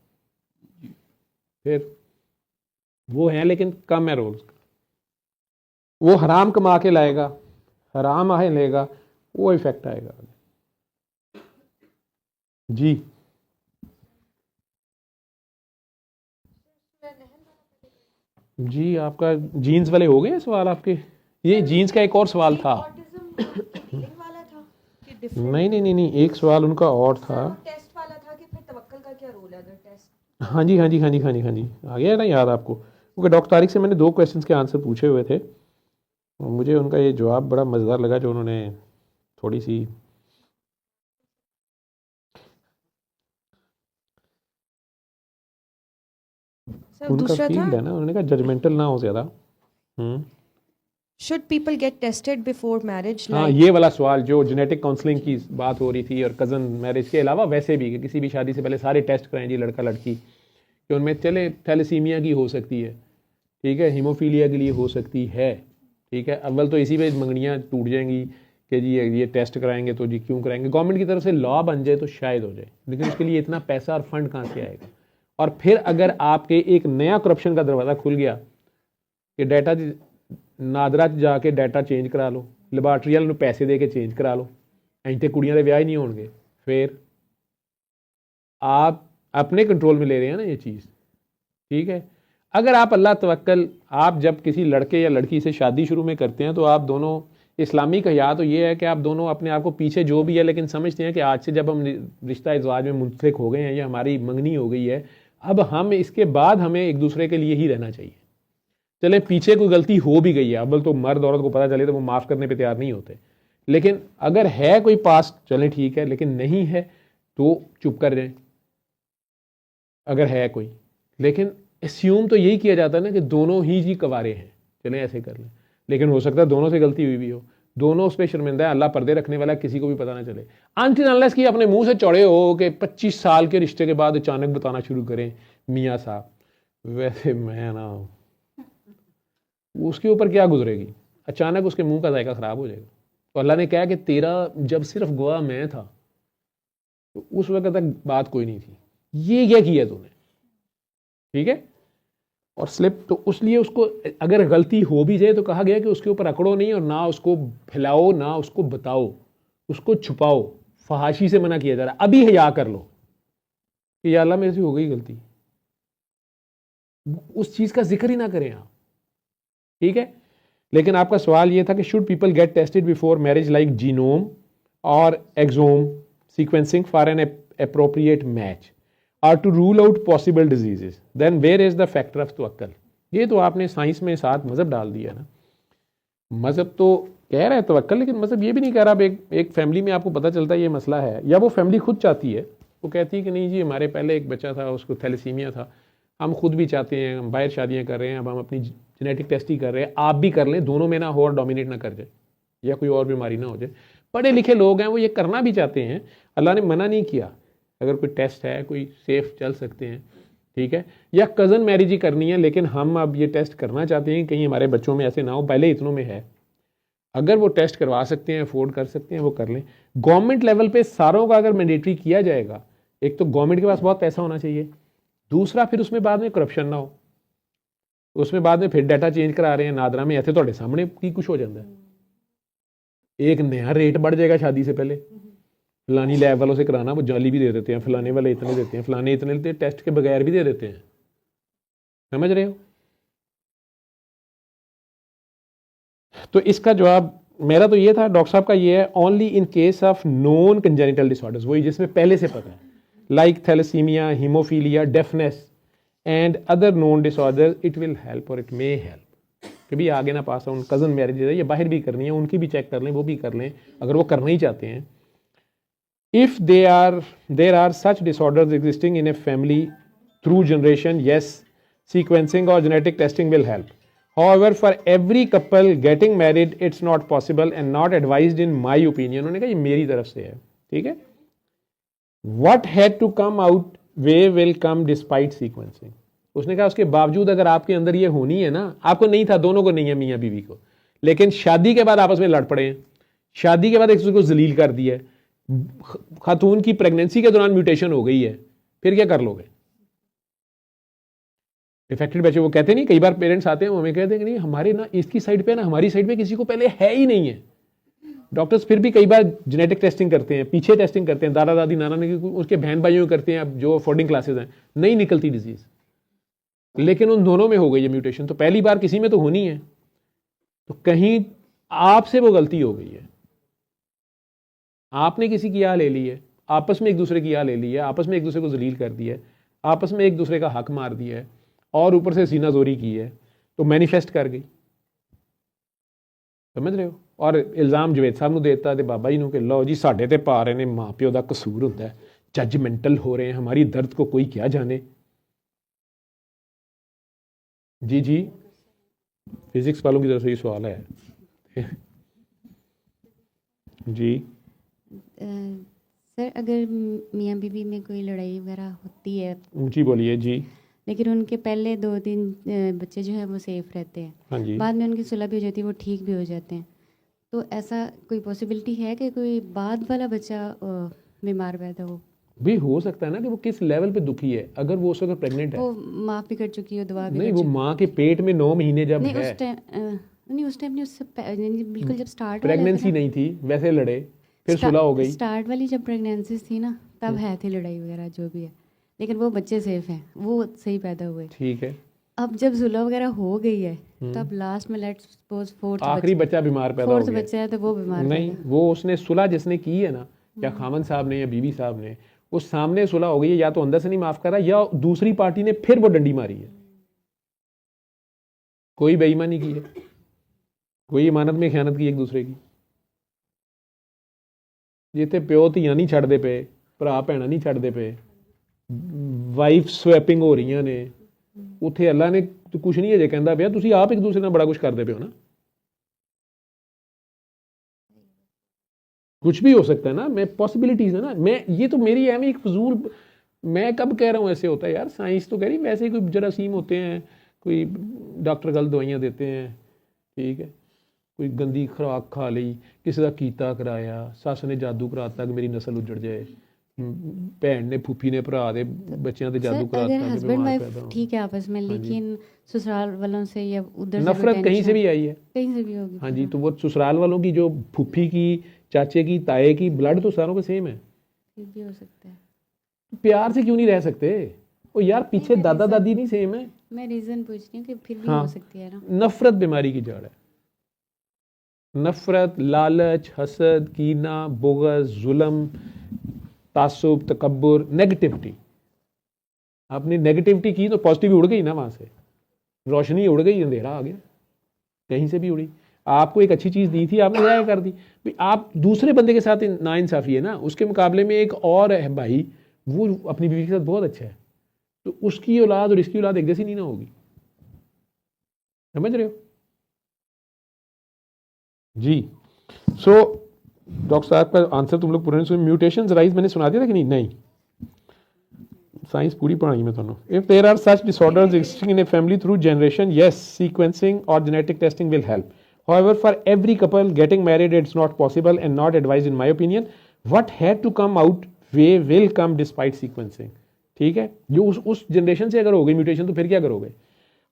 फिर वो है, लेकिन कम है रोल उसका। वो हराम कमा के लाएगा, हराम आहे लेगा, वो इफेक्ट आएगा जी। जी आपका जीन्स वाले हो गए सवाल आपके? ये जीन्स का एक और सवाल था। नहीं नहीं नहीं नहीं, एक सवाल उनका और था, टेस्ट वाला था कि फिर तवक्कल का क्या रोल है अगर टेस्ट। हाँ जी हाँ जी हाँ जी हाँ जी हाँ जी, आ गया ना याद आपको? क्योंकि डॉक्टर तारिक से मैंने 2 क्वेश्चंस के आंसर पूछे हुए थे, और मुझे उनका ये जवाब बड़ा मज़ेदार लगा, जो उन्होंने थोड़ी सी उनका फील्ड है ना, उन्होंने कहा जजमेंटल ना हो ज़्यादा। Should people get tested before marriage? हाँ, ये वाला सवाल जो जेनेटिक काउंसलिंग की बात हो रही थी, और कज़न मैरिज के अलावा वैसे भी कि किसी भी शादी से पहले सारे टेस्ट कराएं जी, लड़का लड़की, कि उनमें चले थैलेसीमिया की हो सकती है, ठीक है, हीमोफीलिया के लिए हो सकती है, ठीक है। अव्वल तो इसी पे मंगनियाँ टूट जाएंगी कि जी ये टेस्ट कराएंगे, तो जी क्यों कराएंगे? गवर्नमेंट की तरफ से लॉ बन जाए तो शायद हो जाए, लेकिन उसके लिए इतना पैसा और फंड कहाँ से आएगा? और फिर अगर आपके एक नया करप्शन का दरवाज़ा खुल गया कि डाटा नादरा जाके डाटा चेंज करा लो, ਲੈਬਾਰਟਰੀ ਵਾਲੇ ਨੂੰ ਪੈਸੇ ਦੇ ਕੇ ਚੇਂਜ ਕਰਾ ਲਓ, ਐਂ ਤੇ ਕੁੜੀਆਂ ਦੇ ਵਿਆਹ ਹੀ ਨਹੀਂ ਹੋਣਗੇ, फिर आप अपने कंट्रोल में ले रहे हैं ना ये चीज़, ठीक है। अगर आप अल्लाह तवक्कल, आप जब किसी लड़के या लड़की से शादी शुरू में करते हैं तो आप दोनों, इस्लामी का या तो ये है कि आप दोनों अपने आप को पीछे जो भी है लेकिन समझते हैं कि आज से जब हम रिश्ता इज़्वाज में मुंसलिक हो गए हैं या हमारी मंगनी हो गई है, अब हम इसके बाद हमें एक दूसरे के लिए ही रहना चाहिए। चले पीछे कोई गलती हो भी गई है, अब तो मर्द औरत को पता चले तो वो माफ़ करने पे तैयार नहीं होते, लेकिन अगर है कोई पास्ट चले ठीक है, लेकिन नहीं है तो चुप कर जाएं अगर है कोई। लेकिन एस्यूम तो यही किया जाता है ना कि दोनों ही जी कवारे हैं, चलें ऐसे कर लें, लेकिन हो सकता है दोनों से गलती हुई भी हो, दोनों उस पर शर्मिंदा है, अल्लाह पर्दे रखने वाला, किसी को भी पता ना चले। अनटिल अनलेस कि अपने मुंह से चौड़े हो कि 25 साल के रिश्ते के बाद अचानक बताना शुरू करें मियाँ साहब, वैसे मैं ना, उसके ऊपर क्या गुजरेगी, अचानक उसके मुंह का जायका ख़राब हो जाएगा। तो अल्लाह ने कहा कि तेरा जब सिर्फ गवाह मैं था तो उस वक्त तक बात कोई नहीं थी, ये क्या किया तूने, ठीक है। और स्लिप तो उसलिए उसको अगर गलती हो भी जाए तो कहा गया कि उसके ऊपर अकड़ो नहीं और ना उसको फैलाओ ना उसको बताओ, उसको छुपाओ, फहाशी से मना किया जा रहा है। अभी हया कर लो कि या अल्लाह मेरे से हो गई गलती, उस चीज़ का जिक्र ही ना करें आप, ठीक है। लेकिन आपका सवाल ये था कि should people get tested before marriage like genome और exome sequencing for an appropriate match और to rule out possible diseases, then where is the factor of तवक्कल। ये तो आपने साइंस में साथ मज़हब डाल दिया ना, मज़हब तो कह रहा है तवक्कल, लेकिन मज़हब ये भी नहीं कह रहा। अब एक फैमिली में आपको पता चलता है ये मसला है, या वो फैमिली खुद चाहती है, वो कहती है कि नहीं जी हमारे पहले एक बच्चा था उसको थैलेसीमिया था, हम खुद भी चाहते हैं, हम बाहर शादियाँ कर रहे हैं, अब हम अपनी जेनेटिक टेस्ट ही कर रहे हैं, आप भी कर लें, दोनों में ना हो और डोमिनेट ना कर जाए या कोई और बीमारी ना हो जाए। पढ़े लिखे लोग हैं वो ये करना भी चाहते हैं, अल्लाह ने मना नहीं किया, अगर कोई टेस्ट है कोई सेफ चल सकते हैं, ठीक है। या कज़न मैरिज ही करनी है लेकिन हम अब ये टेस्ट करना चाहते हैं कहीं हमारे बच्चों में ऐसे ना हो, पहले इतनों में है, अगर वो टेस्ट करवा सकते हैं, अफोर्ड कर सकते हैं, वो कर लें। गवर्नमेंट लेवल पे सारों का अगर मैंडेटरी किया जाएगा, एक तो गवर्नमेंट के पास बहुत पैसा होना चाहिए, दूसरा फिर उसमें बाद में करप्शन ना हो, उसमें बाद में फिर डाटा चेंज करा रहे हैं नादरा में, ऐसे थोड़े सामने की कुछ हो जाता है, एक नया रेट बढ़ जाएगा शादी से पहले, फलानी लैब वालों से कराना वो जाली भी दे देते हैं, फलाने वाले इतने देते हैं, फलाने इतने देते हैं, टेस्ट के बगैर भी दे देते हैं, समझ रहे हो। तो इसका जवाब मेरा तो ये था, डॉक्टर साहब का ये है, only in case of non congenital disorders, वही जिसमें पहले से पता है, like thalassaemia, haemophilia, deafness and other non disorder, it will help or it may help. कभी आगे ना पास ऑन कज़न मैरिज है, ये बाहर भी करनी है, उनकी भी चेक कर लें, वो भी कर लें अगर वो करना ही चाहते हैं। If there are such disorders existing in a family through generation, yes, sequencing or genetic testing will help. However, for every couple getting married, it's not possible and not advised in my opinion. उन्होंने कहा ये मेरी तरफ से है, ठीक है। What had to come out way will come despite sequencing. उसने कहा उसके बावजूद अगर आपके अंदर ये होनी है ना, आपको नहीं था, दोनों को नहीं है, मियाँ बीवी को, लेकिन शादी के बाद आपस में लड़ पड़े हैं, शादी के बाद एक दूसरे को जलील कर दिया है, खातून की प्रेगनेंसी के दौरान म्यूटेशन हो गई है, फिर क्या कर लोगे। इफेक्टेड बच्चे वो कहते नहीं, कई बार पेरेंट्स आते हैं वो हमें कहते हैं कि नहीं हमारे ना इसकी साइड पे ना हमारी साइड पे किसी को पहले है ही नहीं है। डॉक्टर्स फिर भी कई बार जेनेटिक टेस्टिंग करते हैं, पीछे टेस्टिंग करते हैं, दादा दादी नाना ने उसके बहन भाइयों करते हैं, अब जो अफोर्डिंग क्लासेस हैं, नहीं निकलती डिजीज, लेकिन उन दोनों में हो गई है म्यूटेशन, तो पहली बार किसी में तो होनी है, तो कहीं आपसे वो गलती हो गई है, आपने किसी की आह ले ली है, आपस में एक दूसरे की आह ले ली है, आपस में एक दूसरे को जलील कर दिया है, आपस में एक दूसरे का हक मार दिया है और ऊपर से सीना जोरी की है, तो मैनिफेस्ट कर गई, समझ रहे हो। और इल्ज़ाम जवेद साहब ਨੂੰ देता ਤੇ बाबा जी ਨੂੰ कि लो जी साढ़े ते पा रहे ने, माँ प्यो का कसूर होता है, जजमेंटल हो रहे हैं, हमारी दर्द को कोई क्या जाने। जी जी फिजिक्स वालों की तरफ से ये सवाल है जी। सर अगर मियाँ बीवी में कोई लड़ाई वगैरह होती है, ऊंची बोलिए जी, लेकिन उनके पहले 2-3 बच्चे जो है वो सेफ रहते हैं, हाँ जी, बाद में उनकी सुलह भी हो जाती है, वो ठीक भी हो जाते हैं, तो ऐसा कोई पॉसिबिलिटी है कि कोई बाद वाला बच्चा बीमार पैदा हो। भी हो सकता है ना कि वो किस लेवल पे दुखी है। अगर वो उस वक्त प्रेग्नेंट है, वो माफ़ भी कर चुकी है, दुआ भी नहीं कर वो चुकी माँ के पेट में 9 महीने जब नहीं है, उस टाइम नहीं उस टाइम नहीं, उससे यानी बिल्कुल जब स्टार्ट प्रेगनेंसी नहीं थी, वैसे लड़े, फिर सुलह हो गई। स्टार्ट वाली जब प्रेगनेंसी थी ना तब है थी लड़ाई वगैरह जो भी है, लेकिन वो बच्चे सेफ हैं, वो सही पैदा हुए। ठीक है, अब जब सुलह वगैरह हो गई है तब लास्ट में लेट्स सपोज फोर्थ आखिरी बच्चा बीमार पैदा हो फोर्थ गया, बच्चा है तो वो बीमार नहीं वो उसने सुलह जिसने की है ना, या खामन साहब ने या बीवी साहब ने, वो सामने सुलह हो गई है, या तो अंदर से नहीं माफ कर रहा या दूसरी पार्टी ने फिर वो डंडी मारी है। कोई बेईमानी की है, कोई इमानत में खयानत की एक दूसरे की। जिथे प्यो ਧੀਆਂ नहीं छड्डदे पे, भरा भैणां नहीं छड्डदे पे, वाइफ स्वैपिंग हो रही ने, उत्थे अल्लाह ने कुछ नहीं अजे कहता पिया, तुसीं आप एक दूसरे नाल बड़ा कुछ करते पे हो ना। कुछ भी हो सकता है ना, मैं पॉसिबिलिटीज है ना, मैं ये तो मेरी है एक फजूल, मैं कब कह रहा हूँ ऐसे होता है यार, साइंस तो कह रही वैसे ही कोई जरासीम होते हैं, कोई डॉक्टर गलत दवाइयाँ देते हैं, ठीक है, कोई गंदी खुराक खा ली, किसी का कीता कराया, सस ने जादू कराता कि मेरी नस्ल उजड़ जाए, भैन ने फूफी ने भरा दे बच्चों से जादू कराता अगर कि हस्बैंड बीमार वाइफ पैदा हो। ठीक है आपस में, लेकिन ससुराल वालों से या उधर से नफरत कोई कहीं से tension- भी आई है, कहीं से भी होगी। हाँ जी, तो वो ससुराल वालों की जो फूफी की, चाचे की, ताए की, ब्लड तो सारों के सेम है। फिर भी हो सकता है। प्यार से क्यों नहीं रह सकते? वो यार पीछे दादा दादी नहीं सेम है। मैं रीजन पूछ रही हूँ कि फिर भी हाँ। हो सकती है ना। नफरत बीमारी की जड़ है। नफरत, लालच, हसद, कीना, बोगस, जुल्म, तासुब, तकब्बुर, नेगेटिविटी। आपने नेगेटिविटी की तो पॉजिटिव उड़ गई ना, वहां से रोशनी उड़ गई, अंधेरा आ गया, कहीं से भी उड़ी। आपको एक अच्छी चीज़ दी थी, आपने ज़ाया कर दी। भाई आप दूसरे बंदे के साथ नाइंसाफ़ी है ना, उसके मुकाबले में एक और है भाई, वो अपनी बीवी के साथ बहुत अच्छा है, तो उसकी औलाद और इसकी औलाद एक जैसी नहीं ना होगी। समझ रहे हो जी? सो डॉक्टर साहब का आंसर तुम लोग पूरे सुन। म्यूटेशंस राइज मैंने सुना दिया था कि नहीं? नहीं, साइंस पूरी पढ़ाई में ਤੁਹਾਨੂੰ। If there are such disorders existing in a family through generation, yes, sequencing or genetic testing will help. However, for every couple getting married, it's not possible and not advised in my opinion. What had to come out way will come despite sequencing. ठीक है, जो उस generation से अगर हो गई mutation तो फिर क्या करोगे?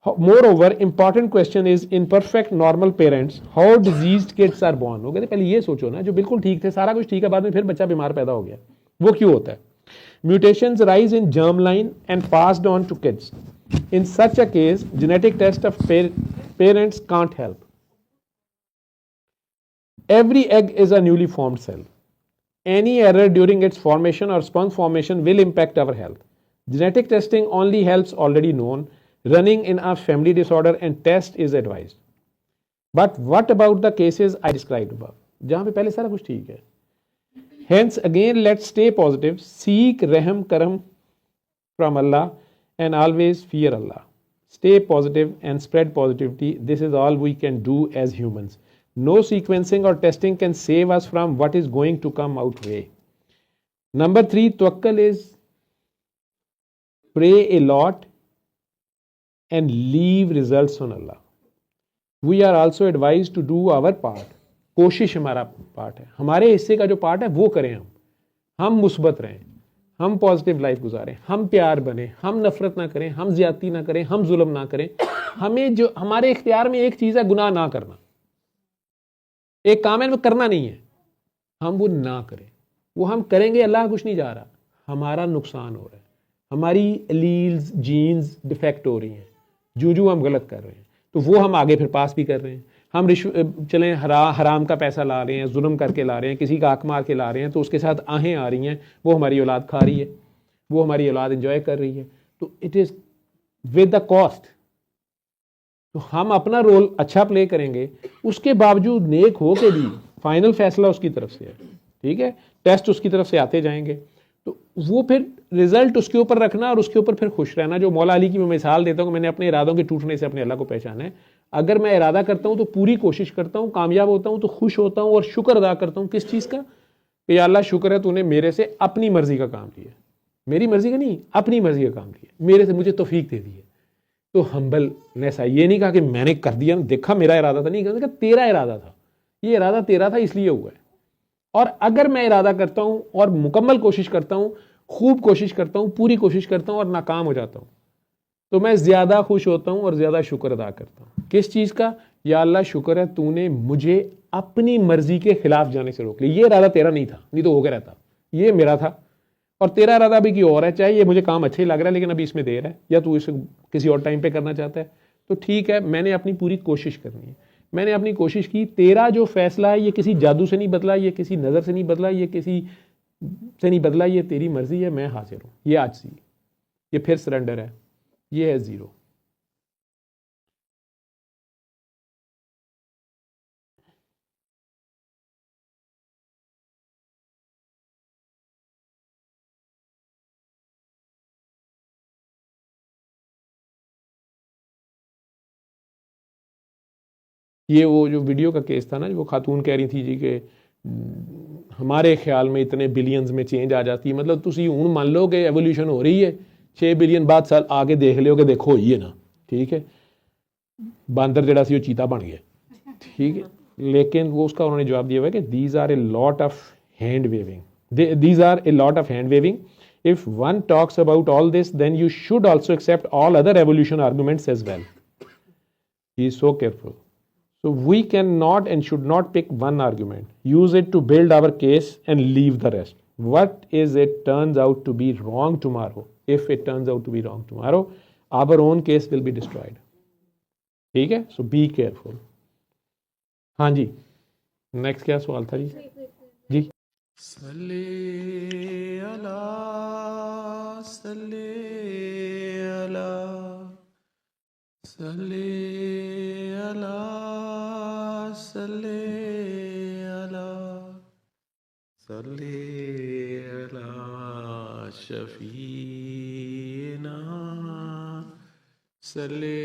Moreover, important question is in perfect normal parents, how diseased kids are born. वो कहते पहले ये सोचो ना, जो बिल्कुल ठीक थे, सारा कुछ ठीक है, बाद में फिर बच्चा बीमार पैदा हो गया, वो क्यों होता है? Mutations rise in germline and passed on to kids. In such a case, genetic test of parents can't help. Every egg is a newly formed cell. Any error during its formation or sperm formation will impact our health. Genetic testing only helps already known. Running in a family disorder and test is advised. But what about the cases I described above? जहाँ पे पहले सारा कुछ ठीक है. Hence again let's stay positive, seek Rahm Karam from Allah and always fear Allah. Stay positive and spread positivity. This is all we can do as humans. No sequencing or testing can save us from what is going to come out way. Number 3, tawakkul is pray a lot and leave results on Allah. We are also advised to do our part. कोशिश हमारा part है, हमारे हिस्से का जो part है वो करें हम मुस्बत रहें, हम पॉजिटिव लाइफ गुजारें, हम प्यार बने, हम नफरत ना करें, हम ज्यादती ना करें, हम जुल्म ना करें। हमें जो हमारे इख्तियार में एक चीज़ है, गुनाह ना करना। एक काम है वो करना नहीं है, हम वो ना करें। वो हम करेंगे, अल्लाह कुछ नहीं जा रहा, हमारा नुकसान हो रहा है, हमारी एलील्स जीन्स डिफेक्ट हो रही हैं, जो हम गलत कर रहे हैं, तो वो हम आगे फिर पास भी कर रहे हैं। हम चलें हराम का पैसा ला रहे हैं, जुल्म करके ला रहे हैं, किसी का हक मार के ला रहे हैं, तो उसके साथ आहें आ रही हैं, वो हमारी औलाद खा रही है, वो हमारी औलाद एंजॉय कर रही है, तो it is with the cost. तो हम अपना रोल अच्छा प्ले करेंगे, उसके बावजूद नेक हो के भी फाइनल फैसला उसकी तरफ से है, ठीक है, टेस्ट उसकी तरफ से आते जाएंगे, तो वो फिर रिजल्ट उसके ऊपर रखना और उसके ऊपर फिर खुश रहना। जो मौला अली की मैं मिसाल देता हूँ, मैंने अपने इरादों के टूटने से अपने अल्लाह को पहचाना है। अगर मैं इरादा करता हूँ तो पूरी कोशिश करता हूँ, कामयाब होता हूँ तो खुश होता हूँ और शुक्र अदा करता हूँ। किस चीज़ का? कि अल्लाह शुक्र है तूने मेरे से अपनी मर्जी का काम लिया, मेरी मर्जी का नहीं, अपनी मर्जी का काम लिया, मेरे से मुझे तौफीक दे दी है। तो हम्बल ऐसा ये नहीं कहा कि मैंने कर दिया, देखा मेरा इरादा था, नहीं कहा तेरा इरादा था, ये इरादा तेरा था इसलिए हुआ है। और अगर मैं इरादा करता हूँ और मुकम्मल कोशिश करता हूँ खूब कोशिश करता हूँ, पूरी कोशिश करता हूँ और नाकाम हो जाता हूँ, तो मैं ज़्यादा खुश होता हूँ और ज़्यादा शुक्र अदा करता हूँ। किस चीज़ का? या अल्लाह शुक्र है तूने मुझे अपनी मर्जी के खिलाफ जाने से रोक लिया। ये इरादा तेरा नहीं था, नहीं तो हो गया रहता, ये मेरा था, और तेरा इरादा भी की और है। चाहे ये मुझे काम अच्छा ही लग रहा है लेकिन अभी इसमें देर है, या तू इसे किसी और टाइम पे करना चाहता है, तो ठीक है, मैंने अपनी पूरी कोशिश करनी है, मैंने अपनी कोशिश की। तेरा जो फैसला है ये किसी जादू से नहीं बदला, ये किसी नज़र से नहीं बदला, ये किसी से नहीं बदला, ये तेरी मर्जी है, मैं हाजिर हूँ। ये आज सी, ये फिर सरेंडर है, ये है ज़ीरो। ये वो जो वीडियो का केस था ना, वो खातून कह रही थी जी कि हमारे ख्याल में इतने बिलियंस में चेंज आ जाती है। मतलब तुसी हूँ मान लो कि एवोल्यूशन हो रही है, 6 बिलियन बाद साल आगे देख लियो कि देखो ही है ना, ठीक है, बांदर जड़ा सी वो चीता बन गया, ठीक है। लेकिन वो उसका उन्होंने जवाब दिया हुआ है कि these are a lot of hand waving, these are a lot of hand waving. If one talks about all this then you should also accept all other evolution arguments as well. He is so careful. So we cannot and should not pick one argument, use it to build our case and leave the rest. What is it turns out to be wrong tomorrow? If it turns out to be wrong tomorrow, our own case will be destroyed. ठीक है? So be careful. हाँ जी, next क्या सवाल था जी? जी सल्ले अला सल्ले अला सल्ले अला सल्ले अला सल्ले अला शफीना सल्ले